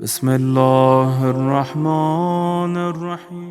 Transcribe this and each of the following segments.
बिस्मिल्लाहिर्रहमानिर्रहीम।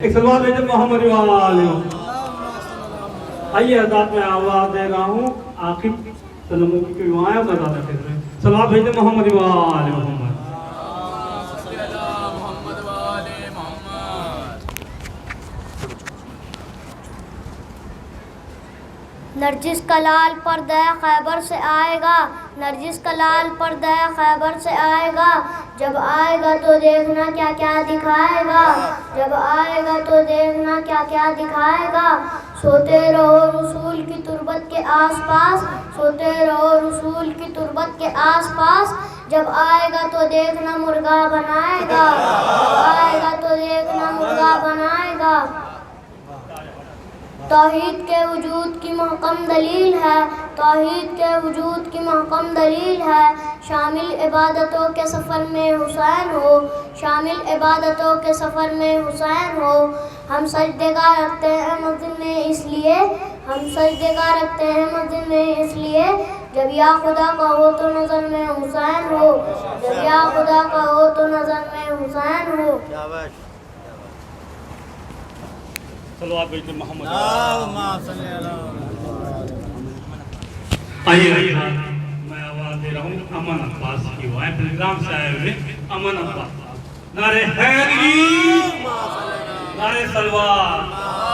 एक सलवात भेजे मोहम्मद वाले। आइए अदात में आवाज दे रहा हूँ आखिर सलमों की दुआएं बता देते हैं। सलवात भेजे मोहम्मद वाले मोहम्मद। नरजिस का लाल पर्दा खैबर से आएगा, नरजिस का लाल पर्दा खैबर से आएगा। जब आएगा तो देखना क्या क्या दिखाएगा, जब आएगा तो देखना क्या क्या दिखाएगा। सोते रहो रसूल की तुरबत के आसपास, सोते रहो रसूल की तुरबत के आसपास। जब आएगा तो देखना मुर्गा बनाएगा, जब आएगा तो देखना मुर्गा बनाएगा। तौहीद के वजूद की महकम दलील है, तौहीद के वजूद की महकम दलील है। शामिल इबादतों के सफ़र में हुसैन हो, शामिल इबादतों के सफ़र में हुसैन हो। हम सजदेगाह रखते हैं मस्जिद में इसलिए, हम सजदेगाह रखते हैं मस्जिद में इसलिए। जब या खुदा का हो तो नज़र में हुसैन हो, जब या खुदा का हो तो नज़र में हुसैन हो। सलवात भेजे मोहम्मद। आइए मैं आवाज दे रहा हूँ अमन अब्बास की हुआ है प्रोग्राम से आए हुए अमन अब्बास। नारे हैदरी, नारे सलवार।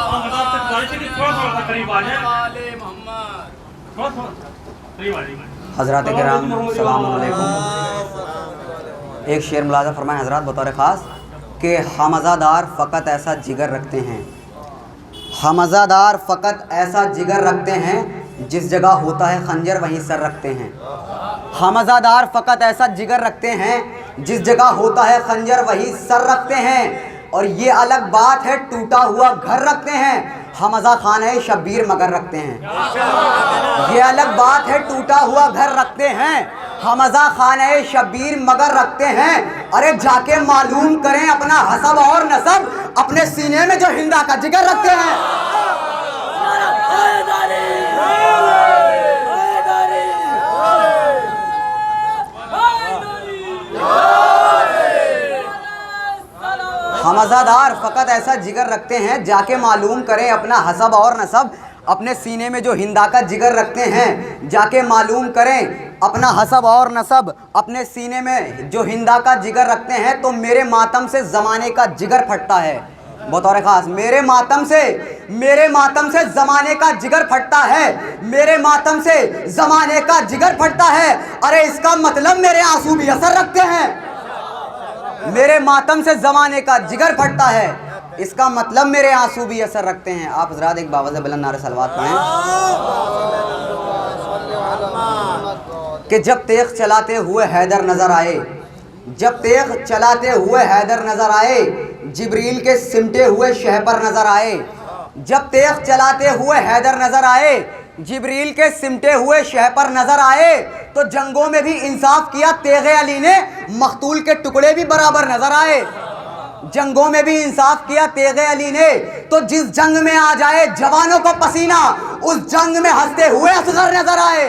हम बता सकते हैं कि थोड़ा सा करीब आ जाए, थोड़ा सा करीब आ जाए। हज़रात किराम सलाम अलैकुम। एक शेर मुलाज़ा फरमाएं हज़रात बतौर ख़ास कि हमज़ादार फ़कत ऐसा जिगर रखते हैं, हमज़ादार फ़कत ऐसा जिगर रखते हैं जिस जगह होता है खंजर वहीं सर रखते हैं। हमज़ादार फ़कत ऐसा जिगर रखते हैं जिस जगह होता है खंजर वहीं सर रखते हैं। और ये अलग बात है टूटा हुआ घर रखते हैं, हमज़ा खान है शब्बीर मगर रखते हैं। ये अलग बात है टूटा हुआ घर रखते हैं, हमज़ा खान है शब्बीर मगर रखते हैं। अरे जाके मालूम करें अपना हसब और नसब, अपने सीने में जो हिंदा का जिगर रखते हैं। हमज़ादार फ़कत ऐसा जिगर रखते हैं, जाके मालूम करें अपना हसब और नसब, अपने सीने में जो हिंदा का जिगर रखते हैं। जाके मालूम करें अपना हसब और नसब, अपने सीने में जो हिंदा का जिगर रखते हैं। तो मेरे मातम से ज़माने का जिगर फटता है, बतौर ख़ास मेरे मातम से ज़माने का जिगर फटता है, मेरे मातम से ज़माने का जिगर फटता है। अरे इसका मतलब मेरे आंसू भी असर रखते हैं, मेरे मातम से ज़माने का जिगर फटता है, इसका मतलब मेरे आंसू भी असर रखते हैं। आप हज़रात एक बावज़ बुलंद नारे सलवात पढ़ें कि जब तेग चलाते हुए हैदर नज़र आए, जब तेग चलाते हुए हैदर नज़र आए, जिब्रील के सिमटे हुए शहपर नज़र आए। जब तेग चलाते हुए हैदर नज़र आए, जिब्रील के सिमटे हुए शहपर नज़र आए। तो जंगों में भी इंसाफ किया तेगे अली ने, मखतूल के टुकड़े भी बराबर नज़र आए। जंगों में भी इंसाफ किया तेगे अली ने। तो जिस जंग में आ जाए जवानों को पसीना, उस जंग में हंसते हुए असगर नज़र आए।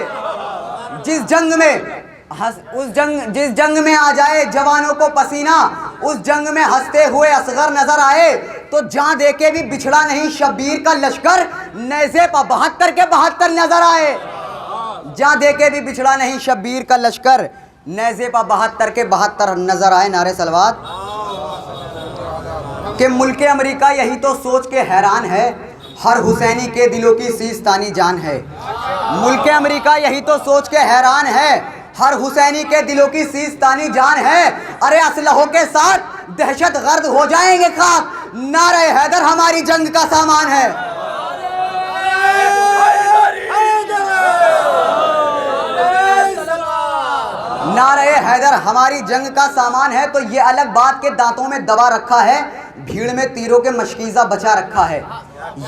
जिस जंग में आ जाए जवानों को पसीना, उस जंग में हंसते हुए असगर नजर आए। तो जहां देखे भी बिछड़ा नहीं शब्बीर का लश्कर, नेज़े पर 72 के 72 नजर आए। जहां देखे भी बिछड़ा नहीं शब्बीर का लश्कर, नेज़े पर 72 के 72 नजर आए। नारे सलवात कि मुल्क अमेरिका यही तो सोच के हैरान है, हर हुसैनी के दिलों की सीस्तानी जान है। मुल्क अमेरिका यही तो सोच के हैरान है, हर हुसैनी के दिलों की सीस्तानी जान है। अरे असलहों के साथ दहशत गर्द हो जाएंगे खाक, नारे हैदर हमारी जंग का सामान है। नारे हैदर हमारी जंग का सामान है। तो ये अलग बात के दांतों में दबा रखा है, भीड़ में तीरों के मशकीज़ा बचा रखा है।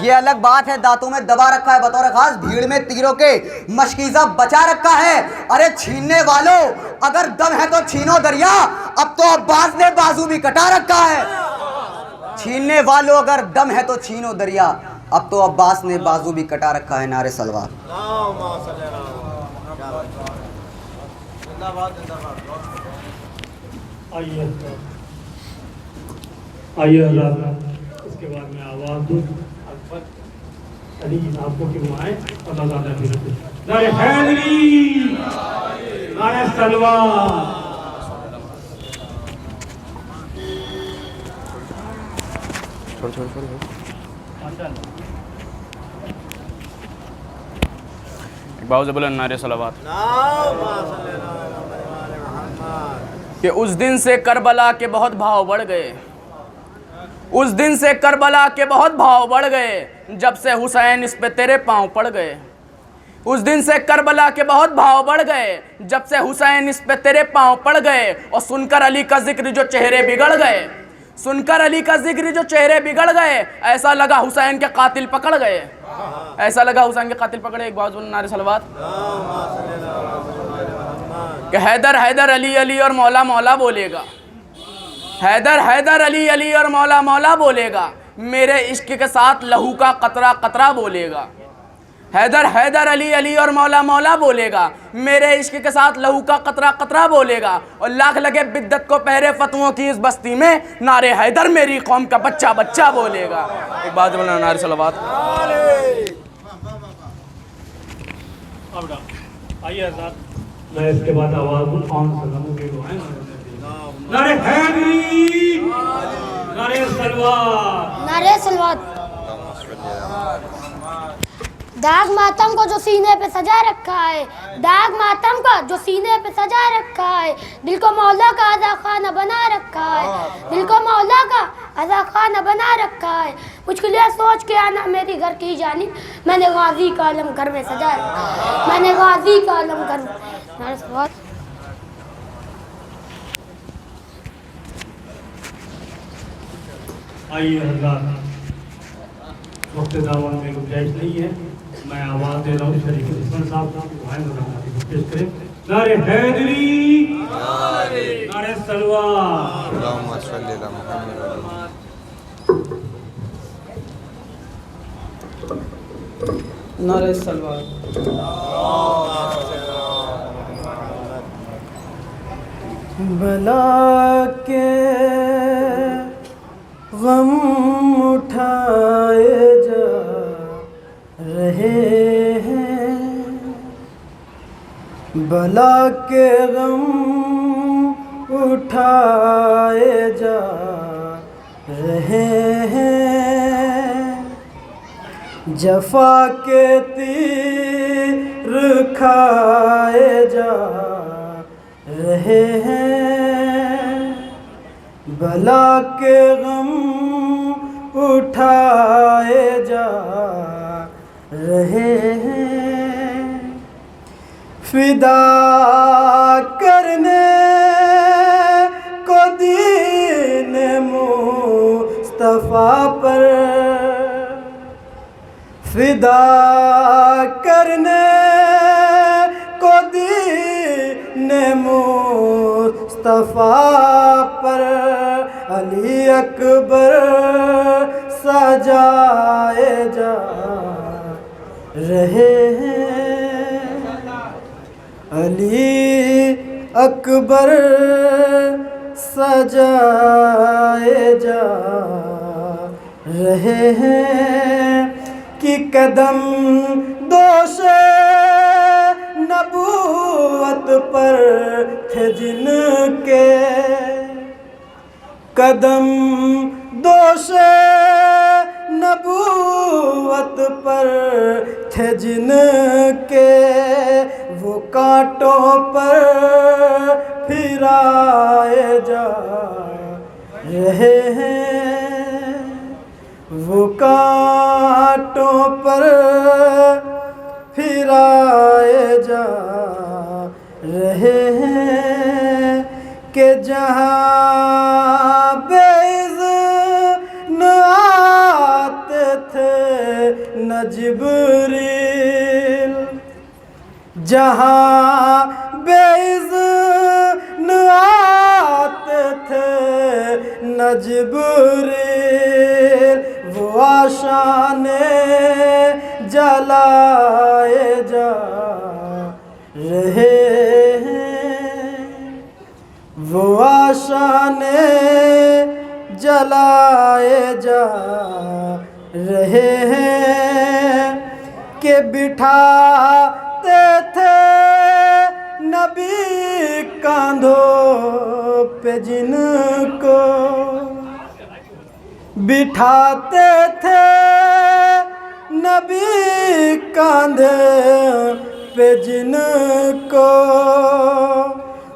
ये अलग बात है, दांतों में दबा रखा है बतौर खास, भीड़ में तीरों के मशकीज़ा बचा रखा है। अरे छीनने वालों अगर दम है तो छीनो दरिया, अब तो अब्बास ने बाजू भी कटा रखा है। छीनने वालों अगर दम है तो छीनो दरिया, अब तो अब्बास ने बाजू भी कटा रखा है। नारे सलवार। आइए आइए हज़रात, इसके बाद में आवाज़ दूँ अकबर अली आपको कि वो आए और नज़ारा भी रखें। नारे हैदरी, नारे सलवार। बाबू से बोले नारे सलावत कि उस दिन से करबला के बहुत भाव बढ़ गए, उस दिन से करबला के बहुत भाव बढ़ गए, जब से हुसैन इस पे तेरे पांव पड़ गए। उस दिन से करबला के बहुत भाव बढ़ गए, जब से हुसैन इस पे तेरे पांव पड़ गए। और सुनकर अली का जिक्र जो चेहरे बिगड़ गए, सुनकर अली का जिक्र जो चेहरे बिगड़ गए, ऐसा लगा हुसैन के कातिल पकड़ गए, ऐसा लगा हुसैन के कातिल पकड़े। एक बात नारे सलवात कि हैदर हैदर अली अली और मौला मौला बोलेगा, हैदर हैदर अली अली और मौला मौला बोलेगा, मेरे इश्क के साथ लहू का कतरा कतरा बोलेगा। हैदर हैदर अली अली और मौला मौला बोलेगा, मेरे इश्क के साथ लहू का कतरा कतरा बोलेगा। और लाख लगे बिद्दत को पहरे फतुओं की इस बस्ती में, नारे हैदर मेरी कौम का बच्चा बच्चा बोलेगा। एक बात बोलना नारे सलवात। आइए हज़रात, मैं इसके बाद आवाज़ दूँ कौन सलामों के वो हैं। नारे हैदरी, नारे सलवार, नारे सलवात। दाग मातम को जो सीने पे सजा रखा है, दाग मातम का जो सीने पे सजा रखा है, दिल को मौला का आज़ा खाना बना रखा है, दिल को मौला का आज़ा खाना बना रखा है। मुश्किल सोच के आना मेरी घर की जानिब, मैंने गाजी का आलम घर में सजा रखा है, मैंने गाजी का आलम घर में। आइए हज़रात, वक्त दावन में गुंजाइश नहीं है, मैं आवाज़ दे रहा हूँ शरीफ दुश्मन साहब को पेश करें। नारे हैदरी, नारे सलवार, नारे सलवार। बला के गम उठाए जा रहे हैं, बला के गम उठाए जा रहे हैं, जफा के तीर खाए जा रहे हैं, बला के गम उठाए जा रहे हैं, फिदा करने को दीन मुस्तफ़ा पर, फिदा करने को दीन मुस्तफ़ा पर, अली अकबर सजाए जा रहे हैं, अली अकबर सजाए जा रहे हैं, कि कदम दोषे नबूवत पर थे जिनके, कदम दोषे नबूवत पर थे जिनके, वो कांटों पर फिराए जा रहे हैं, वो कांटों पर फिराए जा रहे हैं कि जहाँ बेइज़्न आते थे न जिब्रील, जहाँ बेइज़्न आते थे न जिब्रील, वो आशाने जलाए जा रहे हैं, वो आशाने जलाए जा रहे हैं कि बिठाते थे नबी कांधों पे जिनको, बिठाते थे नबी कांधे पे जिनको,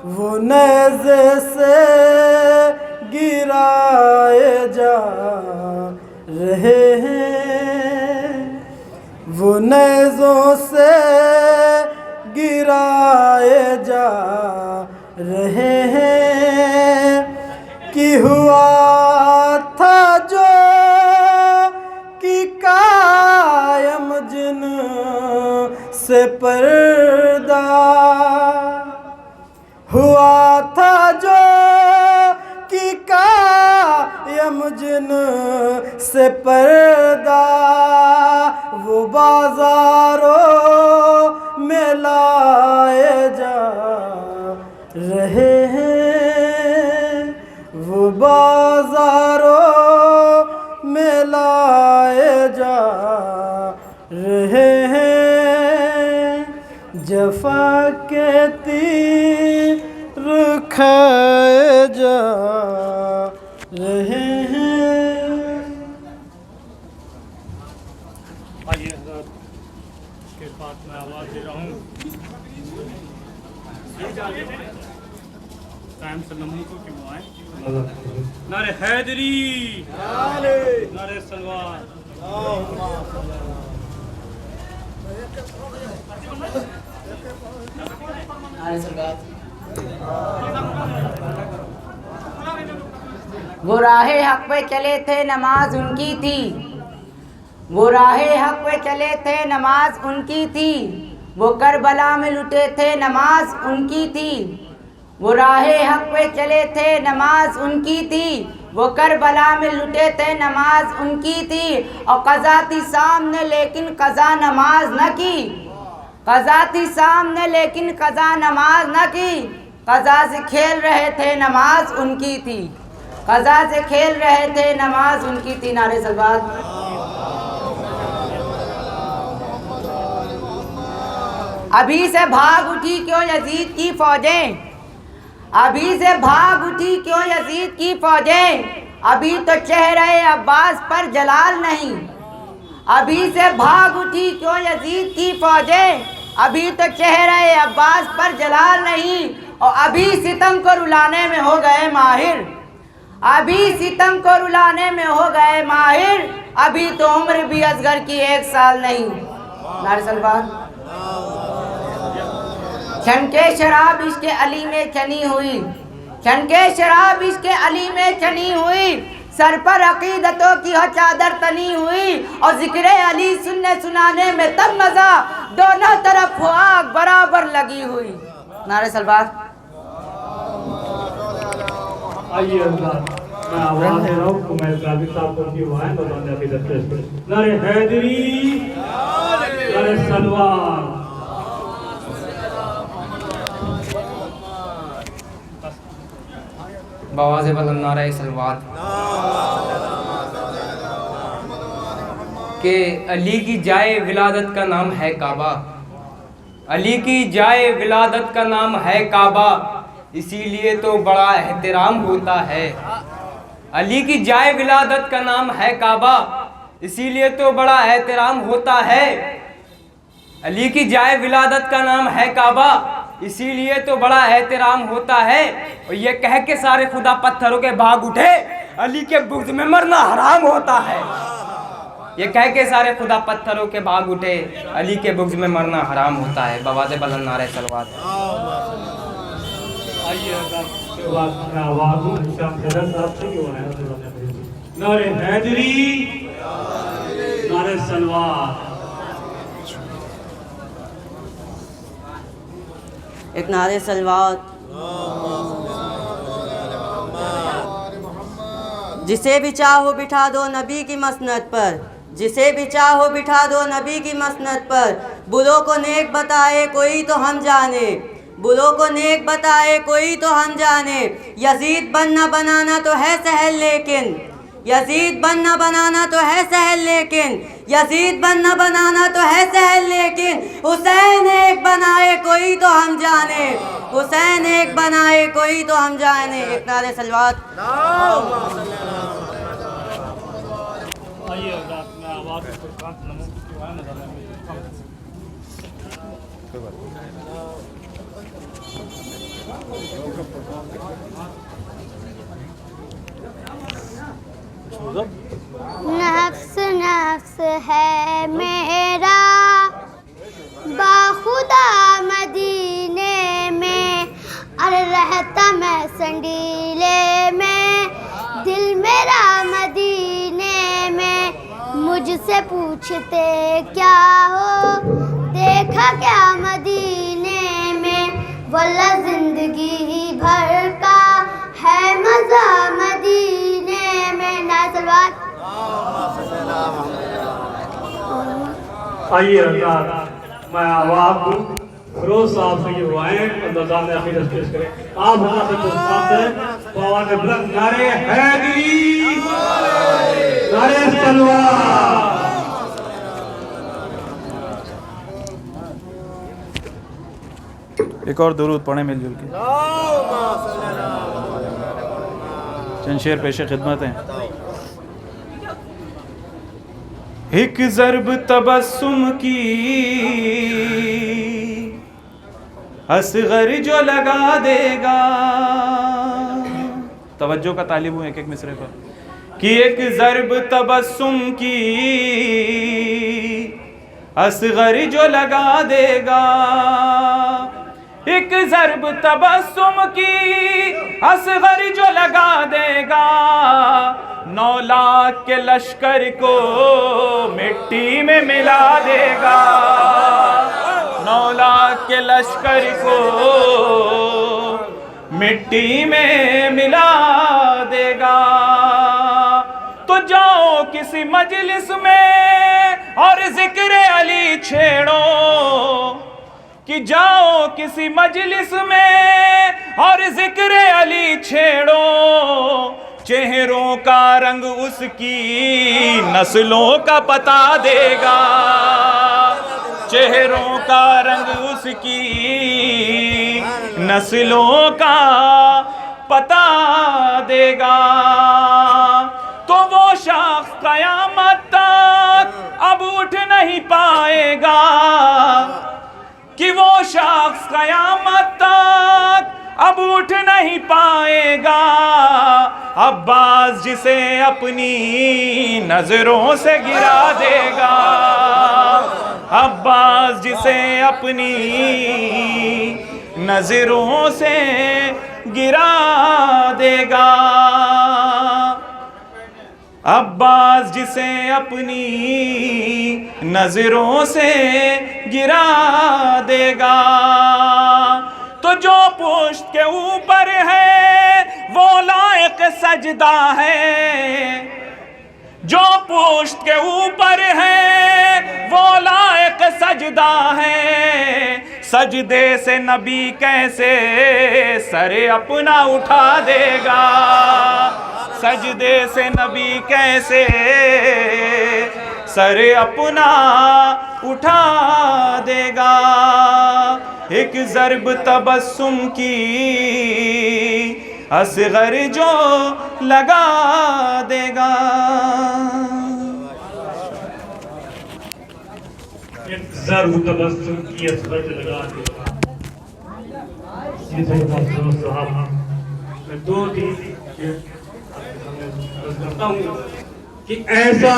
वो नेज़े से गिराए जा रहे हैं, वो नेज़ों से गिराए जा रहे हैं कि हुआ था जो कि कायम जिन से पर्दा, हुआ था जो कि कायम जिन से पर्दा, वो बाजारों में लाए जा रहे हैं, वो बाजारों में लाए जा रहे हैं, जफा के तीर खाए जा रहे हैं। आइए हज़रत के साथ मैं आवाज़ दे रहा हूँ। टाइम से नमूनों की दुआएं। नारे हैदरी, नारे सलवार। वो राहे हक पे चले थे नमाज उनकी थी, वो राहे हक पे चले थे नमाज उनकी थी, वो करबला में लुटे थे नमाज उनकी थी, वो राहे हक पे चले थे नमाज उनकी थी, वो करबला में लुटे थे नमाज उनकी थी। और क़ज़ा थी सामने लेकिन क़ज़ा नमाज न की, क़ज़ा थी सामने लेकिन क़ज़ा नमाज न की, क़ज़ा से खेल रहे थे नमाज उनकी थी, क़ज़ा से खेल रहे थे नमाज उनकी थी। नारे सलवात। अभी से भाग उठी क्यों यजीद की फौजें, अभी से भाग उठी क्यों यजीद की फौजें, अभी तो चेहरे अब्बास पर जलाल नहीं, अभी से भाग उठी क्यों यजीद की फौजें, अभी तो चेहरे अब्बास पर जलाल नहीं, और अभी सितम को रुलाने में हो गए माहिर, अभी सितम को रुलाने में हो गए माहिर, अभी तो उम्र भी असगर की 1 साल नहीं। नारे सलवात। छनके शराब इश्क़े अली में चनी हुई, छनके शराब इश्क़े अली में चनी हुई, सर पर अकीदतों की हो चादर तनी हुई, और ज़िक्र अली सुनने सुनाने में तब मज़ा, दोनों तरफ हो आग बराबर लगी हुई। नारे सलवात। आइए मैं आवाज़ दे रहा हूँ, मैं गाजी साहब को की दुआएं बताने अभी दस्ते। नारे हैदरी, नारे सलवार। बवाज़े बुलंद नारे सलवात। कि अली की जाए विलादत का नाम है काबा, अली की जाए विलादत का नाम है काबा, इसीलिए तो बड़ा एहतराम होता है। अली की जाए विलादत का नाम है काबा, इसीलिए तो बड़ा एहतराम होता है। अली की जाए विलादत का नाम है काबा, इसीलिए तो बड़ा एहतराम होता है। और ये कह के सारे खुदा पत्थरों के भाग उठे, अली के बुग़्ज़ में मरना हराम होता है। ये कह के सारे खुदा पत्थरों के भाग उठे, अली के बुग़्ज़ में मरना हराम होता है। बवाज़े बुलंद नारे सलवात। नारे हैदरी, नारे सलवार। एक नारे सलवात। जिसे भी चाहो बिठा दो नबी की मसनद पर, जिसे भी चाहो बिठा दो नबी की मसनद पर। बुरों को नेक बताए कोई तो हम जाने, बुरों को नेक बताए कोई तो हम जाने। यजीद बनना बनाना तो है सहल लेकिन, यजीद बनना बनाना तो है सहल लेकिन, यजीद बनना बनाना तो है सहल लेकिन। हुसैन एक बनाए कोई तो हम जाने, हुसैन एक बनाए कोई तो हम जाने। एक नारे सलवात। नफ्स नफ्स है मेरा बाखुदा मदीने में, अरे रहता मैं संडीले में, दिल मेरा मदीने में। मुझसे पूछते क्या हो देखा क्या मदीने में, वल्ला जिंदगी भर का है मज़ा मदीने में। नाज़रवात। आइए हज़रात, मैं आवाज़ दूँ फिरोज साहब से ये दुआएं अंदाज़ान अक़ीदत पेश करें। आप हमारे से साथ हैं तो आवाज़ बुलंद नारे हैदरी, नारे सलवार। एक और दुरूद पढ़ें मिलजुल के। चंद शेर पेशे खिदमत हैं। एक ज़र्ब तबस्सुम की असग़र जो लगा देगा, तवज्जो का तालिब हूँ एक एक मिसरे पर। कि एक ज़र्ब तबस्सुम की असग़र जो लगा देगा, एक ज़र्ब तबस्सुम की असग़र जो लगा देगा। 9 लाख के लश्कर को मिट्टी में मिला देगा, 9 लाख के लश्कर को मिट्टी में मिला देगा। तो जाओ किसी मजलिस में और ज़िक्र अली छेड़ो, कि जाओ किसी मजलिस में और ज़िक्र अली छेड़ो। चेहरों का रंग उसकी नस्लों का पता देगा, चेहरों का रंग उसकी नस्लों का पता देगा। तो वो शख्स क़यामत तक अब उठ नहीं पाएगा, कि वो शख्स क़यामत तक अब उठ नहीं पाएगा। अब्बास जिसे अपनी नजरों से गिरा देगा, अब्बास जिसे अपनी नजरों से गिरा देगा, अब्बास जिसे अपनी नजरों से गिरा देगा। तो जो पुश्त के ऊपर है वो लायक सजदा है, जो पुश्त के ऊपर है वो लायक सजदा है। सजदे से नबी कैसे सरे अपना उठा देगा, सजदे से नबी कैसे सरे अपना उठा देगा। एक ज़र्ब तबस्सुम की असग़र जो लगा देगा। ज़र्ब तबस्सुम की असरत लगा देगा। साहब मैं 2-3 करता हूँ कि ऐसा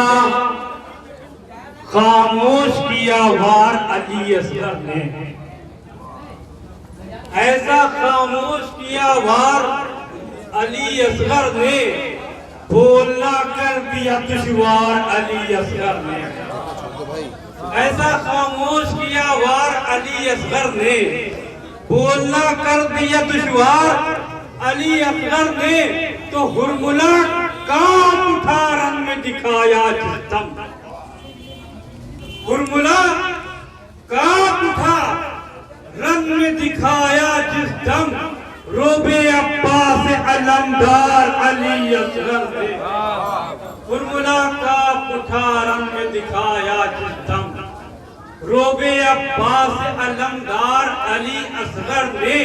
खामोश किया वार अली असगर ने, ऐसा खामोश किया वार अली असगर ने, बोलना कर दिया दुश्वार अली असगर ने, ऐसा खामोश किया वार अली असगर ने, बोलना कर दिया दुश्वार अली असगर ने, तो हुरमुला कांप उठा रन में दिखाया जिस्म, हुरमुला कांप उठा रन में दिखाया जिस दम, रोबे अब्बास अलमदार अली असगर ने, हुरमुला कांप उठा रन में दिखाया जिस दम, रोबे अब्बास अलमदार अली असगर ने,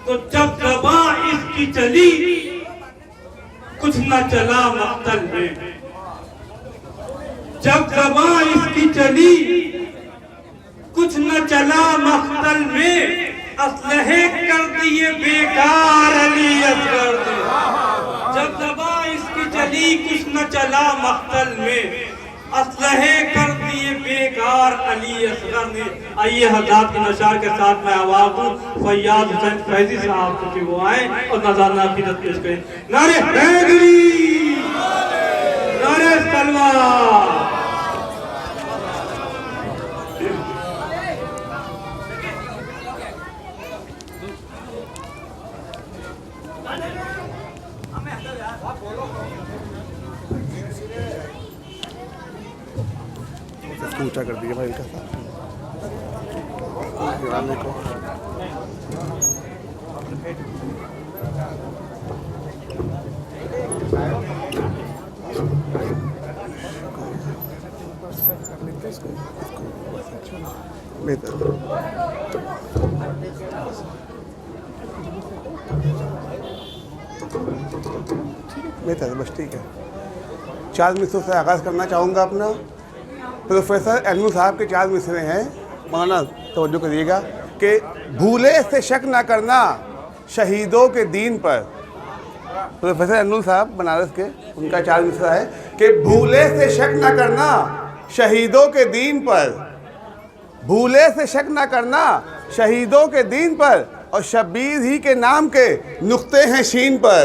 तो जब ज़बां इसकी चली कुछ न चला मक्तल में, जब ज़बां इसकी चली कुछ न चला मक्तल में, असलहे कर दिए बेकार अली असगर ने, जब ज़बां इसकी चली कुछ न चला मक्तल में, असलहे कर दिए बेकार अली असगर ने। आइए हज़रात के नशार के साथ मैं आवाज़ दूं फैयाज हुसैन फैजी साहब की, वो आए और नज़ारा अकीदत पेश करें। नारे हैदरी, नारे तलवार। ऊंचा कर दिया भाई इनका साथ। बेहतर बस ठीक है। 4 मिसरों से आगाज़ करना चाहूँगा अपना। प्रोफेसर एनमू साहब के 4 मिसरे हैं, मौलाना तवज्जो करिएगा कि भूले से शक ना करना शहीदों के दीन पर। प्रोफेसर एनमू साहब बनारस के, उनका 4 मिसरा है कि भूले से शक ना करना शहीदों के दीन पर, भूले से शक ना करना शहीदों के दीन पर, और शब्बीर ही के नाम के नुक्ते हैं शीन पर।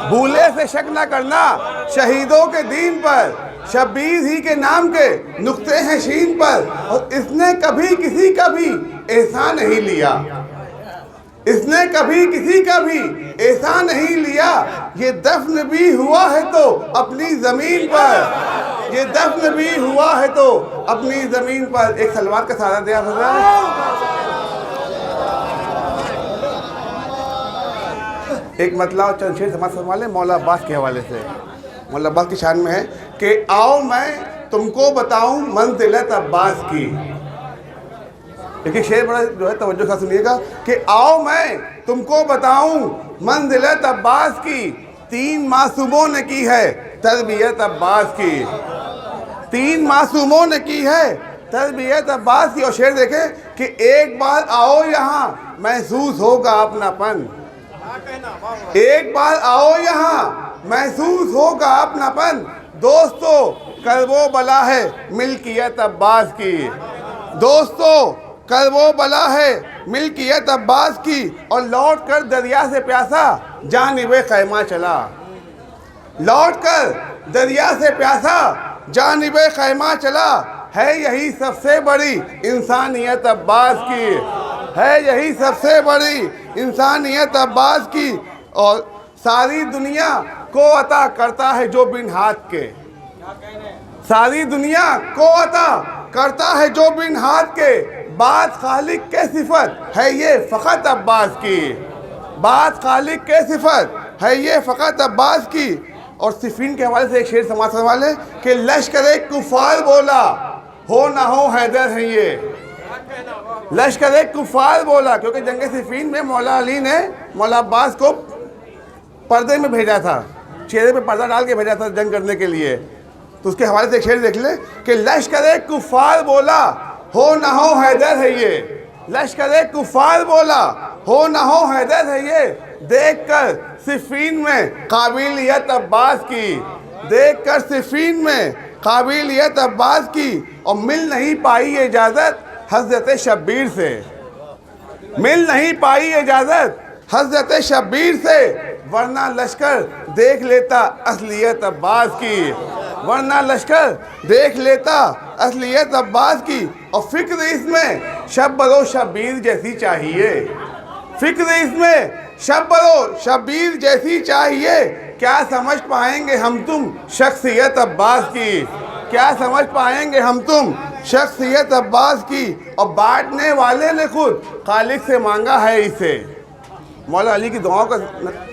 भूले से शक ना करना शहीदों के दीन पर, शब्बीर ही के नाम के नुक्ते हैं शीन पर, और इसने कभी किसी का भी एहसान नहीं लिया, इसने कभी किसी का भी एहसान नहीं लिया। ये दफन भी हुआ है तो अपनी ज़मीन पर, ये दफन भी हुआ है तो अपनी ज़मीन पर। एक सलवार का सहारा दिया एक मतलब और चंद शेर समाज फरमा लें मौला अब्बास के हवाले से। मौला अब्बास की शान में है कि आओ मैं तुमको बताऊं मंज़िलत अब्बास की। देखिए शेर बड़ा जो है तवज्जो से सुनिएगा कि आओ मैं तुमको बताऊं मंज़िलत अब्बास की, 3 मासूमों ने की है तरबियत अब्बास की, 3 मासूमों ने की है तरबियत अब्बास की। और शेर देखें कि एक बार आओ यहाँ महसूस होगा अपनापन, एक बार आओ यहाँ महसूस होगा अपनापन, दोस्तों करबो बला है मिल्कियत अब्बास की, दोस्तों करबो बला है मिल्कियत अब्बास की। और लौट कर दरिया से प्यासा जानिबे खैमा चला, लौट कर दरिया से प्यासा जानिबे खैमा चला, है यही सबसे बड़ी इंसानियत अब्बास की, है यही सबसे बड़ी इंसानियत अब्बास की। और सारी दुनिया को अता करता है जो बिन हाथ के, सारी दुनिया को अता करता है जो बिन हाथ के, बात खालिक के सिफत है ये फ़कत अब्बास की, बात खालिक के सिफत है ये फ़कत अब्बास की। और सिफीन के हवाले से एक शेर समाज से हवाले कि लश्कर कुफार बोला हो ना हो हैदर हैं ये, लश्कर कुफार बोला, क्योंकि जंग सिफीन में मौला अली ने मौला अब्बास को पर्दे में भेजा था, चेहरे पे पर्दा डाल के भेजा था जंग करने के लिए। तो उसके हवाले से एक शेर देख ले कि लश्कर कुफार बोला हो ना हो हैदर है ये, लश्कर कुफार बोला हो ना हो हैदर है ये, देख कर सिफीन में काबिलियत अब्बास की, देख कर सिफीन में काबिलियत अब्बास की, और मिल नहीं पाई इजाज़त हज़रत शब्बीर से, मिल नहीं पाई इजाज़त हज़रत शब्बीर से, वरना लश्कर देख लेता असलियत अब्बास की, वरना लश्कर देख लेता असलियत अब्बास की। और फिक्र इसमें शब्बरो शब्बीर जैसी चाहिए, फिक्र इसमें शब्बरो शब्बीर जैसी चाहिए, क्या समझ पाएंगे हम तुम शख्सियत अब्बास की, क्या समझ पाएंगे हम तुम शख्सियत अब्बास की। और बांटने वाले ने खुद खालिक से मांगा है इसे, मौला अली की दुआओं का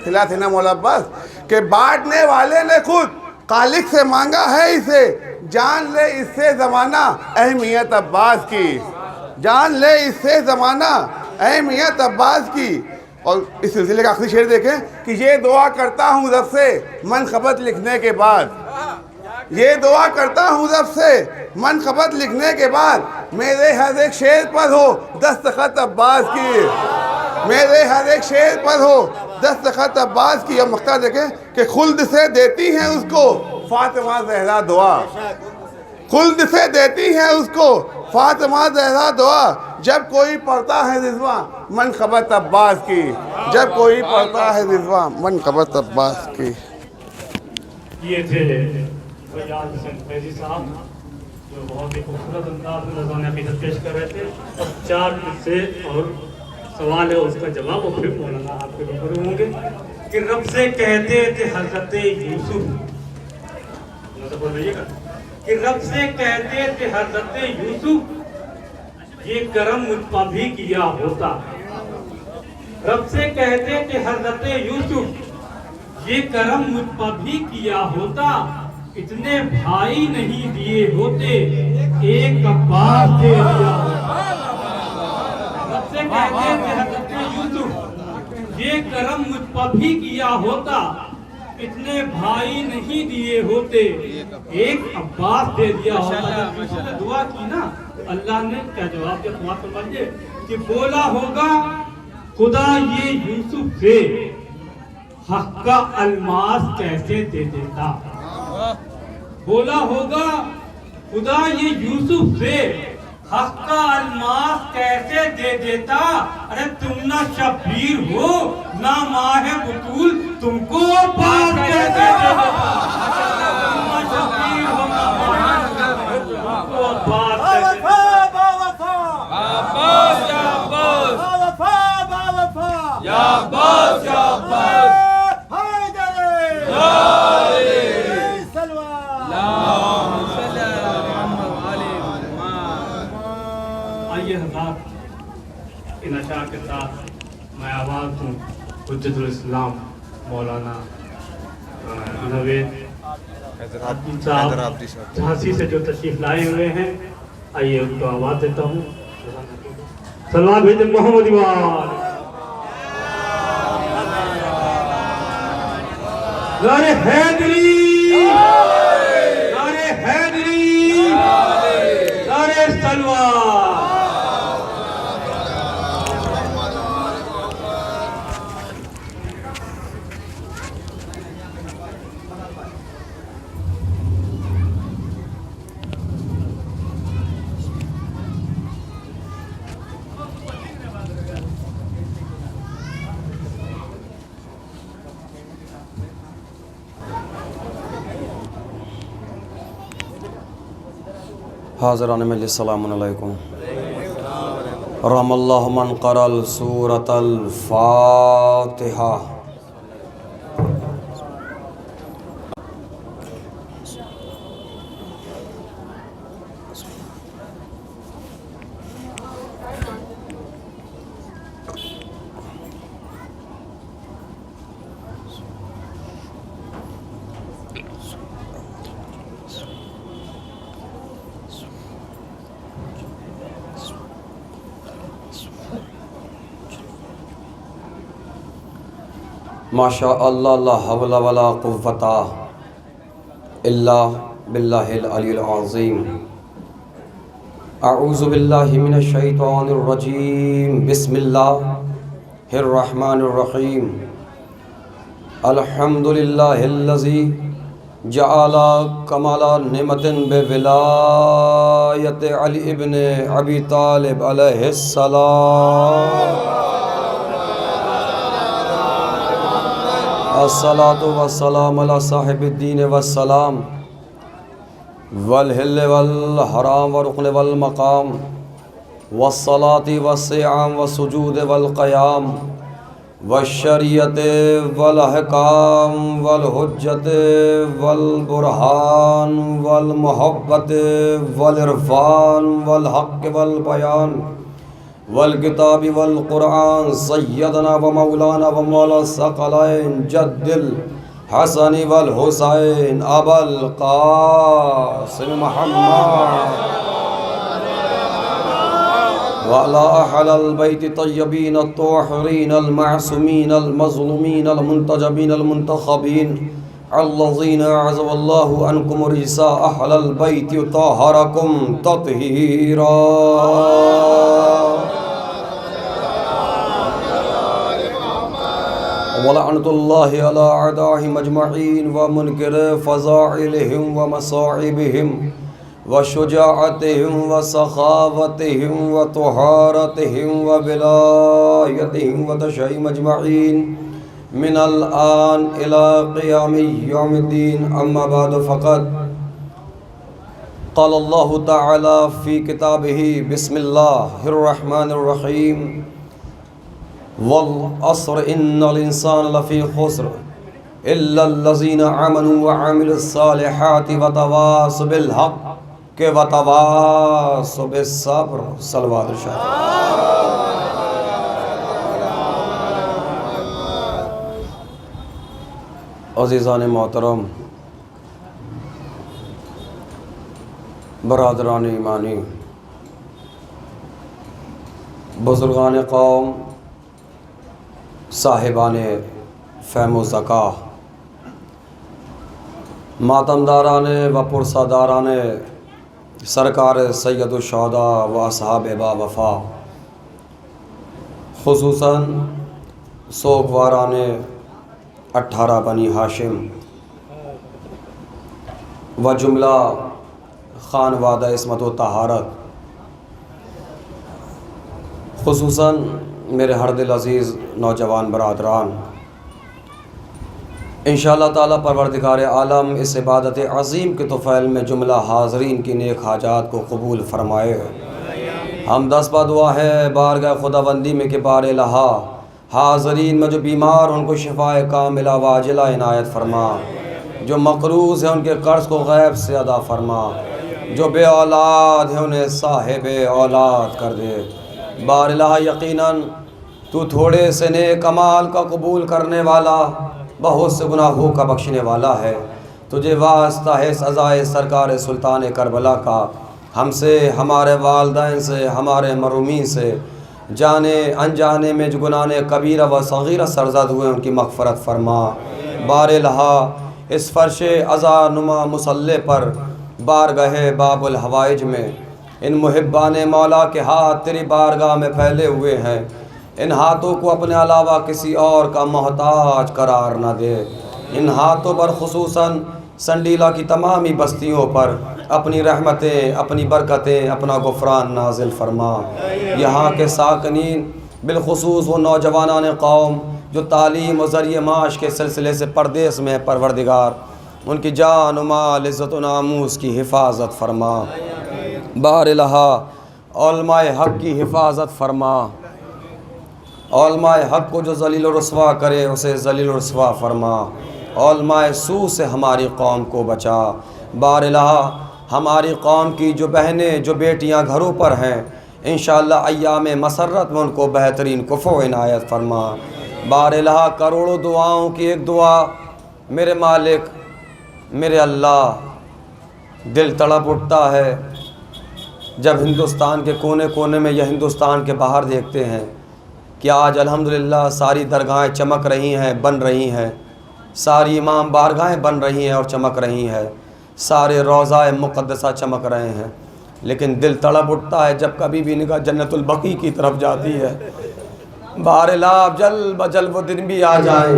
खिला थे ना मौला अब्बास, के बांटने वाले ने खुद खालिक से मांगा है इसे, जान ले इससे ज़माना अहमियत अब्बास की, जान ले इससे ज़माना अहमियत अब्बास की। और इस सिलसिले का आखिरी शेर देखें कि ये दुआ करता हूँ रब से मनखबत लिखने के बाद, ये दुआ करता हूँ रब से मनखबत लिखने के बाद, मेरे हर एक शेर पर हो दस्तखत अब्बास की, मेरे हर एक शेर पर हो दस्तखत अब्बास की। अब मक्ता देखें कि खुल्द से देती हैं उसको फातिमा ज़हरा दुआ, खुल्द से देती हैं उसको फातिमा ज़हरा दुआ, जब कोई पढ़ता है रिज़वा मनखबत अब्बास की, जब कोई पढ़ता है रिज़वा मनखबत अब्बास की। ये थे फैयाज हुसैन फैजी साहब जो बहुत ही खूबसूरत अंदाज में नज़ाने अक़ीदत पेश कर रहे थे। अब 4 किस्से और सवाल है उसका जवाब वो फिर मौलाना आपके रूबरू होंगे कि रब से कहते थे हज़रत यूसुफ, बोल रहिएगा कि रब से कहते थे हज़रत यूसुफ ये करम मुझ पर भी किया होता, रब से कहते थे हज़रत यूसुफ ये करम मुझ पर भी किया होता, इतने भाई नहीं दिए होते एक अब्बास दे दिया होता, रब से कहते थे हज़रत यूसुफ ये करम मुझ पर भी किया होता, इतने भाई नहीं दिए होते एक अब्बास दे दिया होता। जब दुआ की ना अल्लाह ने क्या जवाब दिया तुम्हारा समझिए कि बोला होगा खुदा ये यूसुफ से हक का अलमास कैसे दे देता, बोला होगा खुदा ये यूसुफ से हक का अलमास कैसे दे देता। अरे तुम ना शब्बीर हो ना माहे बुतूल, तुमको पास कैसे दे देता, तुम ना शब्बीर हो ना माहे बुतूल, तुमको पास कैसे दे देता। आइए हज़रात इन अशार के साथ मैं आवाज़ दूँ हुज्जतुल इस्लाम मौलाना नवेद साहब झांसी से जो तशरीफ लाए हुए हैं, आइए उनको आवाज़ देता हूँ। सलवात भेजते मोहम्मद इवान नारे हैदरी, नारे हैदरी, नारे सलवात। हाज़िरान मजलिस सलामुन अलैकुम। रहमल्लाहु मन क़रअल सूरतल फ़ातिहा। माशा अल्लाह ला हवला वला कुव्वता इल्ला बिल्लाहिल अलील अज़ीम। अऊज़ु बिल्लाहि मिनश शैतानिर रजीम। बिस्मिल्लाहिर रहमानिर रहीम। अल्हम्दुलिल्लाहिल्लज़ी जअला कमाला निमतिन बिविलायत अली इब्न अबी तालिब अलैहिस्सलाम। अस्सलातु वस्सलाम अला साहिबिद्दीन वस्सलाम वल हिल वल हराम व रुकन वल मकाम वस्सलाति वस्सियाम वसुजूद वल क़याम वशरियत वल अहकाम वल हुज्जत वल बुरहान वल मोहब्बत वल इरफान वल हक़ वल बयान वल किताबी वल क़ुरआन सय्यदना व मौलाना व मौला सकलैन जद्दिल हसन वल हुसैन अबल क़ासिम मुहम्मद व अला अहलिल बैत तय्यबीन अत्ताहिरीन अल मासूमीन अल मज़लूमीन अल मुंतजबीन अल मुंतखबीन अल्लज़ीना अज़वल्लाहु अन्कुम रिसा अहलिल बैत तहरकुम तत्हीरा। वलअनतुल्लाहि अला अदाहिम अजमईन व मुनकिर फ़ज़ाइलिहिम व मसाइबिहिम व शुजाअतिहिम व सखावतिहिम व तुहारतिहिम व विलायतिहिम व तशय्युम अजमईन मिनल आन इला क़ियामि यौमिद्दीन। अम्मा बाद फ़क़द क़ाल अल्लाहु तआला फ़ी किताबिही बिस्मिल्लाहिर रहमानिर रहीम वल अस्र इन्नल इंसान लफ़ी खुस्र इल्लल्लज़ीना आमनू व आमिलुस्सालिहाति व तवासौ बिल हक़्क़ व तवासौ बिस्सब्र। सल्लल्लाहु अलैहि वसल्लम। अज़ीज़ान मोहतरम, बरादरान ईमानी, बुज़ुर्गान कौम, साहिबान फ़हम व ज़का, मातमदारान व पुरसादारान सरकार सैयदुश्शुहदा व असहाब बा वफ़ा, खुसूसन सोगवारान 18 बनी हाशिम व जुमला खानवादा इस्मत व तहारत, खुसूसन मेरे हर दिल अज़ीज़ नौजवान बरादरान, इंशाअल्लाह ताला परवरदिगार आलम इस इबादत अज़ीम के तोफ़ैल में जुमला हाज़रीन की नेक हाजात को कबूल फ़रमाए। हम दस्बा दुआ है बारगाह खुदाबंदी में कि बार लहा हाज़रीन में जो बीमार उनको शिफ़ाए कामिला वाजिला इनायत फ़रमा, जो मक़रूज़ है उनके कर्ज़ को गैब से अदा फ़रमा, जो बे औलाद है उन्हें साहिब औलाद कर दे। बार लहा यकीनन तू थोड़े से नेक अमाल का कबूल करने वाला, बहुत से गुनाहों का बख्शने वाला है। तुझे वास्ता है सज़ाए सरकार सुल्तान करबला का, हमसे, हमारे वालिदैन से, हमारे मरूमीन से, जाने अनजाने में जो गुनाह कबीरा व सगीरा सरज़द हुए उनकी मग़फ़रत फ़रमा। बार लहा इस फ़र्श अज़ा नुमा मुसल्ले पर बारगाह बाबुल हवाइज में इन मुहिब्बान मौला के हाथ तेरी बारगाह में फैले हुए हैं। इन हाथों को अपने अलावा किसी और का मोहताज करार न दे। इन हाथों पर खुसूसन संडीला की तमामी बस्तियों पर अपनी रहमतें, अपनी बरकतें, अपना गुफ़रान नाजिल फ़रमा। यहाँ के साकनीन बिलखुसूस वो नौजवानान कौम जो तालीम व ज़रिए माश के सिलसिले से परदेस में है, परवरदिगार उनकी जान माल इज़्ज़त व नामूस की हिफाजत फ़रमा। बार लहा उलमाए हक़ की हिफाजत फ़रमा। उलमाए हक़ को जो ज़लील रुस्वा करे उसे ज़लील रुस्वा फ़रमा। उलमाए सू से हमारी कौम को बचा। बार लहा हमारी कौम की जो बहनें, जो बेटियां घरों पर हैं, इंशाअल्लाह अय्याम मसर्रत में उनको बेहतरीन कुफ़ो इनायत फ़रमा। बार लहा करोड़ों दुआओं की एक दुआ, मेरे मालिक, मेरे अल्लाह, दिल तड़प उठता है जब हिंदुस्तान के कोने कोने में या हिंदुस्तान के बाहर देखते हैं कि आज अल्हम्दुलिल्लाह सारी दरगाहें चमक रही हैं, बन रही हैं, सारी इमाम बारगाहें बन रही हैं और चमक रही हैं। सारे रोज़ा मुक़द्दसा चमक रहे हैं, लेकिन दिल तड़प उठता है जब कभी भी निगाह जन्नतुल बकी की तरफ जाती है। बारलाब जल बजल वो दिन भी आ जाए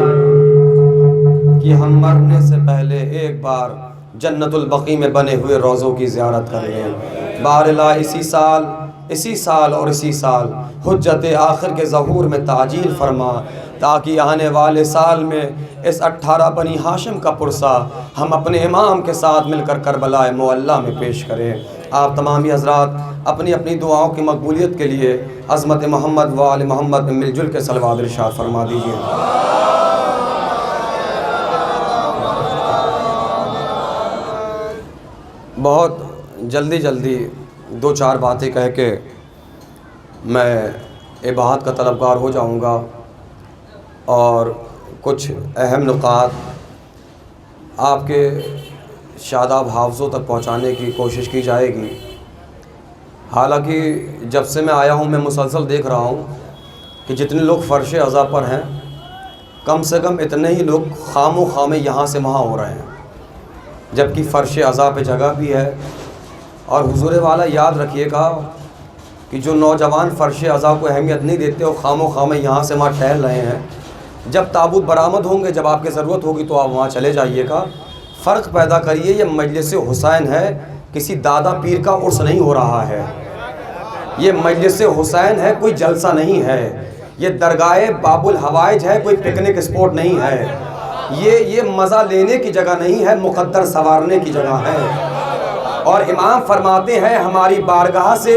कि हम मरने से पहले एक बार जन्नतुल बकी में बने हुए रोज़ों की ज़ियारत कर लें। बारला इसी साल और इसी साल हुज्जत आखिर के ज़हूर में ताजील फरमा, ताकि आने वाले साल में इस 18 बनी हाशिम का पुरसा हम अपने इमाम के साथ मिलकर करबला मुअल्ला में पेश करें। आप तमामी हज़रात अपनी अपनी दुआओं की मकबूलियत के लिए अज़मत मोहम्मद व आले मोहम्मद में मिलजुल के सलवात इरशाद फरमा दीजिए। बहुत जल्दी 2-4 बातें कह के मैं इबादत का तलबगार हो जाऊंगा और कुछ अहम नुकात आपके शादाब हाफ़ज़ों तक पहुंचाने की कोशिश की जाएगी। हालांकि जब से मैं आया हूं मैं मुसलसल देख रहा हूं कि जितने लोग फ़र्श अज़ा पर हैं, कम से कम इतने ही लोग खामो खामे यहाँ से वहाँ हो रहे हैं, जबकि फ़र्श अज़ा पे जगह भी है। और हुज़ूर वाला याद रखिएगा कि जो नौजवान फ़र्श अज़ा को अहमियत नहीं देते और खामो खामे यहाँ से वहाँ टहल रहे हैं, जब ताबूत बरामद होंगे, जब आपकी ज़रूरत होगी तो आप वहाँ चले जाइएगा। फ़र्क पैदा करिए, ये मजलिस हुसैन है, किसी दादा पीर का उर्स नहीं हो रहा है। ये मजलिस हुसैन है, कोई जलसा नहीं है। ये दरगाह बाबुल हवाइज है, कोई पिकनिक स्पॉट नहीं है। ये मज़ा लेने की जगह नहीं है, मुक़द्दर संवारने की जगह है। और इमाम फरमाते हैं हमारी बारगाह से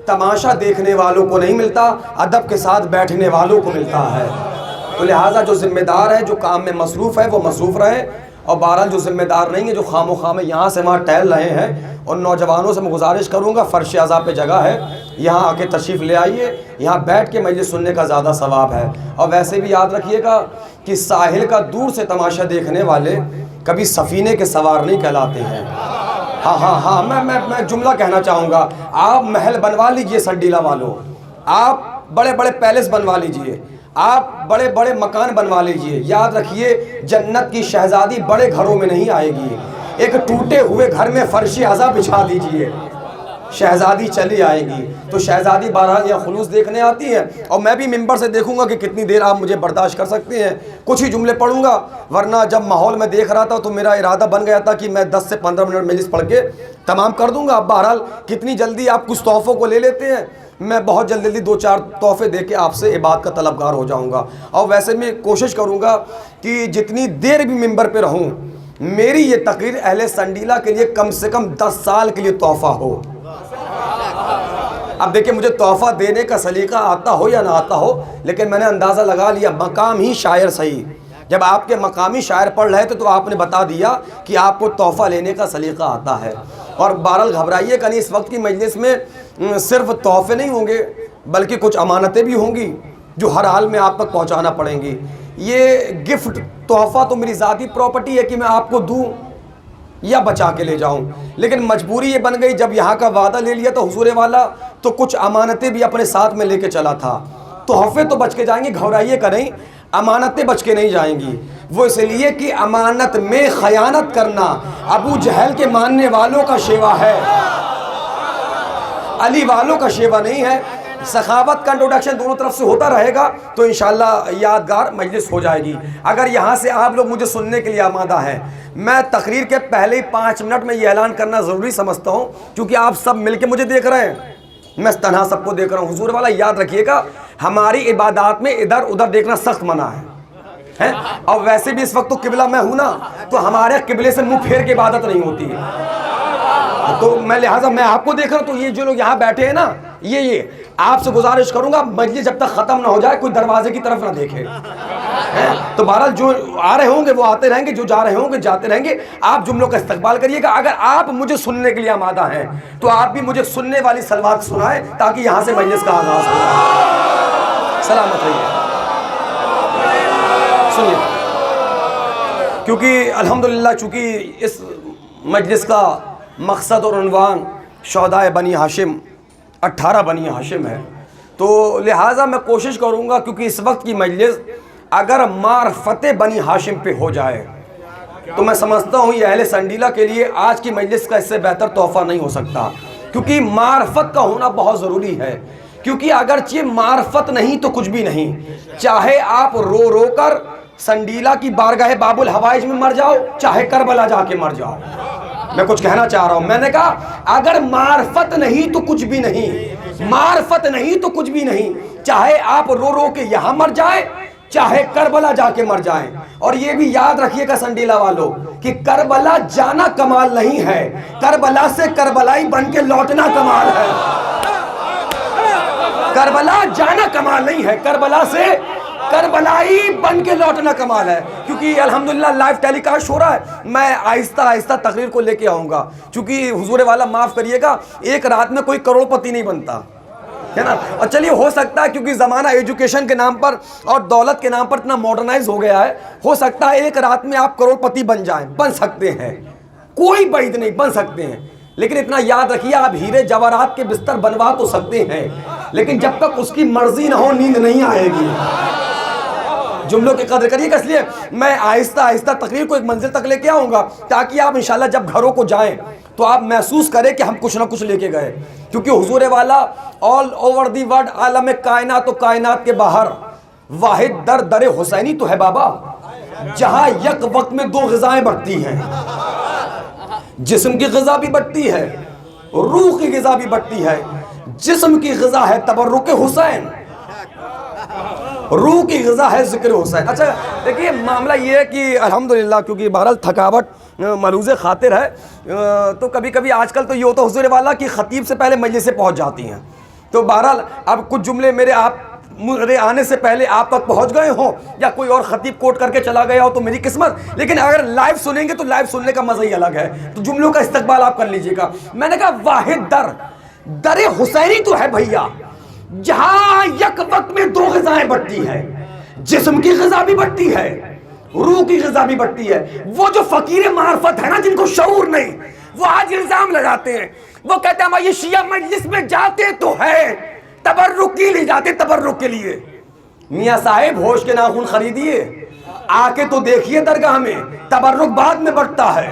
तमाशा देखने वालों को नहीं मिलता, अदब के साथ बैठने वालों को मिलता है। तो लिहाजा जो ज़िम्मेदार है, जो काम में मसरूफ़ है, वो मसरूफ़ रहे। और बहरहाल जो ज़िम्मेदार नहीं है, जो खामो खामे यहाँ से वहाँ टहल रहे हैं, उन नौजवानों से मैं गुजारिश करूँगा, फ़र्श अज़ा पे जगह है, यहाँ आके तशरीफ़ ले आइए। यहाँ बैठ के मजलिस सुनने का ज़्यादा सवाब है। और वैसे भी याद रखिएगा कि साहिल का दूर से तमाशा देखने वाले कभी सफ़ीने के सवार नहीं कहलाते हैं। हाँ, मैं जुमला कहना चाहूँगा। आप महल बनवा लीजिए संडीला वालों, आप बड़े बड़े पैलेस बनवा लीजिए, आप बड़े बड़े मकान बनवा लीजिए। याद रखिए जन्नत की शहज़ादी बड़े घरों में नहीं आएगी। एक टूटे हुए घर में फ़र्श अज़ा बिछा दीजिए, शहज़ादी चली आएगी। तो शहज़ादी बहरहाल यहाँ खुलूस देखने आती है, और मैं भी मिंबर से देखूंगा कि कितनी देर आप मुझे बर्दाश्त कर सकते हैं। कुछ ही जुमले पढ़ूंगा, वरना जब माहौल में देख रहा था तो मेरा इरादा बन गया था कि मैं 10 से 15 मिनट मजलिस पढ़ के तमाम कर दूंगा। अब बहरहाल कितनी जल्दी आप कुछ तोहफ़ों को ले लेते हैं, मैं बहुत जल्दी 2-4 तोहफ़े दे के आपसे इबादत का तलबगार हो जाऊँगा। और वैसे मैं कोशिश करूँगा कि जितनी देर भी मिंबर पर रहूँ, मेरी ये तकरीर अहले संडीला के लिए कम से कम 10 साल के लिए तोहफ़ा हो। अब देखिए, मुझे तोहफ़ा देने का सलीका आता हो या ना आता हो, लेकिन मैंने अंदाज़ा लगा लिया, मकाम ही शायर सही। जब आपके मकामी शायर पढ़ रहे थे तो आपने बता दिया कि आपको तोहफ़ा लेने का सलीका आता है। और बहरहाल घबराइए कहीं, इस वक्त की मजलिस में सिर्फ तोहफ़े नहीं होंगे, बल्कि कुछ अमानतें भी होंगी जो हर हाल में आप तक पहुँचाना पड़ेंगी। ये गिफ्ट तोहफ़ा तो मेरी ज़ाती प्रॉपर्टी है कि मैं आपको दूँ या बचा के ले जाऊं, लेकिन मजबूरी ये बन गई, जब यहाँ का वादा ले लिया तो हुजूर वाला, तो कुछ अमानतें भी अपने साथ में लेके चला था। तोहफ़े तो बच के जाएंगे, घबराइए का नहीं, अमानतें बच के नहीं जाएंगी। वो इसलिए कि अमानत में खयानत करना अबू जहल के मानने वालों का शेवा है, अली वालों का शेवा नहीं है। सखावत का इंट्रोडक्शन दोनों तरफ से होता रहेगा तो इंशाल्लाह यादगार मजलिस हो जाएगी। अगर यहाँ से आप लोग मुझे सुनने के लिए आमादा हैं, मैं तकरीर के पहले ही 5 मिनट में ये ऐलान करना ज़रूरी समझता हूँ, क्योंकि आप सब मिलके मुझे देख रहे हैं, मैं तन्हा सबको देख रहा हूँ। हुजूर वाला याद रखिएगा, हमारी इबादत में इधर उधर देखना सख्त मना है। और वैसे भी इस वक्त तो किबला मैं हूँ ना, तो हमारे किबले से मुँह फेर के इबादत नहीं होती है। तो मैं लिहाजा मैं आपको देख रहा हूँ, तो ये जो लोग यहाँ बैठे हैं ना, ये आपसे गुजारिश करूंगा, मजलिस जब तक ख़त्म ना हो जाए कोई दरवाजे की तरफ ना देखे। तो बहरहाल जो आ रहे होंगे वो आते रहेंगे, जो जा रहे होंगे जाते रहेंगे। आप जुमलों का इस्तकबाल करिएगा। अगर आप मुझे सुनने के लिए आमादा हैं तो आप भी मुझे सुनने वाली सलवात सुनाएं, ताकि यहाँ से मजलिस का आगाज़ हो। सलामत रहिए, सुनिए, क्योंकि अल्हम्दुलिल्लाह चूँकि इस मजलिस का मकसद और उन्वान शोहदाए बनी हाशिम 18 बनी हाशिम है, तो लिहाजा मैं कोशिश करूँगा, क्योंकि इस वक्त की मजलिस अगर मारफत बनी हाशिम पे हो जाए तो मैं समझता हूँ ये अहले संडीला के लिए आज की मजलिस का इससे बेहतर तोहफा नहीं हो सकता, क्योंकि मार्फत का होना बहुत ज़रूरी है। क्योंकि अगरचे मार्फत नहीं तो कुछ भी नहीं, चाहे आप रो रो कर संडीला की बारगाह बाबुल हवाइज में मर जाओ, चाहे करबला जाके मर जाओ। मैं कुछ कहना चाह रहा हूं, मैंने कहा अगर मार्फत नहीं तो कुछ भी नहीं, मार्फत नहीं तो कुछ भी नहीं, चाहे आप रो रो के यहां मर जाए, चाहे करबला जाके मर जाएं। और ये भी याद रखिएगा संडीला वालों कि करबला जाना कमाल नहीं है, करबला से करबलाई बन के लौटना कमाल है। करबला जाना कमाल नहीं है, करबला से करबलाई बन के लौटना कमाल है। क्योंकि अल्हम्दुलिल्लाह लाइव टेलीकास्ट हो रहा है, मैं आहिस्ता आहिस्ता तकरीर को लेके आऊँगा। चूँकि हुजूर वाला माफ़ करिएगा, एक रात में कोई करोड़पति नहीं बनता है ना। और चलिए हो सकता है क्योंकि ज़माना एजुकेशन के नाम पर और दौलत के नाम पर इतना मॉडर्नाइज हो गया है, हो सकता है एक रात में आप करोड़पति बन जाएं, बन सकते हैं, कोई बैद नहीं, बन सकते हैं। लेकिन इतना याद रखिए, आप हीरे जवाहरात के बिस्तर बनवा तो सकते हैं, लेकिन जब तक उसकी मर्जी ना हो नींद नहीं आएगी। जुमलों की कदर करिएगा। इसलिए मैं आहिस्ता आहिस्ता तकरीर को एक मंजिल तक लेके आऊँगा, ताकि आप इंशाल्लाह जब घरों को जाएं तो आप महसूस करें कि हम कुछ ना कुछ लेके गए। क्योंकि हुजूर वाला ऑल ओवर दी वर्ल्ड, आलम कायनात तो कायनात के बाहर वाहिद दर दर हुसैनी तो है बाबा, जहाँ यक वक्त में दो ग़िज़ाएं बढ़ती हैं। जिस्म की ग़िज़ा भी बढ़ती है, रूह की ग़िज़ा भी बढ़ती है। जिस्म की ग़िज़ा है तबर्रुक हुसैन, रूह की ग़िज़ा है ज़िक्र हुसैन। अच्छा देखिए, मामला ये है कि अल्हम्दुलिल्लाह क्योंकि बहरहाल थकावट मलूज़ खातिर है, तो कभी कभी आजकल तो ये होता है हुज़ूर वाला कि ख़तीब से पहले मजलिस से पहुँच जाती हैं। तो बहरहाल अब कुछ जुमले मेरे आने से पहले आप तक पहुँच गए हों, या कोई और ख़तीब कोट करके चला गया हो तो मेरी किस्मत। लेकिन अगर लाइव सुनेंगे तो लाइव सुनने का मज़ा ही अलग है। तो जुमलों का इस्तकबाल आप कर लीजिएगा। मैंने कहा वाहिद दर हुसैनी तो है भैया, जहां यक वक्त में दो ग़िज़ाएं बढ़ती है। जिस्म की ग़िज़ा भी बढ़ती है, रूह की ग़िज़ा भी बढ़ती है। वो जो फ़कीर मार्फत है ना, जिनको शऊर नहीं, वो आज इल्ज़ाम लगाते हैं। वो कहते हैं ये शिया मजलिस में जाते तो है, तबर्रुक के लिए जाते, तबर्रुक के लिए। मियाँ साहिब होश के नाखून खरीदिए, आके तो देखिए दरगाह में, तबर्रुक बाद में बढ़ता है।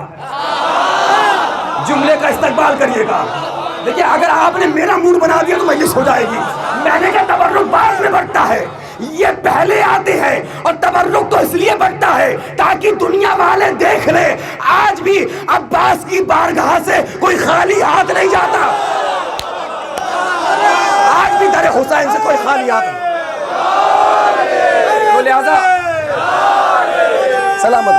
जुमले का इस्तकबाल करिएगा। देखिए अगर आपने मेरा मूड बना दिया तो मजलिस हो जाएगी। मैंने कहा तबर्रुक बाद में बढ़ता है, ये पहले आते हैं। और तबर्रुक तो इसलिए बढ़ता है ताकि दुनिया वाले देख ले आज भी अब्बास की बारगाह से कोई खाली हाथ नहीं जाता, आज भी दर हुसैन से कोई खाली हाथ नहीं। तो लिहाजा सलामत,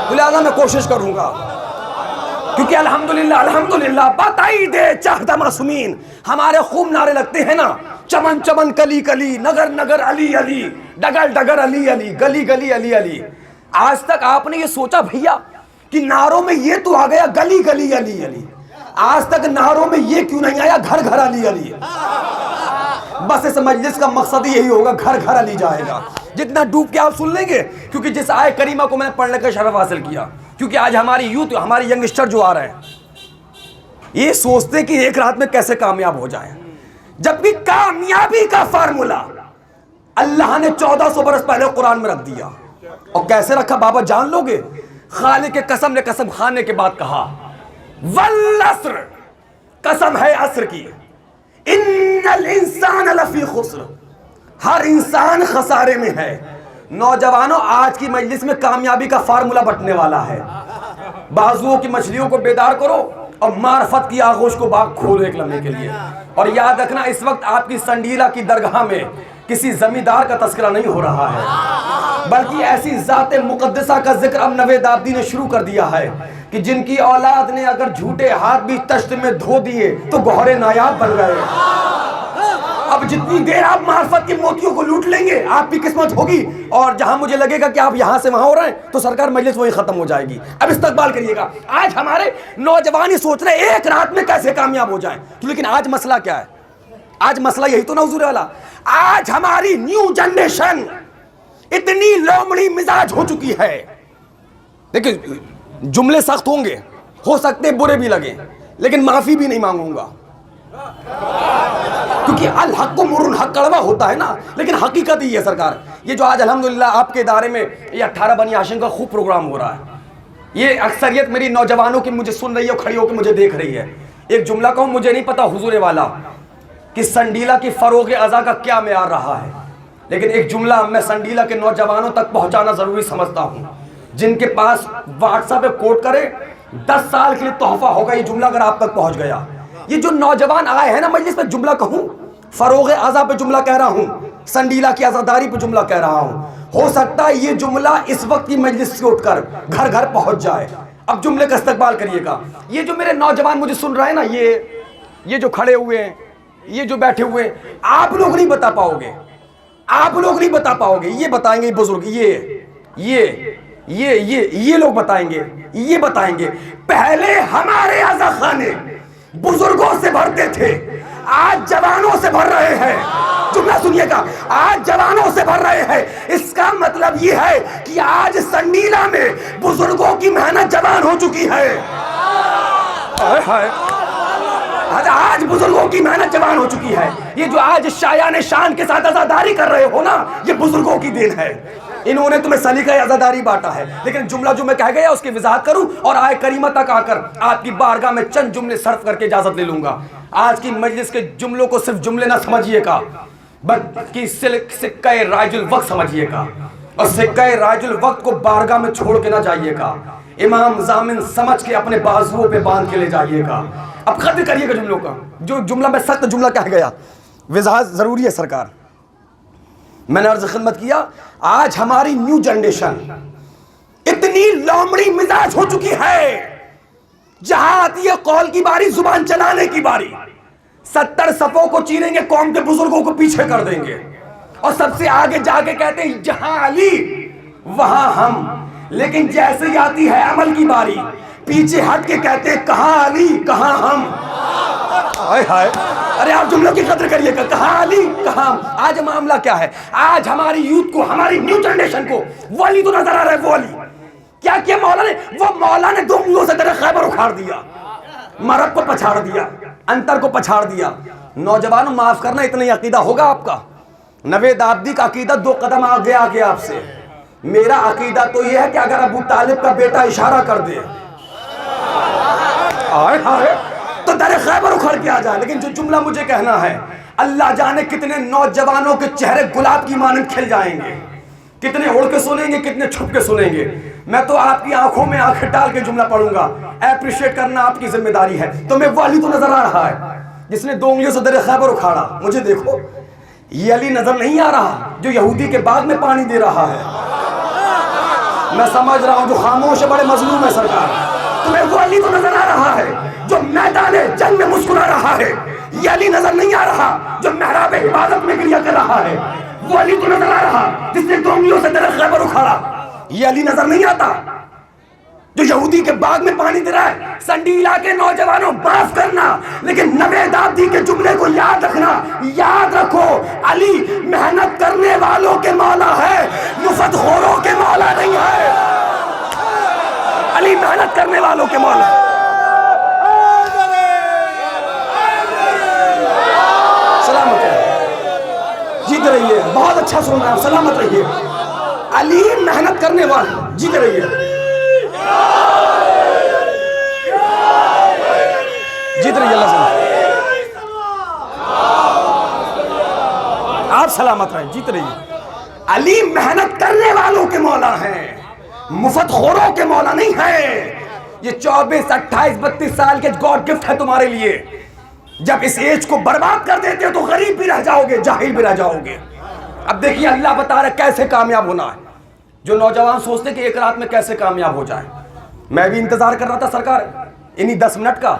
तो लिहाजा मैं कोशिश करूंगा, क्योंकि अल्हम्दुलिल्लाह बताई दे चाहता मासूमीन, हमारे खूब नारे लगते हैं ना, चमन चमन कली कली, नगर नगर अली अली, डगर डगर अली अली, गली गली अली अली। आज तक आपने ये सोचा भैया कि नारों में ये तो आ गया गली गली अली अली, आज तक नारों में ये क्यों नहीं आया घर घर अली अली? बस इस मजलिस का मकसद यही होगा, घर घर अली जाएगा। जितना डूब के आप सुन लेंगे, क्योंकि जिस आय करीमा को मैंने पढ़ने का शरफ हासिल किया, क्योंकि आज हमारी यूथ, हमारे यंगस्टर जो आ रहे हैं, ये सोचते कि एक रात में कैसे कामयाब हो जाएं, जबकि कामयाबी का फार्मूला अल्लाह ने 1400 बरस पहले कुरान में रख दिया। और कैसे रखा बाबा जान लोगे? खालिक के कसम ने कसम खाने के बाद कहा वल अस्र, कसम है अस्र की, इन्नल इंसान लफी खुस्र, हर इंसान खसारे में है। नौजवानों, आज की मजलिस में कामयाबी का फार्मूला बटने वाला है। बाजुओं की मछलियों को बेदार करो और मार्फत की आगोश को बाग खोलो एक लम्हे के लिए। और याद रखना, इस वक्त आपकी संडीला की दरगाह में किसी जमींदार का तस्करा नहीं हो रहा है, बल्कि ऐसी जाते मुकद्दसा का जिक्र अब नवेद आबदी ने शुरू कर दिया है कि जिनकी औलाद ने अगर झूठे हाथ भी तश्त में धो दिए तो गौहरे नायाब बन गए। अब जितनी देर आप मार्फत के मोतियों को लूट लेंगे, आपकी किस्मत होगी, और जहां मुझे लगेगा कि आप यहां से वहां हो रहे हैं तो सरकार मजलिस वही खत्म हो जाएगी। अब इस्तकबाल करिएगा। आज हमारे नौजवान ही सोच रहे एक रात में कैसे कामयाब हो जाएं, लेकिन आज मसला क्या है? आज मसला यही तो ना हुजूर वाला, आज हमारी न्यू जनरेशन इतनी लोमड़ी मिजाज हो चुकी है। देखिए, जुमले सख्त होंगे, हो सकते बुरे भी लगे, लेकिन माफी भी नहीं मांगूंगा। क्योंकि अल हक को मुरुन हक कड़वा होता है ना, लेकिन हकीकत ही है सरकार। ये जो आज अल्हम्दुलिल्लाह आपके इदारे में ये 18 बनी हाशिम का खूब प्रोग्राम हो रहा है, ये अक्सरियत मेरी नौजवानों की मुझे सुन रही है और खड़ी होकर मुझे देख रही है। एक जुमला कहूँ, मुझे नहीं पता हुजूर वाला कि संडीला की फरोग अज़ा का क्या मेयार रहा है, लेकिन एक जुमला मैं संडीला के नौजवानों तक पहुंचाना ज़रूरी समझता हूं, जिनके पास व्हाट्सएप पे कोट करे 10 साल के लिए तोहफा होगा ये जुमला अगर आप तक पहुंच गया। ये जो नौजवान आए हैं ना मजलिस पे, जुमला कहूँ फरोग अज़ा पे जुमला कह रहा हूँ, संडीला की आज़ादारी पे जुमला कह रहा हूँ। हो सकता है ये जुमला इस वक्त की मजलिस से उठकर घर घर पहुंच जाए। अब जुमले का इस्तकबाल करिएगा। ये जो मेरे नौजवान मुझे सुन रहे हैं ना, ये जो खड़े हुए हैं, ये जो बैठे हुए हैं, आप लोग नहीं बता पाओगे, आप लोग नहीं बता पाओगे, ये बताएंगे बुजुर्ग, ये लोग बताएंगे, ये बताएंगे। पहले हमारे आज़ा खाने बुजुर्गों से भरते थे, आज जवानों से भर रहे हैं। जुमला सुनिएगा, आज जवानों से भर रहे हैं। इसका मतलब ये है कि आज संडीला में बुजुर्गों की मेहनत जवान हो चुकी है। आज बुजुर्गों की मेहनत जवान हो चुकी है। ये जो आज शायान शान के साथ आज़ादारी कर रहे हो ना, ये बुजुर्गों की देन है। इन्होंने तुम्हें सलीका आज़ादारी बांटा है। लेकिन जुमला जो मैं कह गया उसकी वजाहत करूं और आए करीमा तक आकर आपकी बारगाह में चंद जुमले सर्फ करके इजाजत ले लूंगा। आज की मजलिस के जुमलों को सिर्फ जुमले ना समझिएगा, बल्कि सिक्का राजुल वक्त समझिएगा, और सिक्का राजुल वक्त को बारगाह में छोड़ के ना जाइएगा। इमाम जामिन समझ के अपने बाजुओं पे बांध के ले जाइएगा। अब कदर करिएगा जुमलों का। जो जुमला मैं सख्त जुमला कह गया, वजाहत जरूरी है सरकार। मैंने अर्ज खिदमत किया, आज हमारी न्यू जनरेशन इतनी लोमड़ी मिजाज हो चुकी है, जहां आती है कौल की बारी, जुबान चलाने की बारी, 70 सफों को चीरेंगे, कौम के बुजुर्गों को पीछे कर देंगे, और सबसे आगे जाके कहते हैं जहां अली वहां हम। लेकिन जैसे ही आती है अमल की बारी, पीछे हट के कहते हैं कहां अली कहां हम। हाय हाय, अरे आप जुमलों की कदर करिएगा, कहां अली कहां हम। आज मामला क्या है, आज हमारी यूथ को, हमारी न्यू जनरेशन को वली तो नजर आ रहा है। वली क्या किया मौला ने? वो मौला ने 2 उंगलियों से तेरे खैबर उखाड़ दिया, मरद को पछाड़ दिया, अंतर को पछाड़ दिया। नौजवानों माफ करना, इतना ही अकीदा होगा आपका। नवेद आब्दी का अकीदा 2 कदम आगे आ गया आपसे। मेरा अकीदा तो यह है कि अगर अबू तालिब का बेटा इशारा कर दे आए हाय तो दरे खैबर उखड़ के आ जाए। लेकिन जो जुमला मुझे कहना है, अल्लाह जाने कितने नौजवानों के चेहरे गुलाब की मानंद खिल जाएंगे, कितने उड़ के सुनेंगे, कितने छुप के सुनेंगे। मैं तो आपकी आंखों में आंखें डाल के जुमला पढ़ूंगा। एप्रिशिएट करना आपकी जिम्मेदारी है। तो मैं वो अली तो नजर आ रहा है जिसने 2 उंगलियों से दरे खैबर उखाड़ा। मुझे देखो, ये अली नजर नहीं आ रहा जो यहूदी के बाग में पानी दे रहा है। मैं समझ रहा हूं जो खामोश है, बड़े मजलूम है सरकार। तुम्हें वो अली तो नजर आ रहा है जो मैदान जंग में मुस्कुरा रहा है। ये अली नजर नहीं आ रहा जो मेहराब इबादत में क्रिया कर रहा है। वो अली तो नजर आ रहा जिसने 2 उंगलियों से दरे खैबर उखाड़ा। ये अली नजर नहीं आता जो यहूदी के बाग में पानी दे रहा है। संडीला के नौजवानों माफ करना, लेकिन नवेद आब्दी के जुमले को याद रखना। याद रखो, अली मेहनत करने वालों के मौला है, मुफतखोरों के मौला नहीं है। अली मेहनत करने वालों के मौला। सलामत रहिए, जीत रहिए। बहुत अच्छा सुन रहे हैं, सलामत रहिए। अली मेहनत करने वाले, जीत रहिए, जीत रहिए। अल्लाह आप सलामत रहे, जीत रहिए। अली मेहनत करने वालों के मौला हैं, मुफतखोरों के मौला नहीं है। ये 24, 28, 32 साल के गॉड गिफ्ट है तुम्हारे लिए। जब इस एज को बर्बाद कर देते हो तो गरीब भी रह जाओगे, जाहिल भी रह जाओगे। अब देखिए अल्लाह बता रहा है कैसे कामयाब होना है। जो नौजवान सोचते कि एक रात में कैसे कामयाब हो जाए, मैं भी इंतजार कर रहा था सरकार इन्हीं 10 मिनट का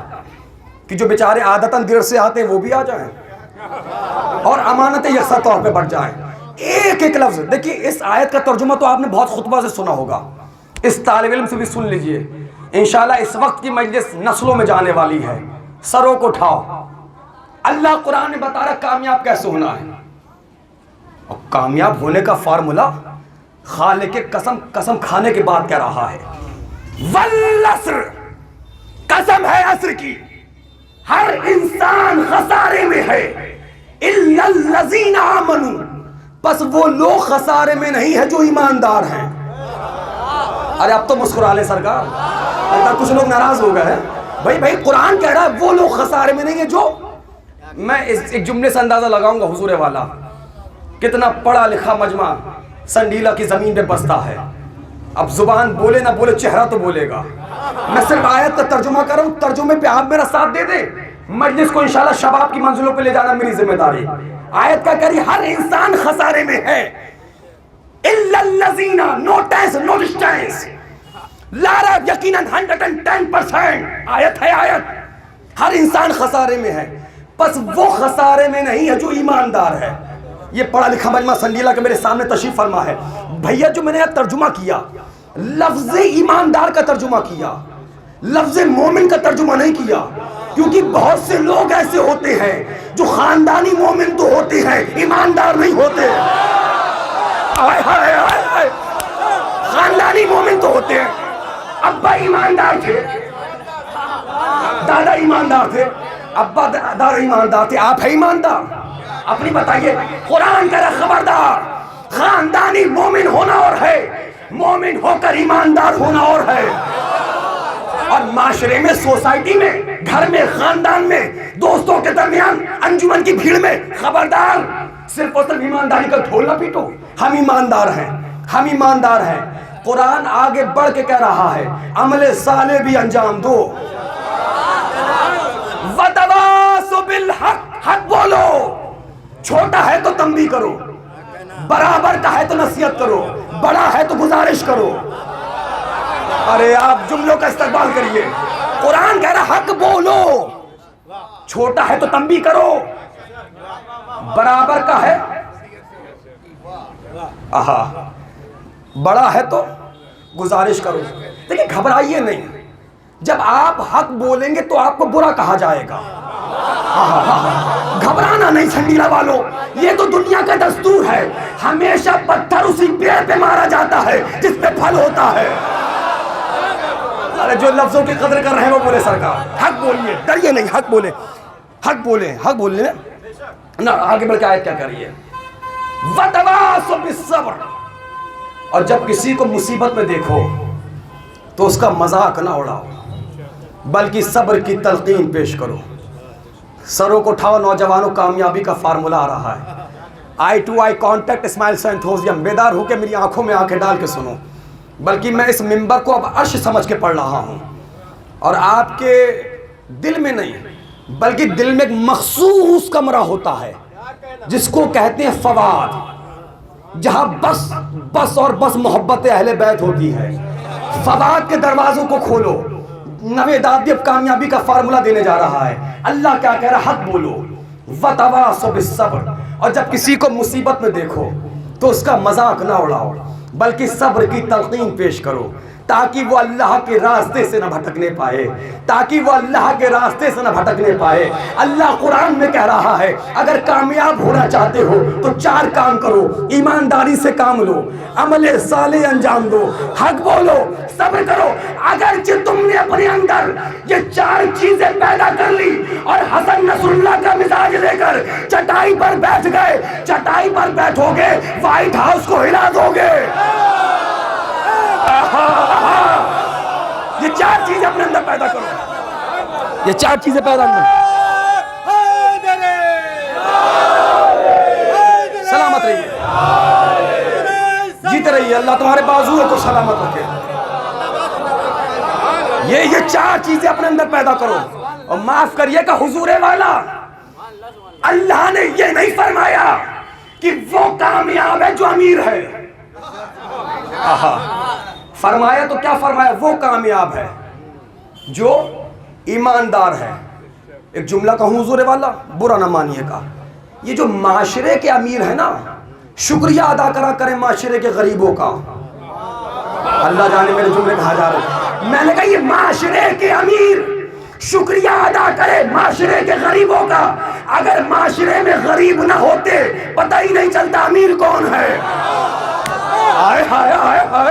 कि जो बेचारे आदतन देर से आते हैं वो भी आ जाएं और अमानतें यकसा तौर पे बढ़ जाएं। एक एक लफ्ज देखिए, इस आयत का तर्जुमा तो आपने बहुत खुतबा से सुना होगा, इस तालिब इल्म से भी सुन लीजिए। इंशाल्लाह इस वक्त की मजलिस नस्लों में जाने वाली है। सरों को उठाओ। अल्लाह कुरान में बता रहा कामयाब कैसे होना है, और कामयाब होने का फार्मूला खालिक के कसम खाने के बाद कह रहा है, वल अस्र, कसम है अस्र की, हर इंसान खसारे में है, इल्लल्लज़ीना आमनू, बस वो लोग खसारे में नहीं है जो ईमानदार हैं। अरे अब तो मुस्कुरा ले सरकार, लगता कुछ लोग नाराज हो गए हैं। भाई कुरान कह रहा है वो लोग खसारे में नहीं है जो, मैं एक जुमले से अंदाजा लगाऊंगा हुजूर वाला, कितना पढ़ा लिखा मजमा संडीला की जमीन पे बसता है। अब जुबान बोले ना बोले, चेहरा तो बोलेगा। मैं सिर्फ आयत का तर्जुमा कर रहा हूं, तर्जुमे पे आप मेरा साथ दे दे, मजलिस को इंशाल्लाह शबाब की मंजिलों पे ले जाना मेरी जिम्मेदारी। आयत का कह रही हर इंसान खसारे में है, इल्लल्लज़ीना, नो टेंस नो डिस्टेंस, लारा यकीनन 110%। आयत है आयत, हर इंसान खसारे में है, बस वो खसारे में नहीं है जो ईमानदार है। ये पढ़ा लिखा मजमा संडीला के मेरे सामने तशरीफ फरमा है। भैया जो मैंने तर्जुमा किया, लफ्ज़ ईमानदार का तर्जुमा किया, लफ्ज़ मोमिन का तर्जुमा नहीं किया, क्योंकि बहुत से लोग ऐसे होते हैं जो खानदानी मोमिन तो होते हैं, ईमानदार नहीं होते। आय हाय हाय हाय, खानदानी मोमिन तो होते हैं, अब्बा ईमानदार थे, दादा ईमानदार थे, अब्बा दादा ईमानदार थे, आप है ईमानदार? अपनी बताइए। कुरान कह रहा खबरदार, खानदानी मोमिन होना और है, मोमिन होकर ईमानदार होना और है। और माशरे में, सोसाइटी में, घर में, खानदान में, दोस्तों के दरमियान, अंजुमन की भीड़ में खबरदार सिर्फ और सिर्फ ईमानदारी का ढोल न पीटो। हम ईमानदार हैं, हम ईमानदार हैं। कुरान आगे बढ़ के कह रहा है अमले साले भी अंजाम दो, वतवासो बिल हक, हक बोलो। छोटा है तो तंबीह करो, बराबर का है तो नसीहत करो, बड़ा है तो गुजारिश करो। अरे आप जुमलों का इस्तेमाल करिए। कुरान कह रहा हक बोलो, छोटा है तो तंबीह करो, बराबर का है, आहा, बड़ा है तो गुजारिश करो। देखिए घबराइए नहीं, जब आप हक बोलेंगे तो आपको बुरा कहा जाएगा। घबराना नहीं संडीला वालों, ये तो दुनिया का दस्तूर है। हमेशा पत्थर उसी पेड़ पे मारा जाता है जिस पे फल होता है। अरे जो लफ्जों की कदर कर रहे हैं वो बोले सरकार, हक बोलिए, डरिए नहीं, हक बोले, हक बोले, हक बोलने ना। आगे बढ़ के आयत क्या करिए, वतवासो बिस्सब्र, और जब किसी को मुसीबत में देखो तो उसका मजाक ना उड़ाओ, बल्कि सब्र की तलकीन पेश करो। सरों को उठाओ नौजवानों, कामयाबी का फार्मूला आ रहा है। आई टू आई कॉन्टैक्ट, स्माइल से एंथुसियाज्म, बेदार होकर मेरी आंखों में आंखें डाल के सुनो। बल्कि मैं इस मिंबर को अब अर्श समझ के पढ़ रहा हूँ, और आपके दिल में नहीं, बल्कि दिल में एक मखसूस कमरा होता है जिसको कहते हैं फवाद, जहाँ बस बस और बस मोहब्बत अहले बैत होती है। फवाद के दरवाजों को खोलो। नवेद आदिब कामयाबी का फार्मूला देने जा रहा है। अल्लाह क्या कह रहा है, हक बोलो, वतवासो बिस्सब्र, और जब किसी को मुसीबत में देखो तो उसका मजाक ना उड़ाओ, बल्कि सब्र की तलकीन पेश करो, ताकि वो अल्लाह के रास्ते से न भटकने पाए, ताकि वो अल्लाह के रास्ते से न भटकने पाए। अल्लाह कुरान में कह रहा है अगर कामयाब होना चाहते हो तो 4 काम करो, ईमानदारी से काम लो, अमले साले अंजाम दो, हक बोलो, सब्र करो। अगर जो तुमने अपने अंदर ये 4 चीजें पैदा कर ली और हसन नसरुल्लाह का मिजाज लेकर चटाई पर बैठ गए, चटाई पर बैठोगे, व्हाइट हाउस को हिला दोगे। ये 4 चीजें अपने अंदर पैदा करो, ये 4 चीजें पैदा करो। सलामत रहिए, जीते रहिए, अल्लाह तुम्हारे बाजुओं को सलामत रखे। ये 4 चीजें अपने अंदर पैदा करो। और माफ करिएगा हुजूरे वाला, अल्लाह ने ये नहीं फरमाया कि वो कामयाब है जो अमीर है। फरमाया तो क्या फरमाया, वो कामयाब है जो ईमानदार है। एक जुमला कहूं हुजूर वाला, बुरा ना मानिएगा, ये जो माशरे के अमीर है ना, शुक्रिया अदा करा करें माशरे के गरीबों का। अल्लाह जाने मेरे जुमले कहा जा रहे, मैंने कहा ये माशरे के अमीर शुक्रिया अदा करे माशरे के गरीबों का। अगर माशरे में गरीब ना होते पता ही नहीं चलता अमीर कौन है। हाय हाय हाय हाय,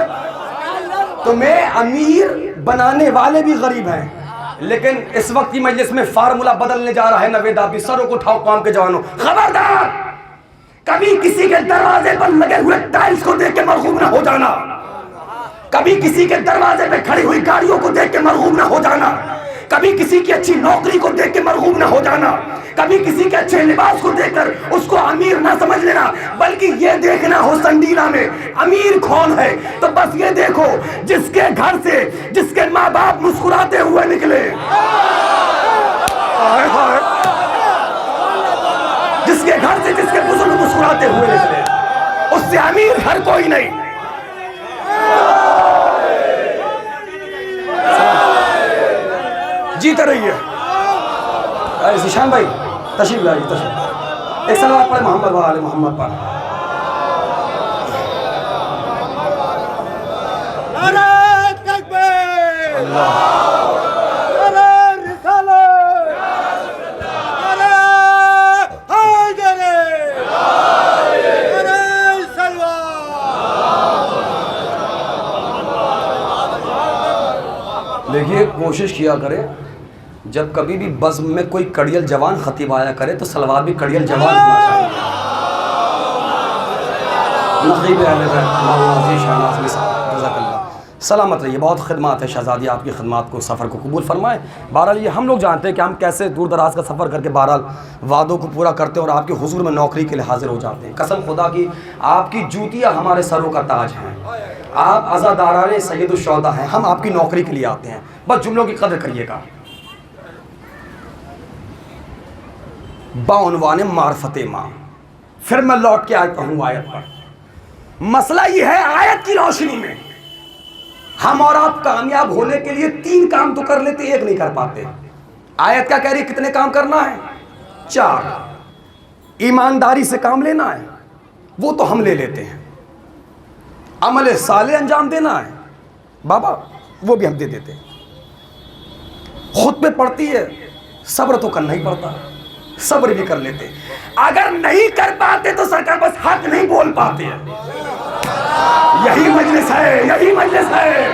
तुम्हें अमीर बनाने वाले भी गरीब हैं, लेकिन इस वक्त की मजलिस में फार्मूला बदलने जा रहा है। नवेद आप भी सरों को उठाओ कौम के जवानों, खबरदार कभी किसी के दरवाजे पर लगे हुए टाइल्स को देख के मरगूब ना हो जाना, कभी किसी के दरवाजे पे खड़ी हुई गाड़ियों को देख के मरगूब ना हो जाना, कभी किसी की अच्छी नौकरी को देख के मरगूब ना हो जाना, कभी किसी के अच्छे लिबास को देखकर उसको अमीर ना समझ लेना, बल्कि ये देखना हो संडीला में अमीर कौन है। तो बस ये देखो जिसके घर से जिसके माँ बाप मुस्कुराते हुए निकले, जिसके घर से जिसके बुजुर्ग मुस्कुराते हुए निकले, उससे अमीर हर कोई नहीं। जीते रहिए। ज़ीशान भाई तशरीफ लाइए, तशरीफ। एक सलावत पढ़े मोहम्मद वाले मोहम्मद पर। देखिए कोशिश किया करें जब कभी भी बज़्म में कोई कड़ियल जवान खतीब आया करे तो सलवार भी कड़ियल जवान होना चाहिए। सलामत रहिए, बहुत खिदमत है शहज़ादी, आपकी खिदमत को सफ़र को कबूल फरमाए। बहरहाल ये हम लोग जानते हैं कि हम कैसे दूर दराज का सफ़र करके बहरहाल वादों को पूरा करते हैं और आपके हुजूर में नौकरी के लिए हाजिर हो जाते हैं। कसम खुदा की आपकी जूतियाँ हमारे सरों का ताज हैं, आप अज़ादाराने सैयदुश्शुहदा हैं, हम आपकी नौकरी के लिए आते हैं। बस जुमलों की कदर करिएगा। बाउनवाने मार्फते माँ, फिर मैं लौट के आता हूँ आयत पर। मसला ये है आयत की रोशनी में हम और आप कामयाब होने के लिए 3 काम तो कर लेते, 1 नहीं कर पाते। आयत क्या कह रही है, कितने काम करना है? 4। ईमानदारी से काम लेना है, वो तो हम ले लेते हैं। अमल साले अंजाम देना है बाबा, वो भी हम दे देते हैं। खुद पे पड़ती है, सब्र तो करना ही पड़ता है, सब्र भी कर लेते। अगर नहीं कर पाते तो सरकार बस हक नहीं बोल पाते हैं। यही मजलिस है, यही मजलिस है,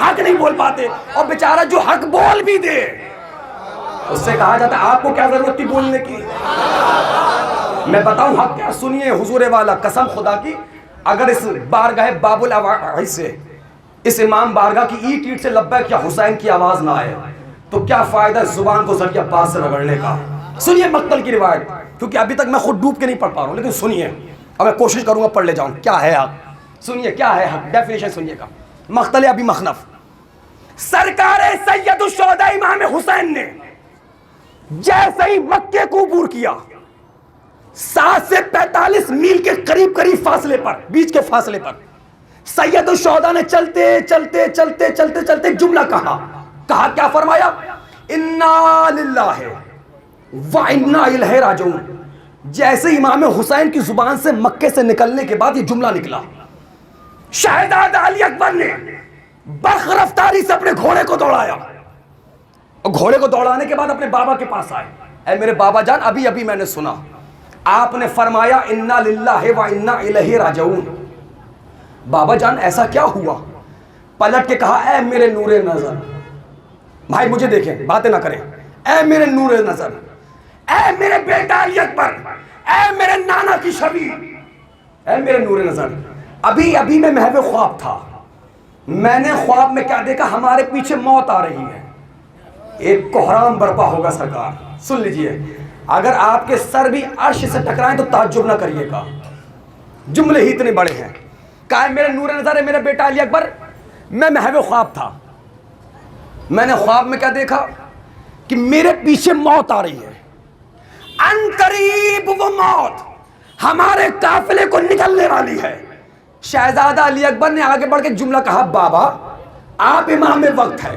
हक नहीं बोल पाते। और बेचारा जो हक बोल भी दे उससे कहा जाता है आपको क्या जरूरत थी बोलने की। मैं बताऊं हक क्या, सुनिए हुजूर वाला, कसम खुदा की अगर इस बारगाह बाबुल अवाइस से, इस इमाम बारगाह की ईट ईट से लब्बैक या हुसैन की आवाज ना आए तो क्या फायदा जुबान को सर के अब्बास से रगड़ने का। सुनिए मक्तल की रिवायत, क्योंकि अभी तक मैं खुद डूब के नहीं पढ़ पा रहा हूं, लेकिन सुनिए और मैं कोशिश करूंगा पढ़ ले जाऊं। क्या है हक, सुनिए क्या है हक, डेफिनेशन सुनिएगा। मक्तल अबी मखनफ, सरकार सैयदुश्शुहदा इमाम हुसैन ने जैसे ही मक्के को अबूर किया, 7 से 45 मील के करीब करीब फासले पर, बीच के फासले पर सैयदुश्शुहदा ने चलते चलते चलते चलते चलते जुमला कहा क्या फरमाया, इन्ना लिल्लाहि व इन्ना इलैहि राजिऊन। जैसे इमाम हुसैन की जुबान से मक्के से निकलने के बाद ये जुमला निकला, शहजादा अली अकबर ने बर्ख रफ्तारी से अपने घोड़े को दौड़ाया और घोड़े को दौड़ाने के बाद अपने बाबा के पास आए। ऐ मेरे बाबा जान, अभी अभी मैंने सुना आपने फरमाया इन्ना लिल्लाहि व इन्ना इलैहि राजिऊन। बाबा जान ऐसा क्या हुआ? पलट के कहा, ऐ मेरे नूरे नजर, भाई मुझे देखें, बातें ना करें, ऐ मेरे नूरे नजर, ऐ मेरे बेटा अली अकबर, ऐ मेरे नाना की छवि, ऐ मेरे नूरे नजर। अभी अभी मैं महवे ख्वाब था, मैंने ख्वाब में क्या देखा, हमारे पीछे मौत आ रही है, एक कोहराम बर्पा होगा सरकार। सुन लीजिए, अगर आपके सर भी अर्श से टकराएं तो ताज्जुब ना करिएगा, जुमले ही इतने बड़े हैं। कहा मेरे नूरे नजर है मेरे बेटा अली अकबर, मैं महवे ख्वाब था, मैंने ख्वाब में क्या देखा कि मेरे पीछे मौत आ रही है, अनकरीब वो मौत हमारे काफिले को निकलने वाली है। शहजादा अली अकबर ने आगे बढ़ के जुमला कहा, बाबा आप इमाम वक्त है,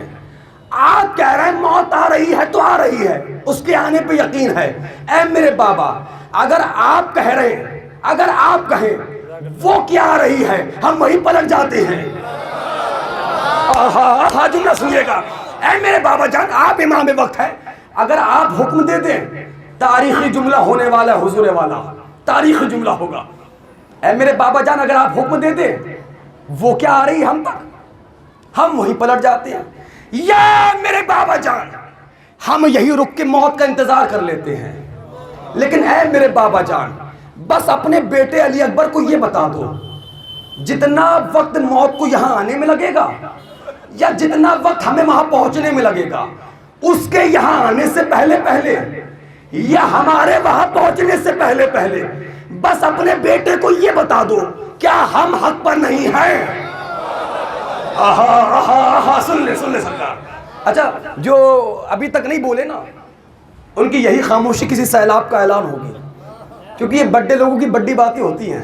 आप कह रहे हैं मौत आ रही है तो आ रही है, उसके आने पे यकीन है। ऐ मेरे बाबा, अगर आप कह रहे हैं, अगर आप कहें वो क्या आ रही है, हम वहीं पलट जाते हैं। हाँ जुमला सुनिएगा, ऐ मेरे बाबा जान आप इमाम वक्त है, अगर आप हुक्म दे दें, तारीखी जुमला होने वाला है हुजूर वाला, तारीखी जुमला होगा। ऐ मेरे बाबा जान अगर आप हुक्म दे दें, वो क्या आ रही है हम तक, हम वहीं पलट जाते हैं। या मेरे बाबा जान, हम यही रुक के मौत का इंतजार कर लेते हैं, लेकिन ऐ मेरे बाबा जान, बस अपने बेटे अली अकबर को ये बता दो, जितना वक्त मौत को यहां आने में लगेगा या जितना वक्त हमें वहां पहुंचने में लगेगा, उसके यहां आने से पहले पहले या हमारे वहां पहुंचने से पहले पहले, बस अपने बेटे को ये बता दो, क्या हम हक पर नहीं हैं? आहा आहा आहा, सुन ले सरकार। अच्छा, जो अभी तक नहीं बोले ना, उनकी यही खामोशी किसी सैलाब का ऐलान होगी, क्योंकि ये बड़े लोगों की बड़ी बातें होती हैं।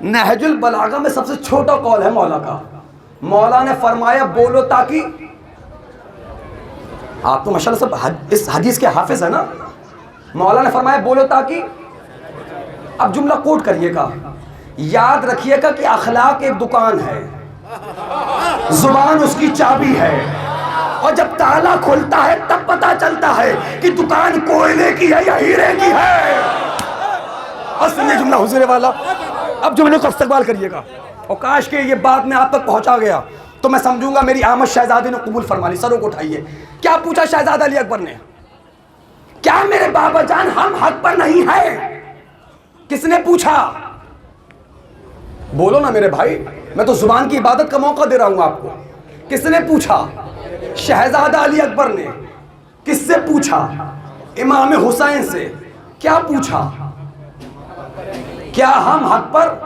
नहजुल बलागा में सबसे छोटा कौल है मौला का। मौला ने फरमाया बोलो ताकि, आप तो माशाल्लाह सब इस हदीस के हाफिज है ना। मौला ने फरमाया बोलो ताकि, अब जुमला कोट करिएगा, याद रखिएगा कि अखलाक एक दुकान है, जुबान उसकी चाबी है, और जब ताला खुलता है तब पता चलता है कि दुकान कोयले की है या हीरे की है। और सुनिए जुमला हुजूर वाला, अब जुमले को इस्तकबाल करिएगा, और काश के ये बात मैं आप तक पहुंचा गया तो मैं समझूंगा मेरी आमद शहजादी ने कबूल फरमा ली। सरों को उठाइए। क्या पूछा शहजादा अली अकबर ने? क्या मेरे बाबा जान हम हक पर नहीं है? किसने पूछा? बोलो ना मेरे भाई, मैं तो जुबान की इबादत का मौका दे रहा हूं आपको। किसने पूछा? शहजादा अली अकबर ने। किससे पूछा? इमाम हुसैन से। क्या पूछा? क्या हम हक पर?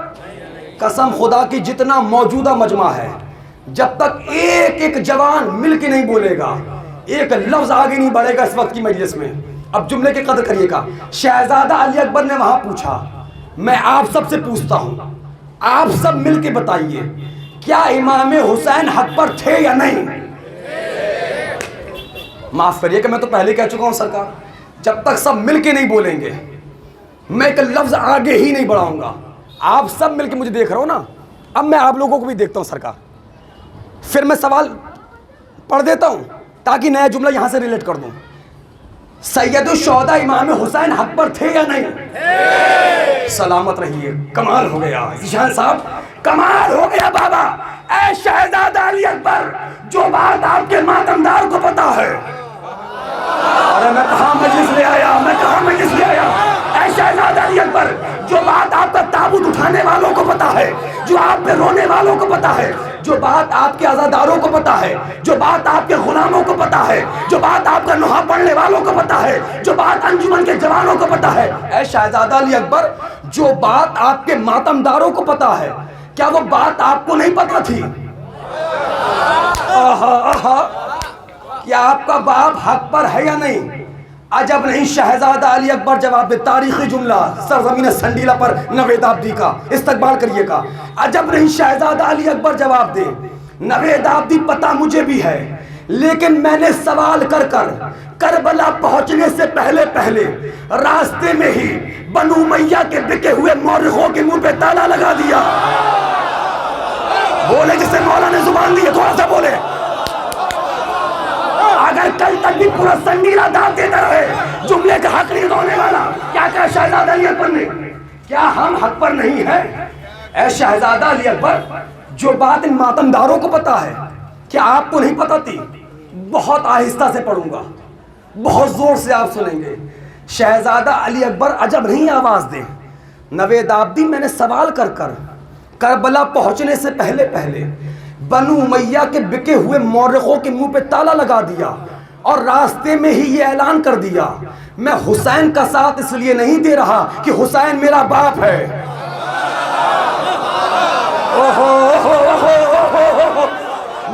कसम खुदा की जितना मौजूदा मजमा है, जब तक एक एक जवान मिल के नहीं बोलेगा, एक लफ्ज आगे नहीं बढ़ेगा इस वक्त की मजलिस में। अब जुमले की कदर करिएगा। शहजादा अली अकबर ने वहां पूछा, मैं आप सबसे पूछता हूं, आप सब मिल के बताइए, क्या इमाम हुसैन हक पर थे या नहीं? माफ करिए कि मैं तो पहले कह चुका हूं सरकार, जब तक सब मिल के नहीं बोलेंगे मैं एक लफ्ज आगे ही नहीं बढ़ाऊंगा। आप सब मिलके मुझे देख रहे हो ना, अब मैं आप लोगों को भी देखता हूं सरकार। फिर मैं सवाल पढ़ देता हूं ताकि नया जुमला यहां से रिलेट कर दूं। सैयदुल शुहदा इमाम हुसैन हक पर थे या नहीं? सलामत रहिए। कमाल हो गया ईशान साहब, कमाल हो गया बाबा। ऐ शहजादा अली अकबर, जो बात आपके मातमदार को पता है। अरे मैं कहा मजलिस ले आया, मैं कहा मजलिस ले आया। ऐ शहजादा अली अकबर, जो बात आपका ताबूत उठाने वालों को पता है, जो आप पे रोने वालों को पता है, जो बात आपके आजादारों को पता है, जो बात आपके गुलामों को पता है, जो बात आपका नुहा पढ़ने वालों को पता है, जो बात अंजुमन के जवानों को पता है। ऐ शहजादा अली अकबर, जो बात आपके मातमदारों को पता है, क्या वो बात आपको नहीं पता थी? आहा आहा, क्या आपका बाप हक पर है या नहीं? अजब नहीं शहजादा अली अकबर जवाब दे। तारीखी जुमला सरजमीन संडीला पर नवेद आब्दी का इस्तकबाल करिएगा। अजब नहीं शहजादा अली अकबर जवाब दे। नवेद आब्दी पता मुझे भी है, लेकिन मैंने सवाल कर कर करबला पहुंचने से पहले पहले रास्ते में ही बनु उमैया के बिके हुए मौरखों के मुंह पे ताला लगा दिया। बोले जिसे मौला ने जुबान दी है, थोड़ा सा बोले। अगर कल तक भी पूरा संडीला दाव देता रहे, जुमले का हक नहीं होने वाला। क्या कहा शहजादा अली अकबर ने? क्या हम हक पर नहीं है? ऐ शहजादा अली अकबर, जो बात इन मातमदारों को पता है, क्या आपको नहीं पता थी? बहुत आहिस्ता से पढ़ूंगा, बहुत जोर से आप सुनेंगे। शहजादा अली अकबर अजब नहीं आवाज दे। नवेद आब्दी, मैंने सवाल कर कर करबला पहुंचने से पहले पहले बनु उमैया के बिके हुए मौरखों के मुंह पे ताला लगा दिया और रास्ते में ही ये ऐलान कर दिया, मैं हुसैन का साथ इसलिए नहीं दे रहा कि हुसैन मेरा बाप है। ओहो ओहो ओहो ओहो,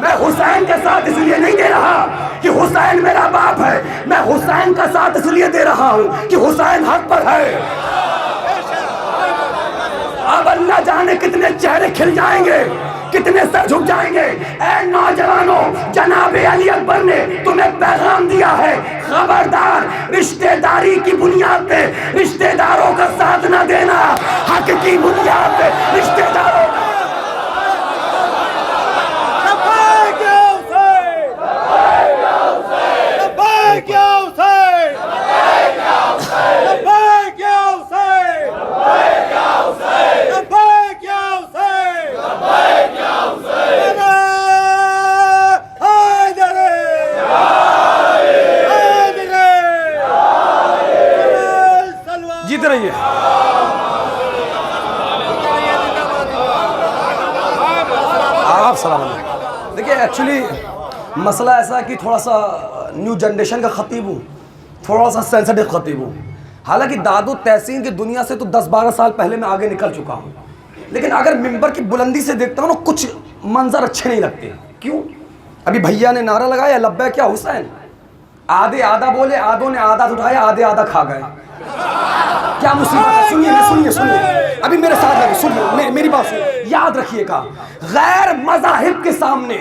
मैं हुसैन का साथ इसलिए नहीं दे रहा कि हुसैन मेरा बाप है, मैं हुसैन का साथ इसलिए दे रहा हूं कि हुसैन हक पर है। अब अल्लाह जाने कितने चेहरे खिल जाएंगे, कितने सर झुक जाएंगे। ऐ नौजवानों, जनाबे अली अकबर ने तुम्हें पैगाम दिया है, खबरदार रिश्तेदारी की बुनियाद पे रिश्तेदारों का साथ न देना, हक की बुनियाद पे रिश्तेदारों का। सलाम अलैकुम। देखिए एक्चुअली मसला ऐसा है कि थोड़ा सा न्यू जनरेशन का ख़तीब हूँ, थोड़ा सा सेंसिटिव ख़तीब हूँ। हालांकि दादू तहसीन की दुनिया से तो 10-12 साल पहले मैं आगे निकल चुका हूँ, लेकिन अगर मिंबर की बुलंदी से देखता हूँ ना कुछ मंजर अच्छे नहीं लगते। क्यों? अभी भैया ने नारा लगाया लब्बैक या हुसैन, आधे आधा बोले, आधों ने आधा उठाया, आधे आधा खा गए। क्या मुसीबत है? सुनिए, अभी मेरे साथ लगे, सुनिए मेरी बात सुनिए, याद रखिएगा। गैर मज़ाहिब के सामने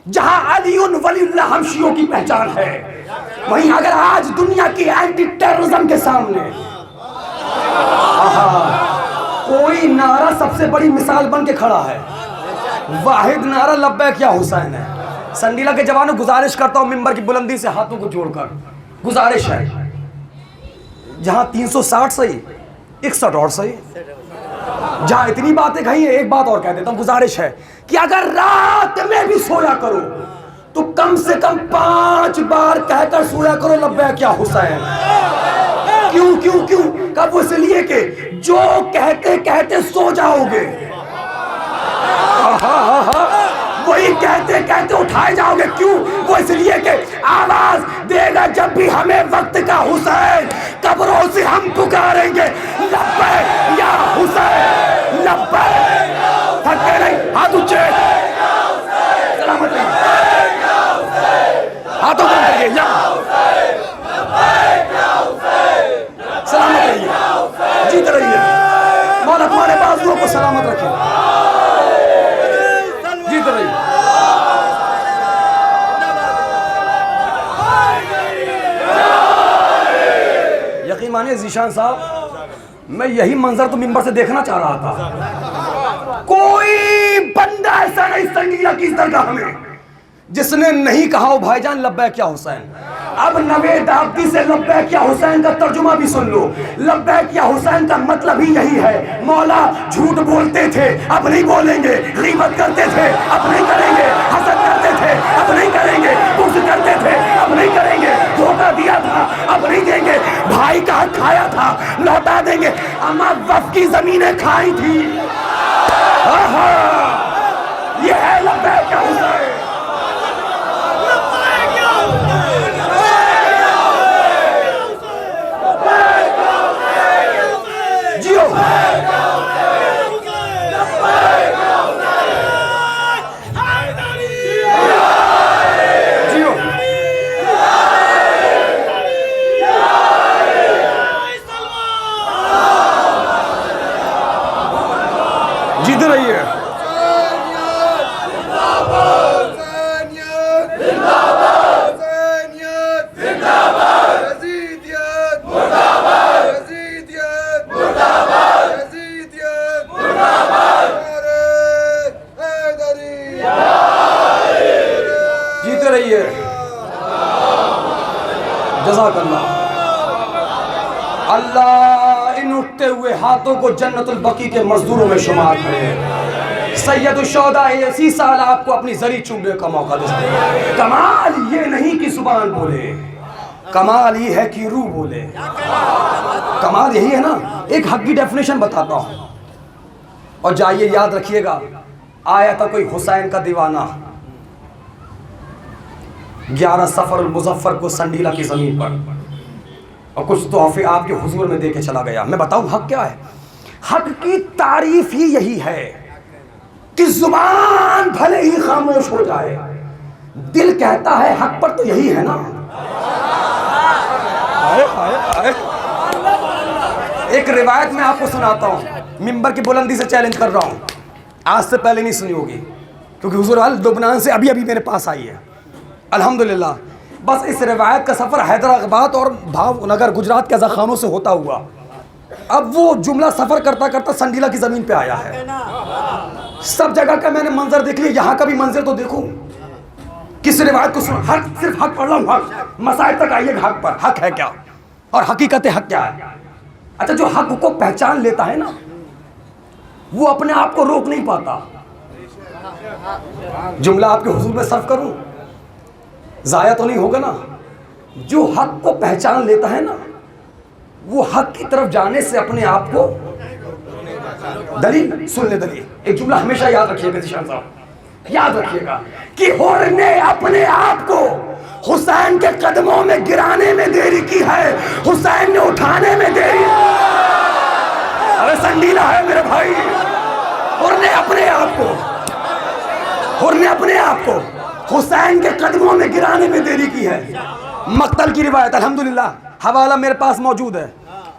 जहां अलीउन वलीउल्लाह हम शियों की पहचान है, वहीं अगर आज दुनिया की एंटी टेररिज्म के सामने कोई नारा सबसे बड़ी मिसाल बन के खड़ा है, वाहिद नारा लब्बैक या हुसैन है। संडीला के जवानों गुजारिश करता हूं मिंबर की बुलंदी से हाथों को जोड़कर, गुजारिश है, जहां 360 सही 61 और सही, जहां इतनी बातें कही है, एक बात और कह देता हूं, गुजारिश है कि अगर रात में भी सोया करो तो कम से कम 5 बार कहकर सोया करो लब्बैक या हुसैन। क्यों? कब? इसलिए कि जो कहते कहते सो जाओगे, वही कहते कहते उठाए जाओगे। क्यों? वो इसलिए कि आवाज देगा जब भी हमें वक्त का हुसैन, कब्रों से हम पुकारेंगे लब्बैक या हुसैन, लब्बैक। थके नहीं, हाथ ऊंचे, सलामत रहिए, हाथों को करिए, सलामत रहिए, जीत रहिए, मौला तुम्हारे बाजुओं को सलामत रखे, जीत रहिए। यकीन मानिए ज़ीशान साहब, मैं यही मंजर तो मिंबर से देखना चाह रहा था। कोई बंदा ऐसा नहीं संगीला की दरगाह में जिसने नहीं कहा हो भाईजान लब्बैक या हुसैन। अब नवेद आब्दी से लब्बैक या हुसैन का तर्जुमा भी सुन लो। लब्बैक या हुसैन का मतलब ही यही है, मौला झूठ बोलते थे अब नहीं बोलेंगे, गीबत करते थे अब नहीं करेंगे, हसद करते थे अब नहीं करेंगे, बुग़्ज़ करते थे अब नहीं करेंगे, धोखा दिया था अब नहीं देंगे, भाई का हक खाया था लौटा देंगे, अम्मा वफ़ की ज़मीनें खाई थी। ये है लब्बैक या हुसैन। जीत रहिए। जीते रहिए। जज़ाकल्लाह। अल्लाह इन उठते हुए हाथों को जन्नतुल बकी के मजदूरों में शुमार करे। सैयद शौदा ऐसी साल आपको अपनी जरी चूमने का मौका दे। कमाल ये नहीं कि जुबान बोले, कमाल ये है कि रूह बोले। कमाल यही है ना। एक हक की डेफिनेशन बताता हूँ और जाइए याद रखिएगा। आया था कोई हुसैन का दीवाना 11 सफर मुजफ्फर को संडीला की जमीन पर, और कुछ तोहफे आपके हुजूर में दे के चला गया। मैं बताऊं हक क्या है? हक की तारीफ ही यही है कि जुबान भले ही खामोश हो जाए, दिल कहता है हक पर, तो यही है ना। आए, आए, आए। एक रिवायत मैं आपको सुनाता हूँ, मिंबर की बुलंदी से चैलेंज कर रहा हूँ, आज से पहले नहीं सुनी होगी क्योंकि हुजूर अल लुबनान से अभी अभी मेरे पास आई है अल्हम्दुलिल्लाह। बस इस रिवायत का सफ़र हैदराबाद और भावनगर गुजरात के अज़ाखानों से होता हुआ अब वो जुमला सफ़र करता करता संडीला की ज़मीन पे आया है। सब जगह का मैंने मंजर देख लिया, यहाँ का भी मंजर तो देखूं। किस रिवायत को सुन, हक सिर्फ हक पढ़ रहा हूँ, हक मसाइल तक आइए। हक पर हक है क्या और हकीकत हक क्या है? अच्छा, जो हक को पहचान लेता है ना, वो अपने आप को रोक नहीं पाता। जुमला आपके हुजूर में सर्व करूं, ज़ाया तो नहीं होगा ना। जो हक को पहचान लेता है ना, वो हक की तरफ जाने से अपने आप को, दलील सुन ले, दलील एक जुमला हमेशा याद रखिएगा ज़ीशान साहब, याद रखिएगा कि हुर ने अपने आप को हुसैन के कदमों में गिराने में देरी की है, हुसैन ने उठाने में देरी। अरे संडीला है मेरे भाई। हुर ने अपने आप को हुसैन के कदमों में गिराने में देरी की है। मक्तल की रिवायत अल्हम्दुलिल्लाह हवाला मेरे पास मौजूद है,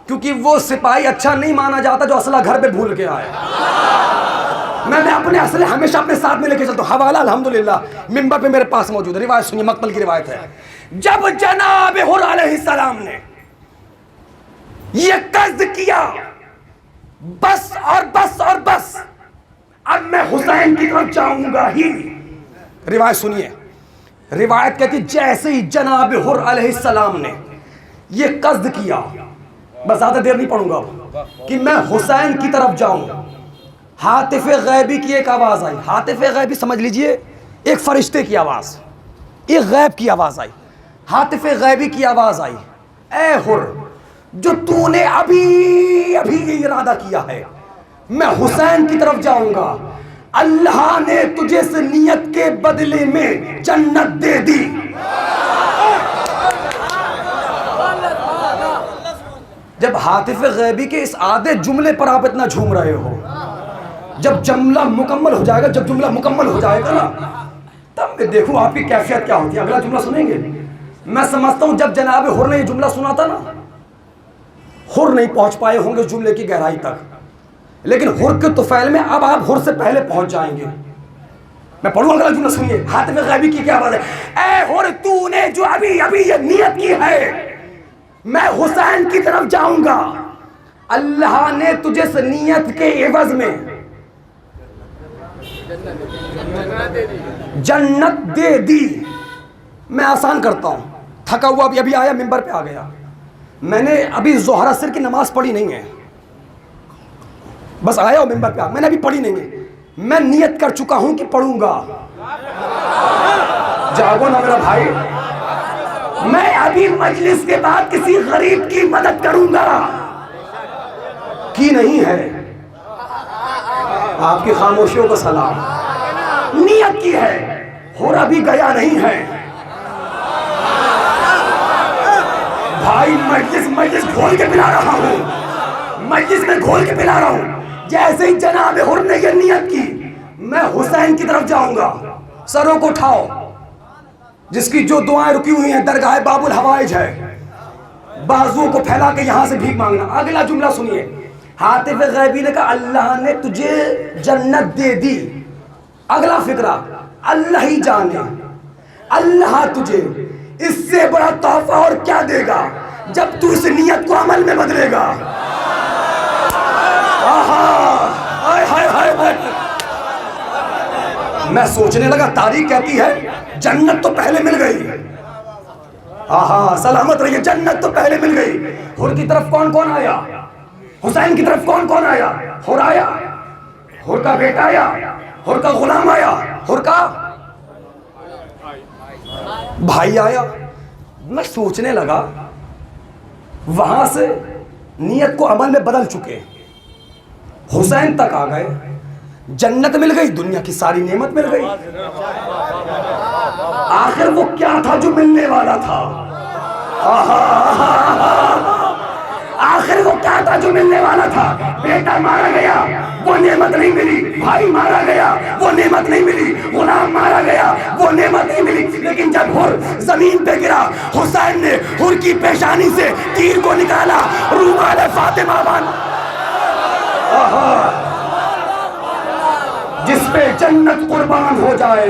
क्योंकि वो सिपाही अच्छा नहीं माना जाता जो असला घर पे भूल के आए। मैं अपने असले हमेशा अपने साथ में लेके चलता हूँ। हवाला अल्हम्दुलिल्लाह मिंबर पे मेरे पास मौजूद है। रिवायत सुनिए, मक्तल की रिवायत है। जब जनाब हुर अलैहिस्सलाम ने ये कस्द किया, बस और बस और बस, अब मैं हुसैन की तरफ जाऊंगा ही। रिवायत सुनिए, रिवायत कहती जैसे ही जनाब हुर अलैहिस्सलाम ने ये कस्द किया, बस ज्यादा देर नहीं पढ़ूंगा कि मैं हुसैन की तरफ जाऊं, हातिफ गैबी की एक आवाज आई। हातिफ गैबी समझ लीजिए एक फरिश्ते की आवाज, एक गैब की आवाज आई। हातिफ गैबी की आवाज आई, ए हुर, जो तूने अभी अभी ये इरादा किया है मैं हुसैन की तरफ जाऊंगा, अल्लाह ने तुझे इस नियत के बदले में जन्नत दे दी। जब हातिफ गैबी के इस आधे जुमले पर आप इतना झूम रहे हो, जब जुमला मुकम्मल हो जाएगा, जब जुमला मुकम्मल हो जाएगा ना, तब मैं देखूं आपकी कैफियत क्या होती है। अगला जुमला सुनेंगे। मैं समझता हूं जब जनाब हुर ने ये जुमला सुना था ना, हुर नहीं पहुंच पाए होंगे उस जुमले की गहराई तक, लेकिन हुर के तुफैल में अब आप हुर से पहले पहुंच जाएंगे। मैं पढ़ूंगा, अगला जुमला सुनिए। हातिफ गैबी की क्या बात है, ए हुर, तूने जो अभी अभी ये नियत की है मैं हुसैन की तरफ जाऊंगा, अल्लाह ने तुझे इस नियत के एवज में जन्नत दे दी। मैं आसान करता हूं, थका हुआ अभी आया, मिंबर पे आ गया। मैंने अभी ज़ोहर असर की नमाज पढ़ी नहीं है, बस आया हूं मिंबर पे, मैंने अभी पढ़ी नहीं है। मैं नियत कर चुका हूं कि पढ़ूंगा। जागो ना मेरा भाई, मैं अभी मजलिस के बाद किसी गरीब की मदद करूंगा। की नहीं है, आपकी खामोशियों को सलाम। नियत की है, हुर अभी गया नहीं है भाई। मजलिस घोल के पिला रहा हूं, मजलिस में घोल के पिला रहा हूं। जैसे ही जनाब हुर ने यह नियत की मैं हुसैन की तरफ जाऊंगा, सरों को उठाओ, जिसकी जो दुआएं रुकी हुई हैं दरगाह बाबुल हवाइज है, बाजुओं को फैला के यहां से भीख मांगना। अगला जुमला सुनिए। हातिफ गैबी ने कहा अल्लाह ने तुझे जन्नत दे दी। अगला फिक्रा, अल्लाह ही जाने अल्लाह तुझे इससे बड़ा तोहफा और क्या देगा जब तू इस नियत को अमल में बदलेगा। हाय हाय हाय। मैं सोचने लगा, तारीख कहती है जन्नत तो पहले मिल गई। आहा, सलामत रहिए, जन्नत तो पहले मिल गई। हुर की तरफ कौन कौन आया, हुसैन की तरफ कौन कौन आया? हुर आया, हुर का बेटा आया, हुर का गुलाम आया, हुर का भाई आया। मैं सोचने लगा, वहां से नियत को अमल में बदल चुके, हुसैन तक आ गए, जन्नत मिल गई, दुनिया की सारी नेमत मिल गई। आखिर वो क्या था जो मिलने वाला था? आखिर वो क्या था जो मिलने वाला था? बेटा मारा गया, वो नेमत नहीं मिली। भाई मारा गया, वो नेमत नहीं मिली। गुलाम मारा गया, वो नेमत नहीं मिली। लेकिन जब हुर जमीन पे गिरा, हुसैन ने हुर की पेशानी से तीर को निकाला, रूमाल फातिमा बांधा, जिस पे जन्नत कुर्बान हो जाए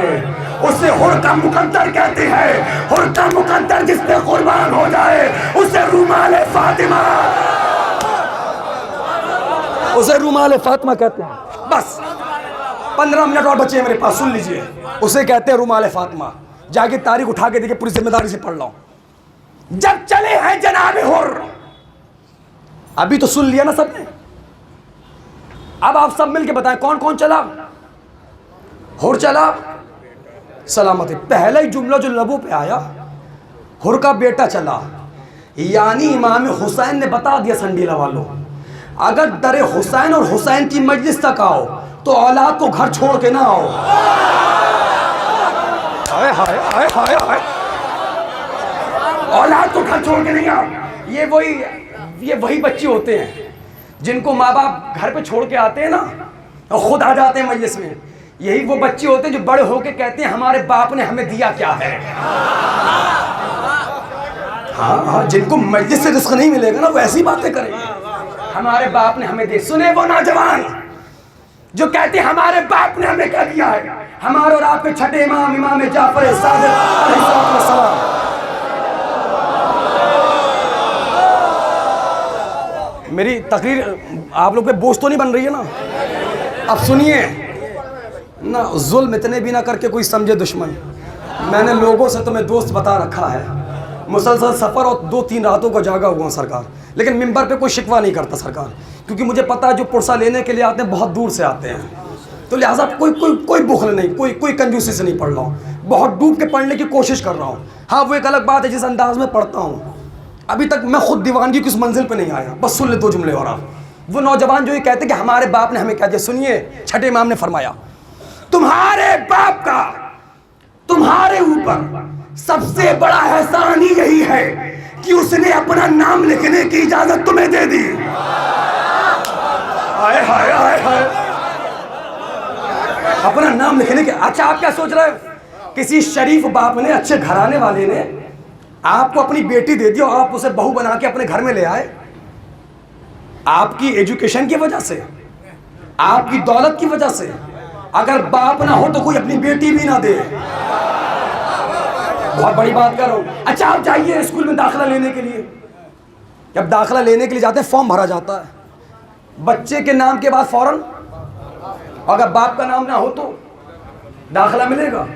उसे हुर का मुकद्दर कहते हैं। हुर का मुकद्दर जिस पे कुर्बान हो जाए उसे रूमाल फातिमा, उसे रूमाल फातिमा कहते हैं। बस 15 मिनट और बचे मेरे पास, सुन लीजिए। उसे कहते हैं रूमाल फातिमा। जाके तारीख उठा के देखिए, पूरी जिम्मेदारी से पढ़ लो। जब चले हैं जनाब हुर, अभी तो सुन लिया ना सबने, अब आप सब मिलके बताएं कौन कौन चला? हुर चला, सलामत है। पहला ही जुमला जो लबों पे आया, हुर का बेटा चला, यानी इमाम हुसैन ने बता दिया संडीला वालों, अगर दरे हुसैन और हुसैन की मजलिस तक आओ तो औलाद को घर छोड़ के ना आओ। हाय हाय हाय हाय। औलाद को घर छोड़ के नहीं आओ। ये वही बच्चे होते हैं जिनको माँ बाप घर पे छोड़ के आते हैं ना और खुद आ जाते हैं मजलिस में। यही वो बच्चे होते हैं जो बड़े होके कहते हैं हमारे बाप ने हमें दिया क्या है। हाँ, जिनको मजलिस से रिस्क नहीं मिलेगा ना वो ऐसी बातें करेंगे, हमारे बाप ने हमें दिया। सुने वो नौजवान जो कहते हैं हमारे बाप ने हमें क्या दिया है। हमारे और आपके छठे इमाम जाफर सादिक अलैहिस्सलाम। मेरी तकरीर आप लोग पे बोझ तो नहीं बन रही है ना। अब सुनिए ना, जुल्म इतने भी ना करके कोई समझे दुश्मन। मैंने लोगों से तुम्हें दोस्त बता रखा है, मुसलसल सफ़र और 2-3 रातों को जागा हुआ सरकार, लेकिन मिंबर पे कोई शिकवा नहीं करता सरकार, क्योंकि मुझे पता है जो पुरसा लेने के लिए आते हैं बहुत दूर से आते हैं। तो लिहाजा कोई बुखल नहीं, कोई कंजूसी से नहीं पढ़ रहा हूँ, बहुत डूब के पढ़ने की कोशिश कर रहा हूँ। हाँ, वो एक अलग बात है जिस अंदाज में पढ़ता हूँ। अभी तक मैं खुद दीवानगी की उस मंजिल पे नहीं आया। बस सुन ले 2 जुमले और आप। वो नौजवान जो ये कहते कि हमारे बाप ने हमें क्या दिया, सुनिए छठे इमाम ने फरमाया तुम्हारे बाप का तुम्हारे ऊपर सबसे बड़ा एहसान ही यही है कि उसने अपना नाम लिखने की इजाजत तुम्हें दे दी। हाय हाय हाय हाय, अपना नाम लिखने के। अच्छा, आप क्या सोच रहे हो, किसी शरीफ बाप ने, अच्छे घराने वाले ने आपको अपनी बेटी दे दी और आप उसे बहू बना के अपने घर में ले आए? आपकी एजुकेशन की वजह से, आपकी दौलत की वजह से। अगर बाप ना हो तो कोई अपनी बेटी भी ना दे। बहुत बड़ी बात कर रहा हूं। अच्छा, आप जाइए स्कूल में दाखिला लेने के लिए। जब दाखिला लेने के लिए जाते हैं फॉर्म भरा जाता है, बच्चे के नाम के बाद फौरन अगर बाप का नाम ना हो तो दाखिला मिलेगा।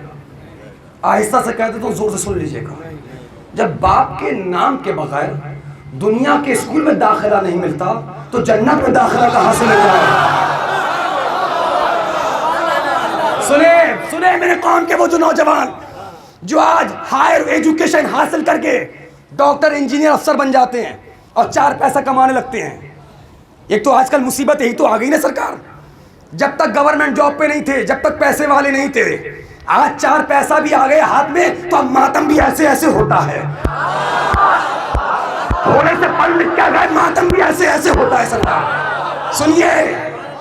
आहिस्ता से कहते तो जोर से सुन लीजिएगा, जब बाप के नाम के बगैर दुनिया के स्कूल में दाखिला नहीं मिलता तो जन्नत में दाखिला कहां से मिलेगा? सुने मेरे कौम के वो जो नौजवान जो आज हायर एजुकेशन हासिल करके डॉक्टर, इंजीनियर, अफसर बन जाते हैं और 4 पैसा कमाने लगते हैं। एक तो आजकल मुसीबत यही तो आ गई ना सरकार, जब तक गवर्नमेंट जॉब पे नहीं थे, जब तक पैसे वाले नहीं थे, आज 4 पैसा भी आ गए हाथ में तो अब मातम भी ऐसे ऐसे होता है। होने से पढ़ लिख के गए, मातम भी ऐसे ऐसे होता है सरकार। सुनिए,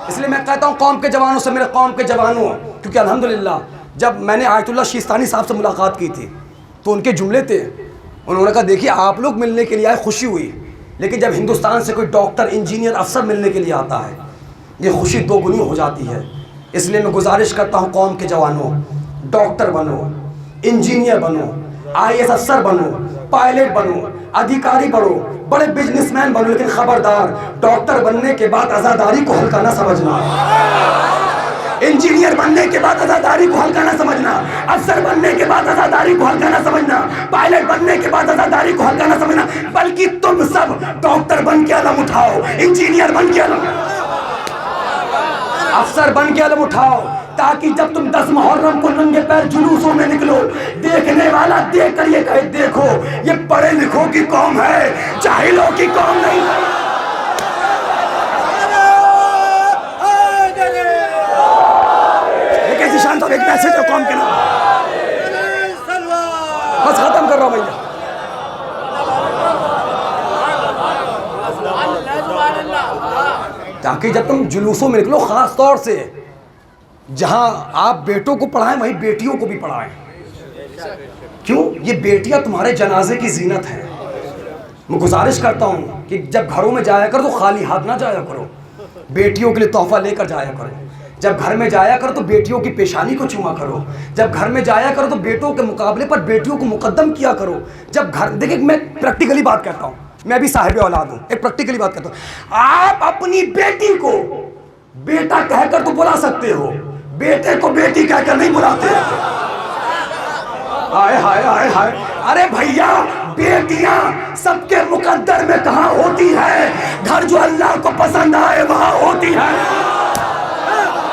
इसलिए मैं कहता हूँ कौम के जवानों से, मेरे कौम के जवानों, क्योंकि अल्हम्दुलिल्लाह जब मैंने आयतुल्लाह शिस्तानी साहब से मुलाकात की थी तो उनके जुमले थे, उन्होंने कहा देखिए आप लोग मिलने के लिए आए, खुशी हुई, लेकिन जब हिंदुस्तान से कोई डॉक्टर, इंजीनियर, अफसर मिलने के लिए आता है ये खुशी 2 गुनी हो जाती है। इसलिए मैं गुजारिश करता हूँ कौम के जवानों, डॉक्टर बनो, इंजीनियर बनो, IAS अफसर बनो, पायलट बनो, अधिकारी बनो, बड़े बिजनेसमैन बनो, लेकिन खबरदार डॉक्टर बनने के बाद आज़ादारी को हल्का ना समझना, इंजीनियर बनने के बाद आज़ादारी को हल्का ना समझना, अफसर बनने के बाद आज़ादारी को हल्का ना समझना, पायलट बनने के बाद आज़ादारी को हल्का ना समझना, बल्कि तुम सब डॉक्टर बन के अलम उठाओ, इंजीनियर बन के अलम, अफसर बन के अलम उठाओ, ताकि जब तुम 10 मुहर्रम को नंगे पैर जुलूसों में निकलो, देखने वाला देख कर ये कहे देखो ये पढ़े लिखों की कौम है, जाहिलों की कौम नहीं। एक शांत और एक मैसेज है कौम के नाम, बस खत्म कर रहा हूं भैया। ताकि जब तुम जुलूसों में निकलो, खास तौर से जहां आप बेटों को पढ़ाएं वहीं बेटियों को भी पढ़ाएं। क्यों? ये बेटियां तुम्हारे जनाजे की जीनत है। मैं गुजारिश करता हूं कि जब घरों में जाया करो तो खाली हाथ ना जाया करो, बेटियों के लिए तोहफा लेकर जाया करो। जब घर में जाया करो तो बेटियों की पेशानी को चूमा करो। जब घर में जाया करो तो बेटों के मुकाबले पर बेटियों को मुकद्दम किया करो। जब घर, देखिए मैं प्रैक्टिकली बात करता हूँ, मैं भी साहिब औलाद हूँ, एक प्रैक्टिकली बात करता हूँ। आप अपनी बेटी को बेटा कहकर तो बुला सकते हो, बेटे को बेटी कहकर नहीं बुलाते। हाय हाय हाय हाय, अरे भैया बेटियां सबके मुकद्दर में कहाँ होती है? घर जो अल्लाह को पसंद आए वहां होती है।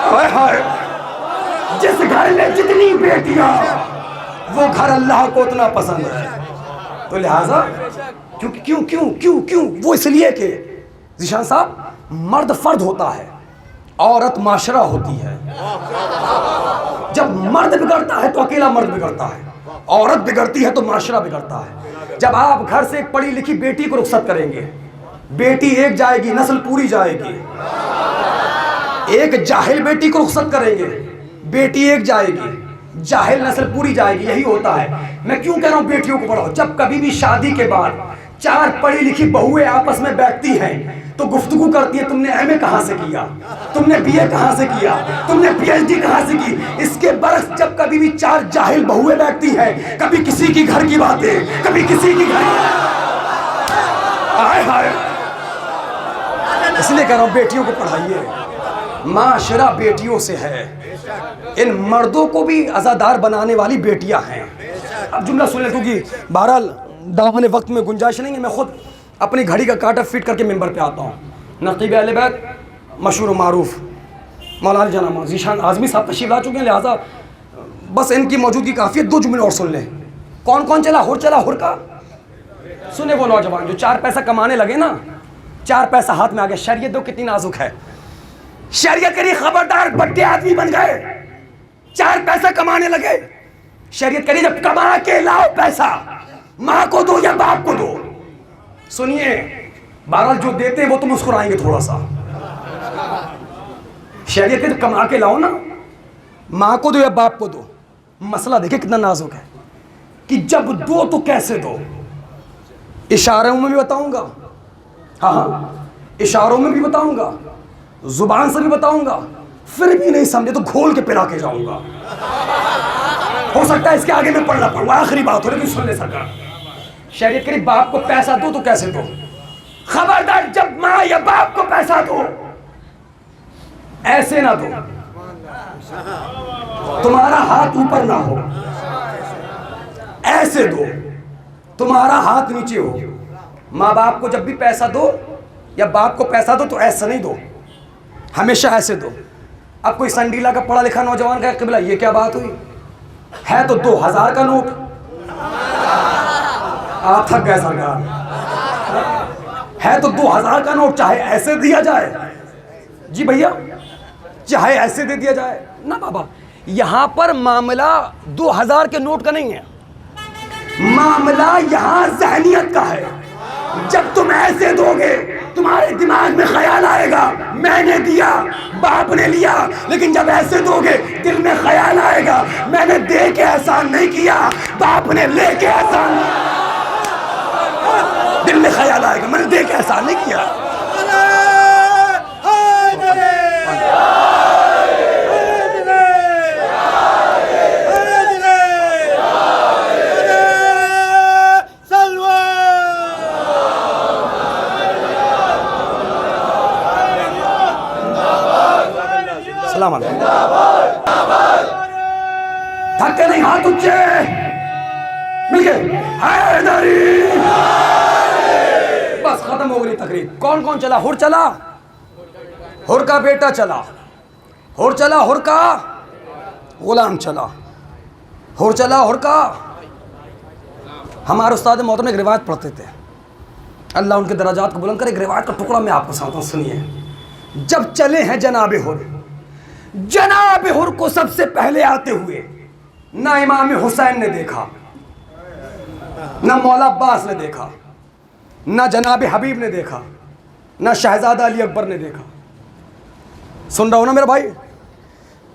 हाय हाय, जिस घर में जितनी बेटियां वो घर अल्लाह को उतना पसंद है। तो लिहाजा क्यों क्यों क्यों क्यों क्यों वो इसलिए कि ज़ीशान साहब, मर्द फर्द होता है, औरत माशरा होती है। जब मर्द बिगड़ता है तो अकेला मर्द बिगड़ता है। औरत बिगड़ती है तो माशरा बिगड़ता है। जब आप घर से एक पढ़ी लिखी बेटी को रुखसत करेंगे, बेटी एक जाएगी, नस्ल पूरी जाएगी। एक जाहिल बेटी को रुखसत करेंगे, बेटी एक जाएगी, जाहिल नस्ल पूरी जाएगी। यही होता है। मैं क्यों कह रहा हूं बेटियों को पढ़ाओ? जब कभी भी शादी के बाद 4 पढ़ी लिखी बहुएं आपस में बैठती हैं तो गुफ्तगू करती है, तुमने एमए कहाँ से किया, तुमने बीए कहाँ से किया, तुमने पीएचडी कहाँ से की। इसके बरस जब कभी भी 4 जाहिल बहुएं बैठती हैं, कभी किसी की घर की बातें, कभी किसी की घर, हाय हाय। इसलिए कह रहा हूं बेटियों को पढ़ाइए, माशरा बेटियों से है। इन मर्दों को भी आज़ादार बनाने वाली बेटियां हैं। अब जुमला सुन ले, क्योंकि बहरहाल दामन वक्त में गुंजाइश नहीं है। मैं खुद अपनी घड़ी का कांटा फिट करके मेंबर पे आता हूँ। नकीब अहले बैत मशहूर मारूफ मौलाना जनाब ज़ीशान आज़मी साहब तशरीफ ला चुके हैं, लिहाजा बस इनकी मौजूदगी काफ़ी है। 2 जुमले और सुन लें। कौन कौन चला हुर का? सुने वो नौजवान जो 4 पैसा कमाने लगे ना, 4 पैसा हाथ में आ गया। शरीयत दो कितनी नाजुक है। शरीयत करी खबरदार, बड्डे आदमी बन गए, 4 पैसा कमाने लगे। शरीयत करी जब कमा के लाओ पैसा, माँ को दो या बाप को दो। सुनिए, बहरहाल जो देते हैं वो तो मुस्कुराएंगे थोड़ा सा। शरीयत के जब कमा के लाओ ना, माँ को दो या बाप को दो। मसला देखिए कितना नाजुक है कि जब दो तो कैसे दो। इशारों में भी बताऊंगा, हाँ इशारों में भी बताऊंगा, जुबान से भी बताऊंगा, फिर भी नहीं समझे तो घोल के पिला के जाऊंगा। हो सकता है इसके आगे मैं पढ़ना पड़ूंगा, आखिरी बात हो, लेकिन सुन ले सरकार। शरीयत करी बाप को पैसा दो तो कैसे दो। खबरदार जब माँ या बाप को पैसा दो ऐसे ना दो, तुम्हारा हाथ ऊपर ना हो, ऐसे दो, तुम्हारा हाथ नीचे हो। माँ बाप को जब भी पैसा दो या बाप को पैसा दो तो ऐसा नहीं दो, हमेशा ऐसे दो। अब कोई संडीला का पढ़ा लिखा नौजवान का क़िबला, ये क्या बात हुई? है तो 2000 का नोट, आप थक गए सरकार। है तो 2000 का नोट, चाहे ऐसे दिया जाए, जी भैया, चाहे ऐसे दे दिया जाए ना बाबा। यहां पर मामला 2000 के नोट का नहीं है, मामला यहां ज़हनियत का है। जब तुम ऐसे दोगे तुम्हारे दिमाग में ख्याल आएगा मैंने दिया, बाप ने लिया, लेकिन जब ऐसे दोगे दिल में ख्याल आएगा मैंने दे के एहसान नहीं किया, बाप ने ले के एहसान। दिल में ख्याल आएगा मैंने दे के एहसान नहीं किया। धक्के नहीं, हाथ ऊंचे मिलके हैदरी। बस खत्म हो गई तकरीर। कौन कौन चला? हुर चला, हुर का बेटा चला, हुर चला, हुर का गुलाम चला, हुर चला, हुर का। हमारे उस्ताद मोहतरम एक रिवायत पढ़ते थे, अल्लाह उनके दराजात को बुलंद करे। एक रिवायत का टुकड़ा मैं आपको सुनाता हूँ, सुनिए। जब चले हैं जनाबे हुर, जनाब हुर को सबसे पहले आते हुए ना इमाम हुसैन ने देखा, ना मौला अब्बास ने देखा, ना जनाब हबीब ने देखा, ना शहजादा अली अकबर ने देखा। सुन रहा हो ना मेरा भाई?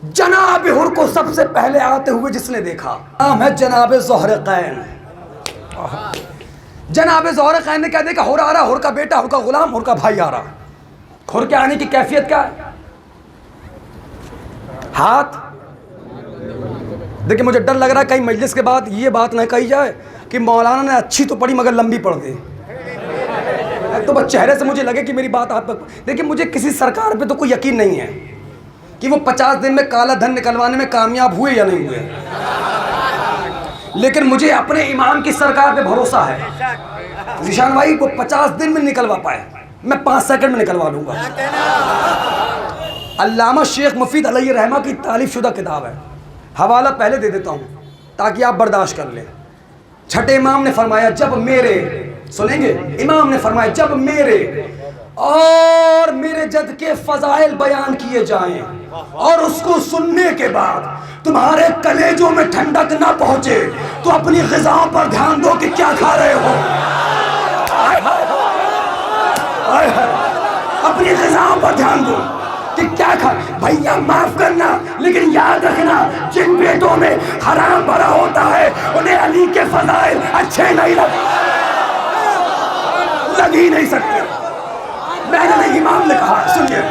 जनाब हुर को सबसे पहले आते हुए जिसने देखा नाम है जनाब ज़ोहरक़ैन। जनाब ज़ोहरक़ैन ने क्या देखा? हुर आ रहा, हुर का बेटा, हुर का गुलाम, हुर का भाई आ रहा। हुर के आने की कैफियत क्या है? हाथ देखिए, मुझे डर लग रहा है कहीं मजलिस के बाद ये बात ना कही जाए कि मौलाना ने अच्छी तो पढ़ी मगर लंबी पढ़ दी। तो बस चेहरे से मुझे लगे कि मेरी बात आप तक। देखिए, मुझे किसी सरकार पे तो कोई यकीन नहीं है कि वो 50 दिन में काला धन निकलवाने में कामयाब हुए या नहीं हुए, लेकिन मुझे अपने इमाम की सरकार पे भरोसा है। ज़ीशान भाई को 50 दिन में निकलवा पाए, मैं 5 सेकंड में निकलवा लूँगा। अल्लामा शेख मुफीद अलैहि रहमा की तारीफ शुदा किताब है, हवाला पहले दे देता हूँ ताकि आप बर्दाश्त कर लें। छठे इमाम ने फरमाया जब मेरे, सुनेंगे, इमाम ने फरमाया जब मेरे और मेरे जद के फ़ज़ाइल बयान किए जाएं और उसको सुनने के बाद तुम्हारे कलेजों में ठंडक ना पहुंचे तो अपनी ग़िज़ाओं पर ध्यान दो कि क्या खा रहे हो। अपनी ग़िज़ाओं पर ध्यान दो कि क्या खा। भैया माफ करना, लेकिन याद रखना जिन पेटों में हराम भरा होता है उन्हें अली के फज़ाइल अच्छे नहीं लग ही नहीं सकते। मैंने नहीं, इमाम ने कहा, सुनिए।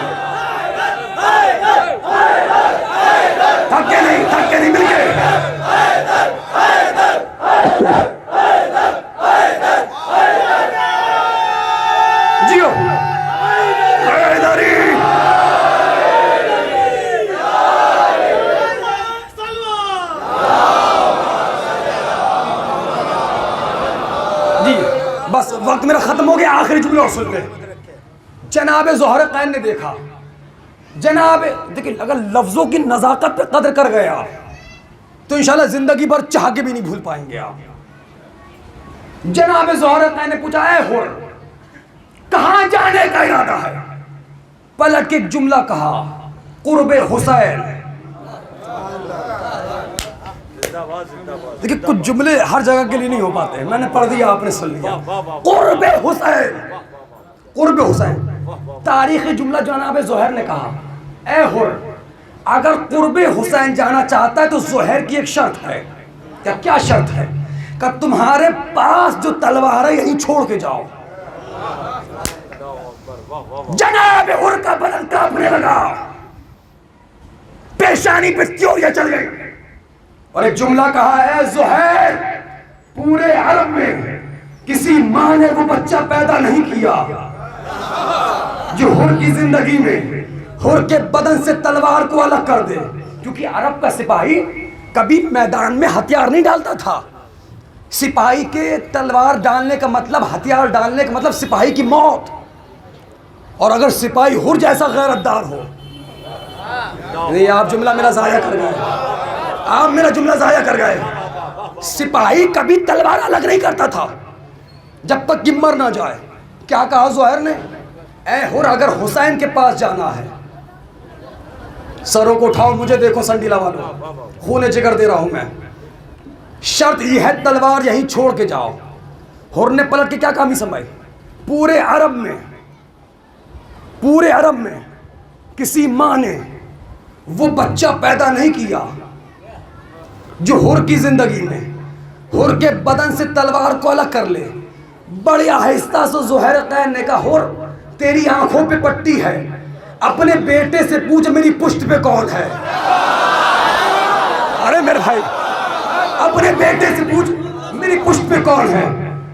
थके नहीं मिल गए। जियो जी, बस वक्त मेरा खत्म हो गया। आखिरी जुमला और सुन ले। जनाब ज़ोहर कैन ने देखा, जनाब देखिए, अगर लफ्ज़ों की नज़ाकत पे कदर कर गए आप तो इंशाल्लाह ज़िंदगी भर चाह के भी नहीं भूल पाएंगे आप। जनाब ज़ोहर कैन ने पूछा, है हुर कहाँ जाने का इरादा है? पलट के एक जुमला कहा, कुर्बे हुसैन। देखिए कुछ जुमले हर जगह के लिए नहीं हो पाते, मैंने पढ़ दिया, आपने सुन लिया। कुर्बे हुसैन, कुर्बे हुसैन। तारीखी जुमला जनाब ज़ोहर ने कहा, ए हुर अगर कुर्बे हुसैन जाना चाहता है तो ज़ोहर की एक शर्त है। क्या शर्त है? कि तुम्हारे पास जो तलवार है यहीं छोड़ के जाओ। जनाब हुर का बदन कांपने लगा, पेशानी पे त्योरियां चल गई और एक जुमला कहा, है ज़ोहर पूरे अरब में किसी माँ ने वो बच्चा पैदा नहीं किया जो हुर की जिंदगी में हुर के बदन से तलवार को अलग कर दे। क्योंकि अरब का सिपाही कभी मैदान में हथियार नहीं डालता था। सिपाही के तलवार डालने का मतलब, हथियार डालने का मतलब सिपाही की मौत। और अगर सिपाही हुर जैसा गैरतदार हो, नहीं आप जुमला मेरा जाया कर गए, आप मेरा जुमला जाया कर गए। सिपाही कभी तलवार अलग नहीं करता था जब तक कि मर ना जाए। क्या कहा ज़ोहर ने, ए हुर अगर हुसैन के पास जाना है, सरों को उठाओ, मुझे देखो संडीला वालों, खून जिगर दे रहा हूं मैं। शर्त यह है तलवार यहीं छोड़ के जाओ। हुर ने पलट के क्या कहानी समझाई, पूरे अरब में किसी माँ ने वो बच्चा पैदा नहीं किया जो हुर की जिंदगी में हुर के बदन से तलवार को अलग कर ले। बड़े आहिस्ता से ज़ोहर कैन ने कहा, हुर तेरी आंखों पे पट्टी है, अपने बेटे से पूछ मेरी पुष्ट पे कौन है। अरे मेरे भाई, अपने बेटे से पूछ मेरी पुष्ट पे कौन है।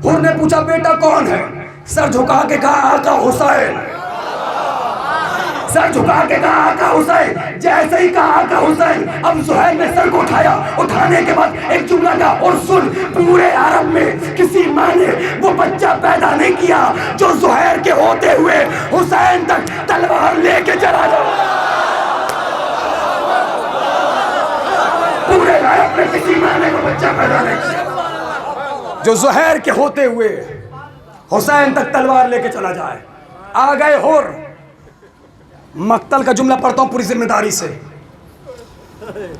हुर ने पूछा, बेटा कौन है? सर झुका के कहा, आका हुसैन। सर झुका के कहा, आका हुसैन। जैसे ही कहा आका हुसैन, अब ज़ोहर ने सर को उठाया। उठाने के बाद एक जुमला कहा, और सुन पूरे अरब में किसी माँ ने वो बच्चा पैदा नहीं किया जो ज़ोहर के होते हुए हुसैन तक तलवार लेके चला जाए। पूरे अरब में किसी माँ ने वो बच्चा पैदा नहीं किया जो ज़ोहर के होते हुए हुसैन तक तलवार लेके चला जाए। आ गए हुर। मक्तल का जुमला पढ़ता हूं पूरी जिम्मेदारी से।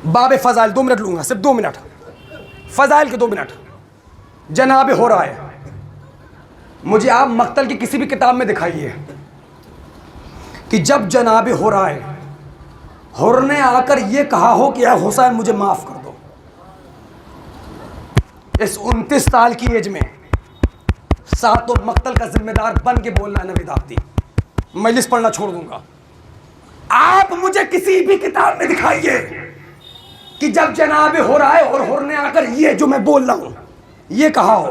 बाब फजाइल 2 मिनट लूंगा, सिर्फ 2 मिनट, फजाइल के 2 मिनट। जनाब हुर आए, मुझे आप मक्तल की किसी भी किताब में दिखाइए कि जब जनाब हुर आए, हुर ने आकर यह कहा हो कि यार हुसैन मुझे माफ कर दो। इस 29 साल की एज में सातों मक्तल का जिम्मेदार बन के बोलना है नवीद आब्दी। मजलिस पढ़ना छोड़ दूंगा। आप मुझे किसी भी किताब में दिखाइए कि जब जनाब हुर आए और हुर ने आकर ये जो मैं बोल रहा हूं ये कहा हो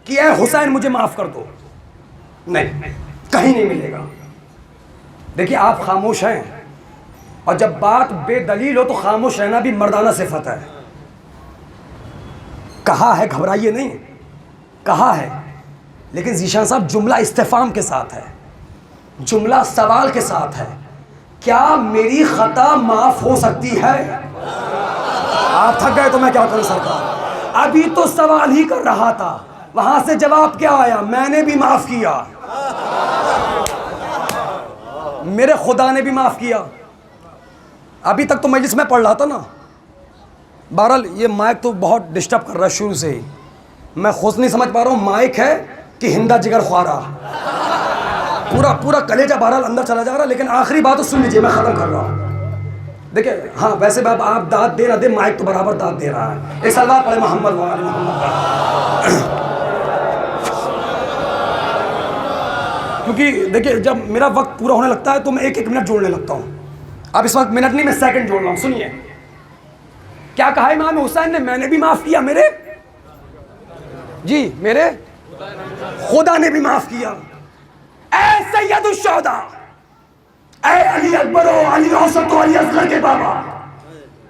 कि ऐ हुसैन मुझे माफ कर दो। नहीं, कहीं नहीं मिलेगा। देखिए आप खामोश हैं, और जब बात बेदलील हो तो खामोश रहना भी मर्दाना सिफत है। कहा है, घबराइए नहीं, कहा है, लेकिन ज़ीशान साहब जुमला इस्तिफाम के साथ है, जुमला सवाल के साथ है। क्या मेरी खता माफ हो सकती है? आप थक गए तो मैं क्या करूं सरकार? अभी तो सवाल ही कर रहा था, वहां से जवाब क्या आया? मैंने भी माफ किया, मेरे खुदा ने भी माफ किया। अभी तक तो मजलिस में पढ़ रहा था ना। बहरहाल ये माइक तो बहुत डिस्टर्ब कर रहा है शुरू से ही। मैं खुद नहीं समझ पा रहा हूँ माइक है कि हिंदा जिगर ख्वारा। पूरा पूरा कलेजा बहरहाल अंदर चला जा रहा है। लेकिन आखिरी बात तो सुन लीजिए, मैं ख़त्म कर रहा हूँ। देखिए हाँ, वैसे बाप आप दाद दे ना दे, माइक तो बराबर दाद दे रहा है। एक सलवात पढ़े मोहम्मद वाले मोहम्मद। क्योंकि देखिए जब मेरा वक्त पूरा होने लगता है तो मैं 1-1 मिनट जोड़ने लगता हूँ। अब इस वक्त मिनट नहीं, मैं सेकंड जोड़ रहा हूँ। सुनिए क्या कहा इमाम हुसैन ने, मैंने भी माफ किया मेरे जी, मेरे खुदा ने भी माफ किया। ऐ सैयदुल शुहदा, ऐ अली अकबर ओ अली औसत ओ अली असगर के बाबा,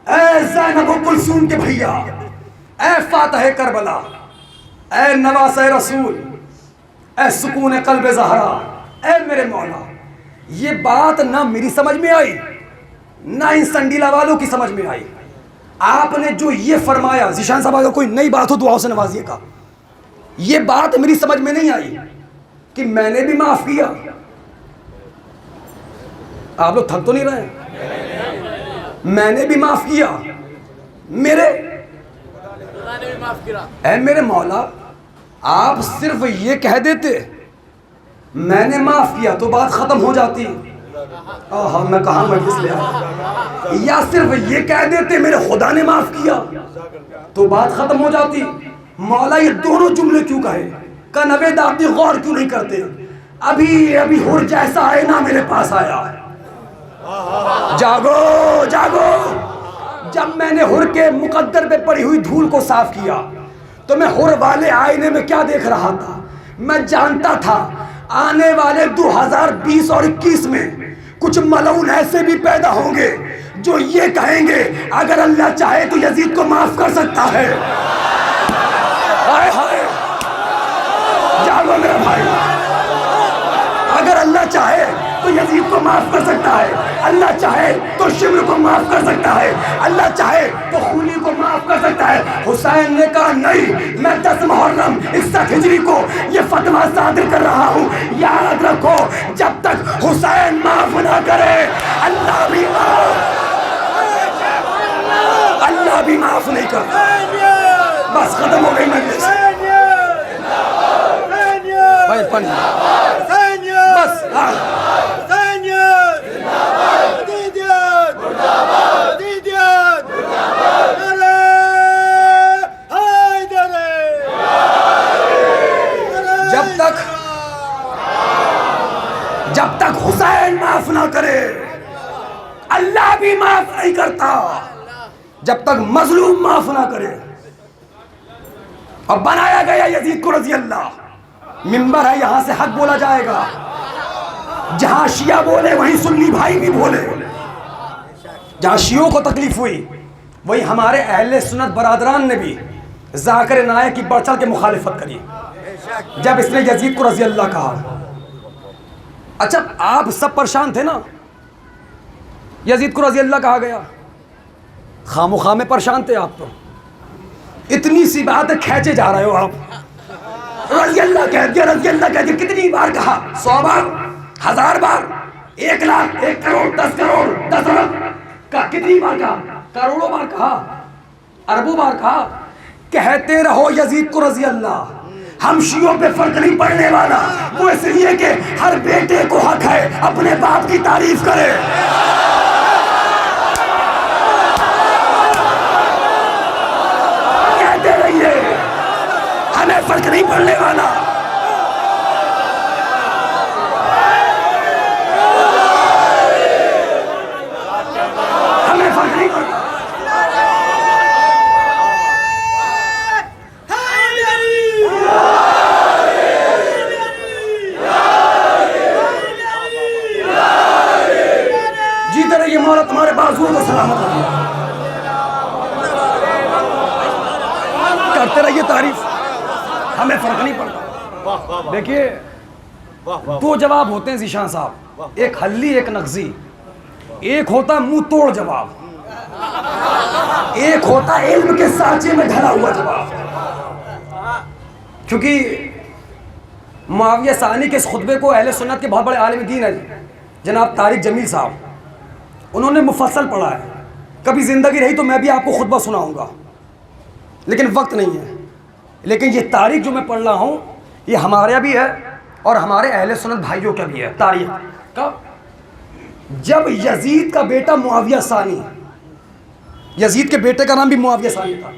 ऐ ज़ैनब ओ कुलसूम के भैया, ऐ फातह करबला, ऐ नवासे रसूल, ऐ सुकून कल्ब ज़हरा, ऐ मेरे मौला। ये बात ना मेरी समझ में आई ना इन संडीला वालों की समझ में आई। आपने जो ये फरमाया, ज़ीशान साहब अगर कोई नई बात हो दुआओं से नवाजिएगा, ये बात मेरी समझ में नहीं आई कि मैंने भी माफ किया। आप लोग थक तो नहीं रहे? मैंने भी माफ किया, मेरे ऐ मेरे मौला, आप सिर्फ ये कह देते मैंने माफ किया तो बात खत्म हो जाती। हाँ, मैं कहाँ मजलिस ले आया। या सिर्फ ये कह देते मेरे खुदा ने माफ किया तो बात खत्म हो जाती। मौला ये दोनों जुमले क्यों कहे? का नवेद आप भी गौर क्यों नहीं करते? अभी अभी हुर जैसा आईना मेरे पास आया। जागो जागो। जब मैंने हुर के मुकद्दर पे पड़ी हुई धूल को साफ किया तो मैं हुर वाले आईने में क्या देख रहा था? मैं जानता था आने वाले 2020 और 21 में कुछ मलऊन ऐसे भी पैदा होंगे जो ये कहेंगे अगर अल्लाह चाहे तो यजीद को माफ कर सकता है। हाय हाय, जागो मेरा भाई। अगर अल्लाह चाहे तो यजीद को माफ कर सकता है, अल्लाह चाहे तो शिमर को माफ कर सकता है, अल्लाह चाहे तो खूनी को माफ कर सकता है। हुसैन ने कहा नहीं, मैं 10 मुहर्रम 61 हिजरी को ये फतवा सादिर कर रहा हूँ। याद रखो, जब तक हुसैन माफ ना करे अल्लाह भी माफ नहीं करता। बस खत्म हो गई मजलिस। भाई पानी बस। जब तक हुसैन माफ ना करे अल्लाह भी माफ नहीं करता। जब तक मजलूम माफ ना करे। और बनाया गया यजीद को रजी अल्लाह। मिंबर है, यहां से हक बोला जाएगा। जहां शिया बोले वहीं सुन्नी भाई भी बोले। जहां शियों को तकलीफ हुई वही हमारे अहले सुन्नत बरादरान ने भी जाकिर नायक की बढ़ चढ़ के मुखालिफत करी जब इसने यजीद को रजी अल्लाह कहा। अच्छा, आप सब परेशान थे ना, यजीद को रजी अल्लाह कहा गया, खामोखा में परेशान थे आप। तो इतनी सी बात है, खेचे जा रहे हो आप। रजी अल्लाह कह दिया, रजी अल्लाह कह दिया। कितनी बार कहा? 100 बार, 1000 बार, 1 लाख, 1 करोड़, 10 करोड़, 10 अरब का? कितनी बार कहा? करोड़ों बार कहा, अरबों बार कहा। कहते रहो यजीद को रजी अल्लाह। हम शियों पे फर्क नहीं पड़ने वाला। वो इसलिए कि हर बेटे को हक है अपने बाप की तारीफ करे। कहते रहिए, हमें फर्क नहीं पड़ने वाला। हमें फर्क नहीं पड़ता। ये मौला तुम्हारे बाजुओं को सलामत रखे। करते रहिए तारीफ, हमें फर्क नहीं पड़ता। देखिए, 2 जवाब होते हैं ज़ीशान साहब, एक हल्ली एक नक्जी। एक होता मुंह तोड़ जवाब, एक होता इल्म के सांचे में ढला हुआ जवाब। क्योंकि मुआविया सानी के इस खुतबे को अहले सुन्नत के बहुत बड़े आलिम दीन है जनाब तारिक जमील साहब, उन्होंने मुफस्सल पढ़ा है। कभी ज़िंदगी रही तो मैं भी आपको खुतबा सुनाऊंगा, लेकिन वक्त नहीं है। लेकिन ये तारीख जो मैं पढ़ रहा हूँ ये हमारे भी है और हमारे अहले सुन्नत भाइयों का भी है। तारीख का जब यजीद का बेटा मुआविया सानी, यजीद के बेटे का नाम भी मुआविया सानी था,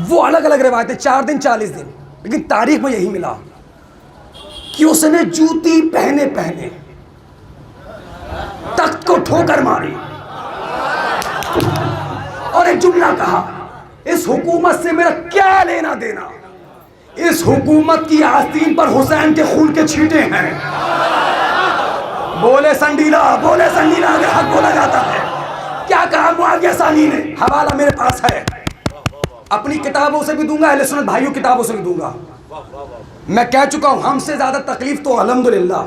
वो अलग अलग रिवायतें 4 दिन 40 दिन, लेकिन तारीख में यही मिला कि उसने जूती पहने पहने तख्त को ठोकर मारी और एक जुमला कहा, इस हुकूमत से मेरा क्या लेना देना, इस हुकूमत की आस्तीन पर हुसैन के खून के छींटे हैं। बोले संडीला अगर हक बोला जाता है। क्या कहा मुआविया सानी ने, हवाला मेरे पास है, अपनी किताबों से भी दूंगा, अहले सुन्नत भाइयों किताबों से भी दूंगा। मैं कह चुका हूं हमसे ज्यादा तकलीफ तो अल्हम्दुलिल्लाह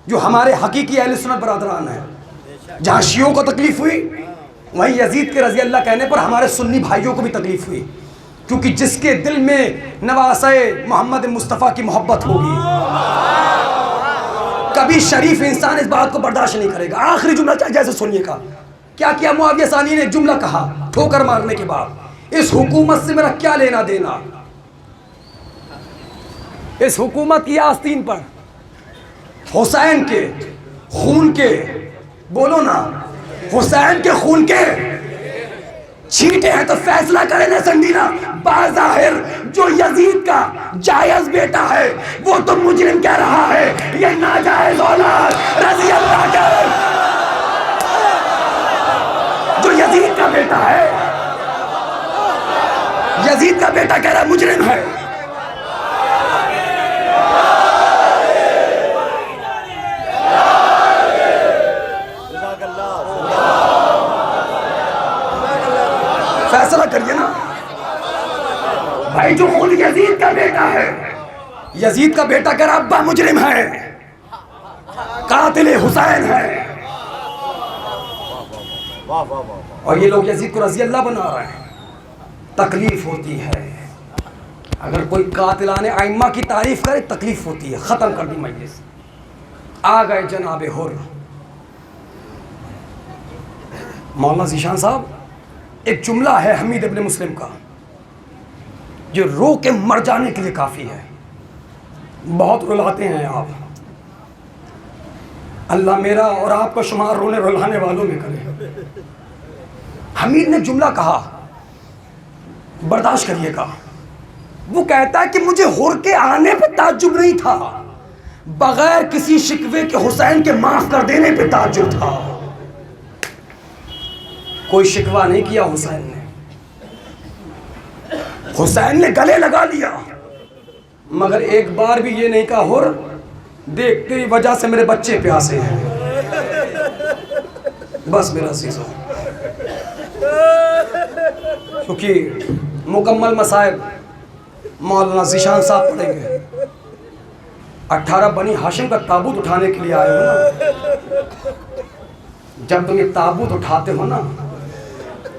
जो हमारे हकीकी अहले सुन्नत बरादरान है। जहां शियों को तकलीफ हुई वहीं यजीद के रजी अल्लाह कहने पर हमारे सुन्नी भाइयों को भी तकलीफ हुई, क्योंकि जिसके दिल में नवासे मोहम्मद मुस्तफ़ा की मोहब्बत होगी कभी शरीफ इंसान इस बात को बर्दाश्त नहीं करेगा। आखिरी जुमला जैसे सुनिएगा, क्या किया मुआविया सानी ने, जुमला कहा ठोकर मारने के बाद, इस हुकूमत से मेरा क्या लेना देना, इस हुकूमत की आस्तीन पर हुसैन के खून के, बोलो ना, हुसैन के खून के छींटे हैं, तो फैसला करें ना संडीना। बाज़ाहिर जो यजीद का जायज बेटा है वो तो मुजरिम कह रहा है, ये नाजायज औलाद रज़ी अल्लाह का, जो यजीद का बेटा है, यजीद का बेटा कह रहा है मुजरिम है। फैसला करिए ना भाई, जो खुद यजीद का बेटा है, यजीद का बेटा कह रहा अब्बा मुजरिम है, कातिल हुसैन है, और ये लोग यजीद को रज़ी अल्लाह बना रहे हैं। तकलीफ होती है अगर कोई कातिलाने आइम्मा की तारीफ करे, तकलीफ होती है। ख़त्म कर दी मजलिस, आ गए जनाबे हुर मौलाना ज़ीशान साहब। एक जुमला है हमीद इब्न मुस्लिम का जो रो के मर जाने के लिए काफ़ी है। बहुत रुलाते हैं आप, अल्लाह मेरा और आपका शुमार रोने रुलाने वालों में करे। हमीद ने जुमला कहा, बर्दाश्त करिएगा। वो कहता है कि मुझे हुर के आने पे ताज्जुब नहीं था, बगैर किसी शिकवे के हुसैन के माफ कर देने पे ताज्जुब था। कोई शिकवा नहीं किया हुसैन ने, हुसैन ने गले लगा लिया, मगर एक बार भी ये नहीं कहा हुर देख तेरी वजह से मेरे बच्चे प्यासे हैं। बस मेरा सीज़ो, क्योंकि मुकम्मल मसाइब मौलाना ज़ीशान साहब पढ़ेंगे। 18 बनी हाशिम का ताबूत उठाने के लिए आए हो ना, जब तुम ये ताबूत उठाते हो ना,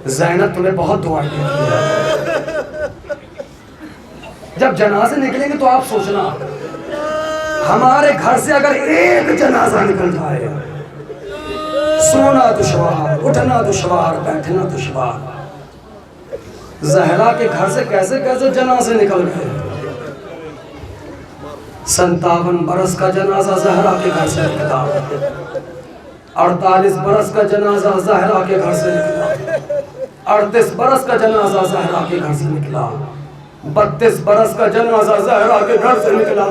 ज़ैनब तुम्हें बहुत दुआएं देती है। जब जनाजे निकलेंगे तो आप सोचना, हमारे घर से अगर एक जनाजा निकल जाए, सोना दुश्वार, उठना दुश्वार, बैठना दुश्वार। ज़हरा के घर से कैसे कैसे जनाजे निकल गए। 57 बरस का जनाजा ज़हरा के घर से निकला, 48 बरस का जनाजा ज़हरा के घर से निकला, 38 बरस का जनाजा ज़हरा के घर से निकला, 32 बरस का जनाजा ज़हरा के घर से निकला,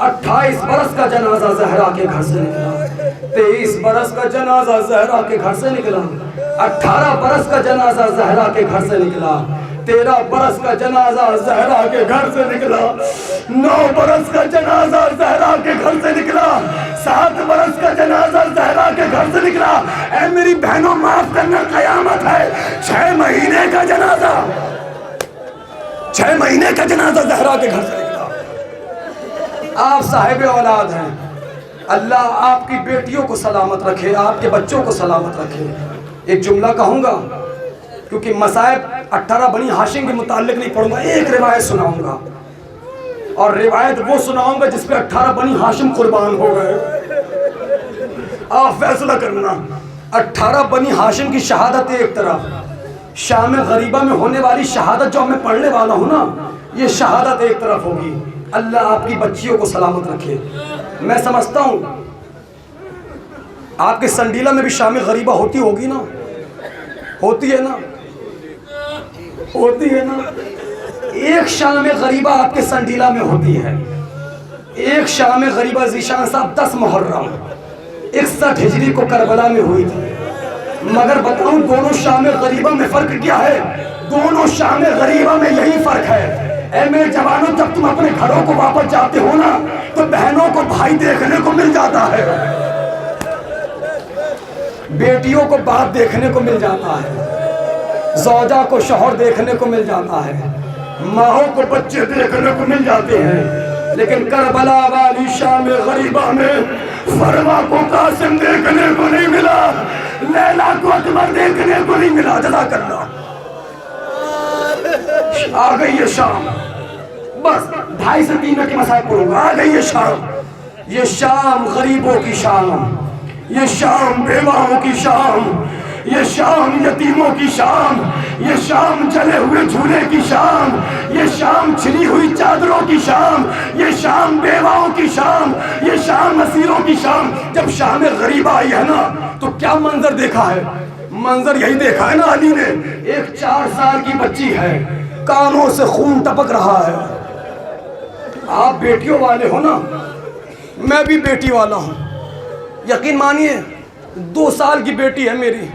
28 बरस का जनाजा ज़हरा के घर से निकला, 23 बरस का जनाजा ज़हरा के घर से निकला, 18 बरस का जनाजा ज़हरा के घर से निकला, 13 बरस का जनाजा ज़हरा के घर से निकला, 9 बरस का जनाजा ज़हरा के घर से निकला, 7 बरस का जनाजा ज़हरा के घर से निकला। ऐ मेरी बहनों माफ करना, कयामत है। 6 महीने का जनाजा, 6 महीने का जनाजा ज़हरा के घर से निकला। आप साहिब औलाद हैं, अल्लाह आपकी बेटियों को सलामत रखे, आपके बच्चों को सलामत रखे। एक जुमला कहूँगा, क्योंकि मसाइब 18 बनी हाशिम के मुताल्लिक नहीं पढ़ूंगा, एक रिवायत सुनाऊंगा, और रिवायत वो सुनाऊंगा जिसपे 18 बनी हाशिम कुर्बान हो गए। आप फैसला करना। 18 बनी हाशिम की शहादत एक तरफ, शाम गरीबा में होने वाली शहादत जो मैं पढ़ने वाला हूँ ना, ये शहादत एक तरफ होगी। अल्लाह आपकी बच्चियों को सलामत रखे। मैं समझता हूँ आपके संडीला में भी शाम गरीबा होती होगी ना, होती है ना, होती है ना। एक शाम गरीबा आपके संडीला में होती है, एक शाम गरीबा ज़ीशान साहब 10 मुहर्रम 61 हिजरी को करबला में हुई थी। मगर बताऊं दोनों शाम गरीबा में फ़र्क क्या है? दोनों शाम गरीबा में यही फ़र्क है, ऐ मेरे जवानों, जब तुम अपने घरों को वापस जाते हो ना, तो बहनों को भाई देखने को मिल जाता है, बेटियों को बाप देखने को मिल जाता है, ज़ौजा को शौहर देखने को मिल जाता है, माओं को बच्चे देखने को मिल जाते हैं। लेकिन करबला वाली शाम गरीबा में फरमा को कासिम देखने को नहीं मिला, लैला को अकबर देखने को नहीं मिला। जज़ाकल्लाह। आ गई ये शाम, बस 2.5 से 3 मिनट के मसाइल पढ़ूंगा। आ गई ये शाम, ये शाम गरीबों की शाम, ये शाम बेवाओं की शाम, ये शाम यतीमों की शाम, ये शाम जले हुए झूले की शाम, ये शाम छिली हुई चादरों की शाम, ये शाम बेवाओं की शाम, ये शाम असीरों की शाम। जब शाम गरीबा आई है ना, तो क्या मंजर देखा है? मंजर यही देखा है ना अली ने, एक 4 साल की बच्ची है, कानों से खून टपक रहा है। आप बेटियों वाले हो ना, मैं भी बेटी वाला हूँ। यकीन मानिए 2 साल की बेटी है मेरी,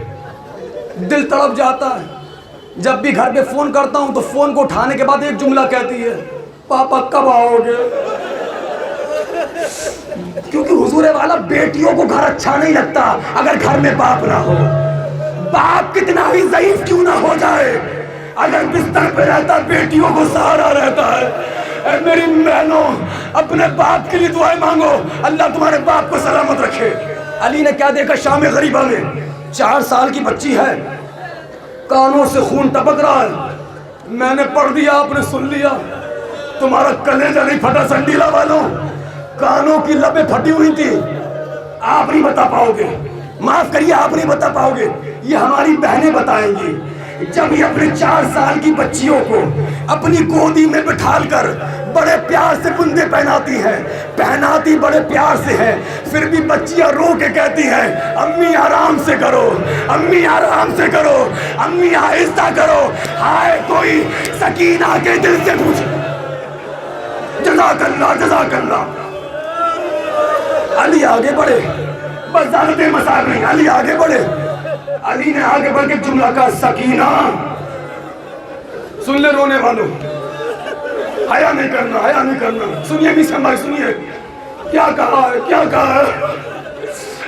दिल तड़प जाता है। जब भी घर पे फ़ोन करता हूँ तो फ़ोन को उठाने के बाद एक जुमला कहती है, पापा कब आओगे? क्योंकि हुजूर वाला बेटियों को घर अच्छा नहीं लगता अगर घर में बाप ना हो। बाप कितना ही ज़ईफ क्यों ना हो जाए, अगर बिस्तर पे रहता बेटियों को सहारा रहता है। मेरी बहनों, अपने बाप के लिए दुआएं मांगो, अल्लाह तुम्हारे बाप को सलामत रखे। अली ने क्या देखा शाम गरीबा में? 4 साल की बच्ची है, कानों से खून टपक रहा है। मैंने पढ़ दिया, आपने सुन लिया, तुम्हारा कलेजा नहीं फटा संडीला वालों, कानों की लबें फटी हुई थी। आप नहीं बता पाओगे, माफ करिए, आप नहीं बता पाओगे, ये हमारी बहनें बताएंगी। जब ये अपने 4 साल की बच्चियों को अपनी गोदी में बिठालकर बड़े प्यार से बुंदे पहनाती हैं, पहनाती बड़े प्यार से है, फिर भी बच्चियां रो के कहती हैं, अम्मी आराम से करो, अम्मी आराम से करो, अम्मी आहिस्ता करो। हाय कोई सकीना के दिल से पूछे। जज़ाकल्लाह, जज़ाकल्लाह। अली आगे बढ़े, बस ज़्यादा मसाल नहीं, अली आगे बढ़े। अली ने आगे बढ़ के जुमला का, सकीना, सुन ले रोने वालों, हया नहीं करना, हया नहीं करना। सुनिए भी समाई, सुनिए क्या कहा है, क्या कहा है।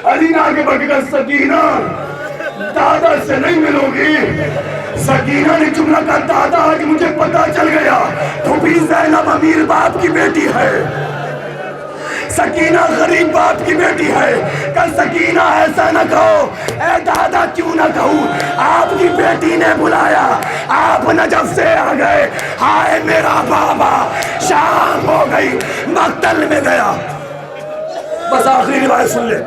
अली ने आगे बढ़ के कहा, सकीना दादा से नहीं मिलोगी। सकीना ने जुमला का, दादा आज मुझे पता चल गया फूफी ज़ैनब अमीर बाप की बेटी है, सकीना गरीब बाप की बेटी है। कल सकीना ऐसा न कहो, ऐ दादा क्यों न कहूँ, आपकी बेटी ने बुलाया, आप नजफ से आ गए। हाय मेरा बाबा, शाम हो गई, मक्तल में गया। बस आखिरी रिवायत सुन ले,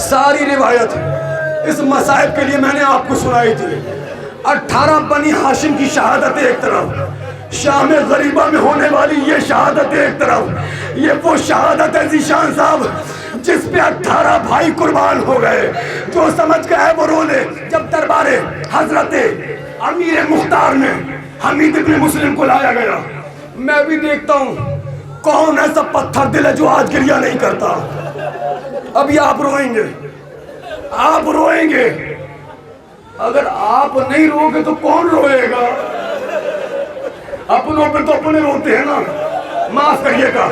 सारी रिवायत इस मसाइब के लिए मैंने आपको सुनाई थी। 18 बनी हाशिम की शहादत एक तरफ, शाम गरीबा में होने वाली ये शहादत एक तरफ। ये वो शहादत है ज़ीशान साहब जिस पे 18 भाई कुर्बान हो गए। जो समझ गए वो रो ले। जब दरबारे हजरते अमीर मुख्तार में हमीद इब्न मुस्लिम को लाया गया, मैं भी देखता हूँ कौन ऐसा पत्थर दिल है जो आज गिरिया नहीं करता। अभी आप रोएंगे, आप रोएंगे, अगर आप नहीं रोगे तो कौन रोएगा? अपनों पे तो अपने रोते हैं ना। माफ करिएगा,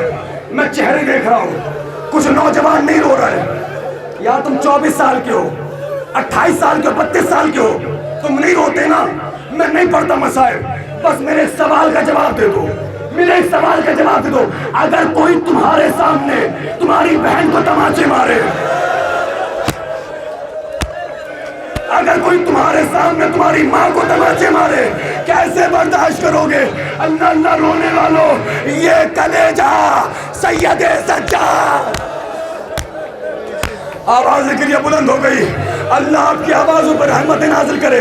मैं चेहरे देख रहा हूँ, कुछ नौजवान नहीं रो रहे। या तुम 24 साल के हो, 28 साल के हो, 32 साल के हो, तुम नहीं रोते ना। मैं नहीं पढ़ता मसाइल, बस मेरे एक सवाल का जवाब दे दो, मेरे एक सवाल का जवाब दे दो। अगर कोई तुम्हारे सामने तुम्हारी बहन को तमाचे मारे, अगर कोई तुम्हारे सामने तुम्हारी माँ को तमाचे मारे, कैसे बर्दाश्त करोगे? अल्लाह अल्लाह रोने वालों, ये कलेजा सैयदे सज्जाद, आवाज़ के लिए बुलंद हो गई। अल्लाह आपकी आवाज़ों पर रहमत नाजिल करे।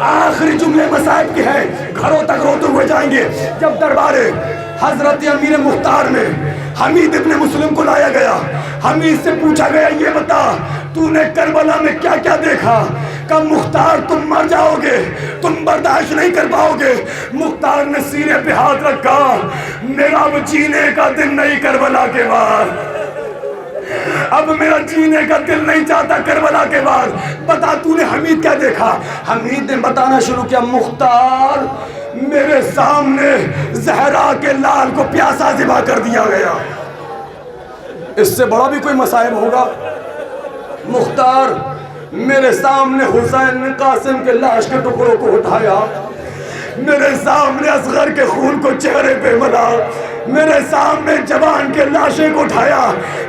आखिरी जुमले मसाइब के हैं, घरों तक रोते हुए जाएंगे। जब दरबारे हजरत अमीर मुख्तार में हमीद इब्ने मुस्लिम को लाया गया, हमीद से पूछा गया, ये बता तूने करबला में क्या क्या देखा? कब मुख्तार तुम मर जाओगे, तुम बर्दाश्त नहीं कर पाओगे। मुख्तार ने सीने पे हाथ रखा, मेरा अब जीने का दिन नहीं करबला के बाद, अब मेरा जीने का दिल नहीं चाहता करबला के बाद। बता तूने हमीद क्या देखा? हमीद ने बताना शुरू किया, मुख्तार मेरे सामने जहरा के लाल को प्यासा ज़िबा कर दिया गया। इससे बड़ा भी कोई मसाइब होगा? मुख्तार मेरे सामने हुसैन ने कासिम के लाश के टुकड़ों को उठाया, मेरे सामने असगर के खून को चेहरे पे मला, मेरे सामने जवान के लाशें को उठाया।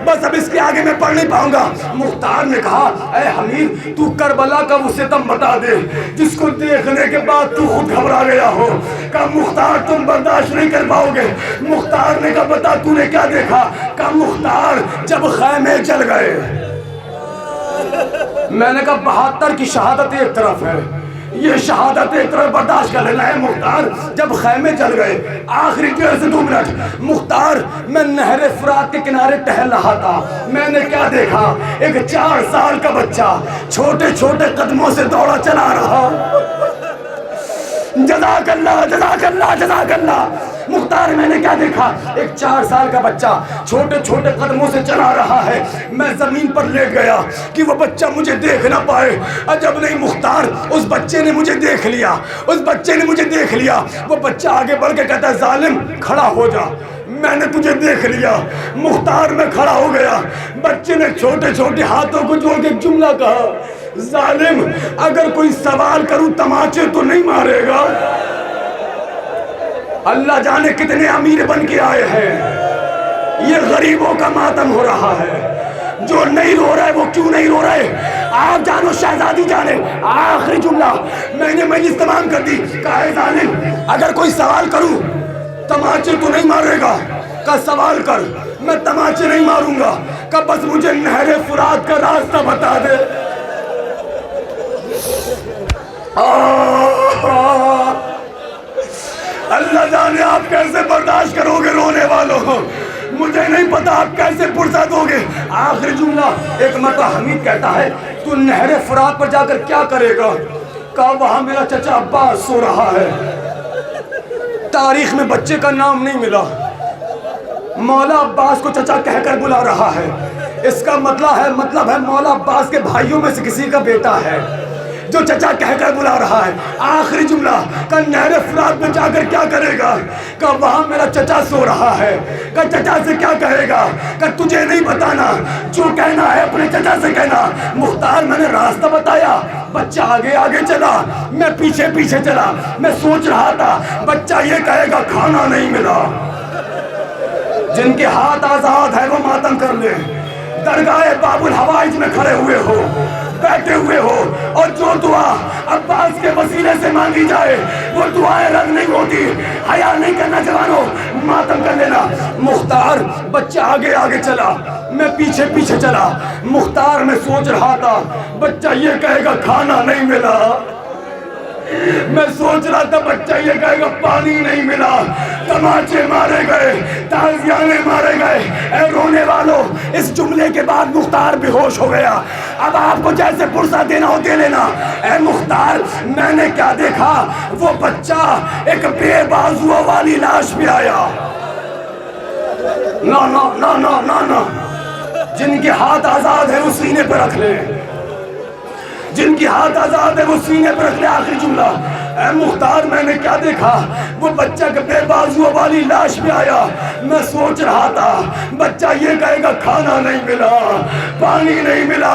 बस अब इसके आगे मैं पढ़ नहीं पाऊंगा। मुख्तार ने कहा, ऐ हमीद तू करबला का वो सितम बता दे जिसको देखने के बाद तू खुद घबरा गया हो। कहा मुख्तार तुम बर्दाश्त नहीं कर पाओगे। मुख्तार ने कहा बता तूने क्या देखा? कहा मुख्तार जब खैमे जल गए। मैंने कहा 72 की शहादत एक तरफ है, ये शहादत एक तरफ बर्दाश्त कर लेना है। मुख्तार जब खैमे जल गए, आखिरी 1.5 से 2 मिनट, मुख्तार मैं नहरे फुरात के किनारे टहल रहा था। मैंने क्या देखा? एक 4 साल का बच्चा छोटे छोटे कदमों से दौड़ा चला रहा। जज़ाकल्लाह जज़ाकल्लाह जज़ाकल्लाह। मुख्तार मैंने क्या देखा? एक 4 साल का बच्चा छोटे छोटे कदमों से चला रहा है। मैं जमीन पर लेट गया कि वो बच्चा मुझे देख ना पाए। अजब नहीं मुख्तार, उस बच्चे ने मुझे देख लिया, उस बच्चे ने मुझे देख लिया। वो बच्चा आगे बढ़ के कहता है, जालिम खड़ा हो जा, मैंने तुझे देख लिया। मुख्तार में खड़ा हो गया। बच्चे ने छोटे छोटे हाथों को जोड़ के एक जुमला कहा, जालिम अगर कोई सवाल करूं तमाचे तो नहीं मारेगा? अल्लाह जाने कितने अमीर बन के आए हैं। ये गरीबों का मातम हो रहा है। जो नहीं रो रहा है वो क्यों नहीं रो रहा है? आप जानो, शहजादी जाने। आखिरी जुमला मैंने मजलिस तमाम कर दी। कहा जालिम अगर कोई सवाल करूं तमाचे तो नहीं मारेगा? का सवाल कर, मैं तमाचे नहीं मारूंगा। का बस मुझे नहरे फुरात का रास्ता बता दे। अल्लाह जाने आप कैसे बर्दाश्त करोगे रोने वालों, मुझे नहीं पता आप कैसे फुर्सत दोगे। आखिरी जुमला एक मरतबा हमीद कहता है, तू नहरे फुरात पर जाकर क्या करेगा? कहा वहां मेरा चचा अब्बास सो रहा है। तारीख में बच्चे का नाम नहीं मिला। मौला अब्बास को चचा कहकर बुला रहा है। इसका मतलब है मौला अब्बास के भाइयों में से किसी का बेटा है जो चचा कहकर बुला रहा है। आखिरी जुमला का नहरे फुरात में जाकर क्या करेगा? का वहां मेरा चचा सो रहा है। का चचा से क्या कहेगा? का तुझे नहीं बताना, जो कहना है अपने चचा से कहना। मुख्तार मैंने रास्ता बताया, बच्चा आगे आगे चला, मैं पीछे पीछे चला। मैं सोच रहा था बच्चा ये कहेगा खाना नहीं मिला। जिनके हाथ आजाद है वो मातम कर ले। दरगाह बाबुल हवाइज में खड़े हुए हो, बैठे हुए हो, और जो दुआ अब्बास के वसीले से मांगी जाए वो दुआएं रद्द नहीं होती। हया नहीं करना जवानों, मातम कर लेना। मुख्तार बच्चा आगे आगे चला, मैं पीछे पीछे चला। मुख्तार में सोच रहा था बच्चा ये कहेगा खाना नहीं मिला। मैं सोच रहा था बच्चा ये कहेगा पानी नहीं मिला। तमाचे मारे गए, ताजियाने मारे गए। ऐ रोने वालों, इस जुमले के बाद मुख्तार बेहोश हो गया। अब आपको जैसे पुरसा देना हो दे लेना। ऐ मुख्तार मैंने क्या देखा? वो बच्चा एक बेबाजुओं वाली लाश पे आया। ना ना ना ना ना ना, जिनके हाथ आजाद है वो सीने पर रख ले, जिनकी हाथ आजाद है वो सीने पर रख ले। आखिरी जुमला, ऐ मुख्तार मैंने क्या देखा? वो बच्चा के बेबाजुओं वाली लाश पे आया। मैं सोच रहा था बच्चा ये कहेगा खाना नहीं मिला, पानी नहीं मिला।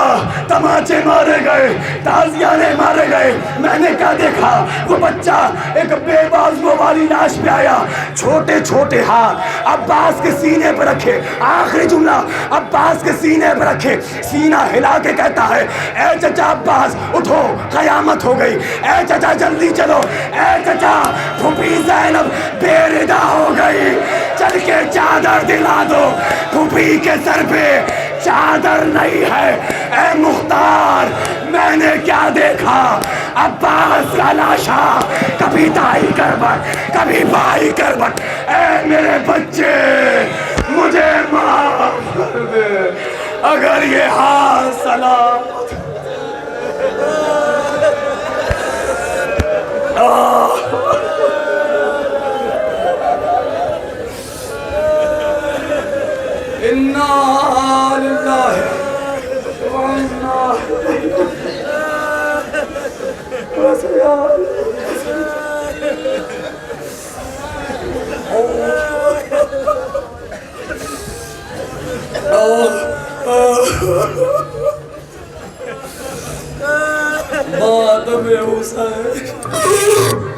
तमाचे मारे गए, ताजियाने मारे गए। मैंने क्या देखा? वो बच्चा एक बेबाजुओं वाली लाश पे आया, छोटे छोटे हाथ अब्बास के सीने पर रखे। आखिरी जुमला, अब्बास के सीने पर रखे, सीना हिला के कहता है, ऐ चचा अब्बास उठो, कयामत हो गई। ऐ चचा जल्दी चलो, ऐ चचा फूफी ज़ैनब बेरिदा हो गई। करके चादर दिला दो, फूफी के सर पे चादर नहीं है। ए मुख्तार, मैंने क्या देखा? अब्बास का लाशा, कभी दाई करबट, कभी भाई करबट। ए मेरे बच्चे, मुझे माफ कर दे, अगर ये हाथ सलामत इन्ना लिल्लाहि व इन्ना मातम हुसैन।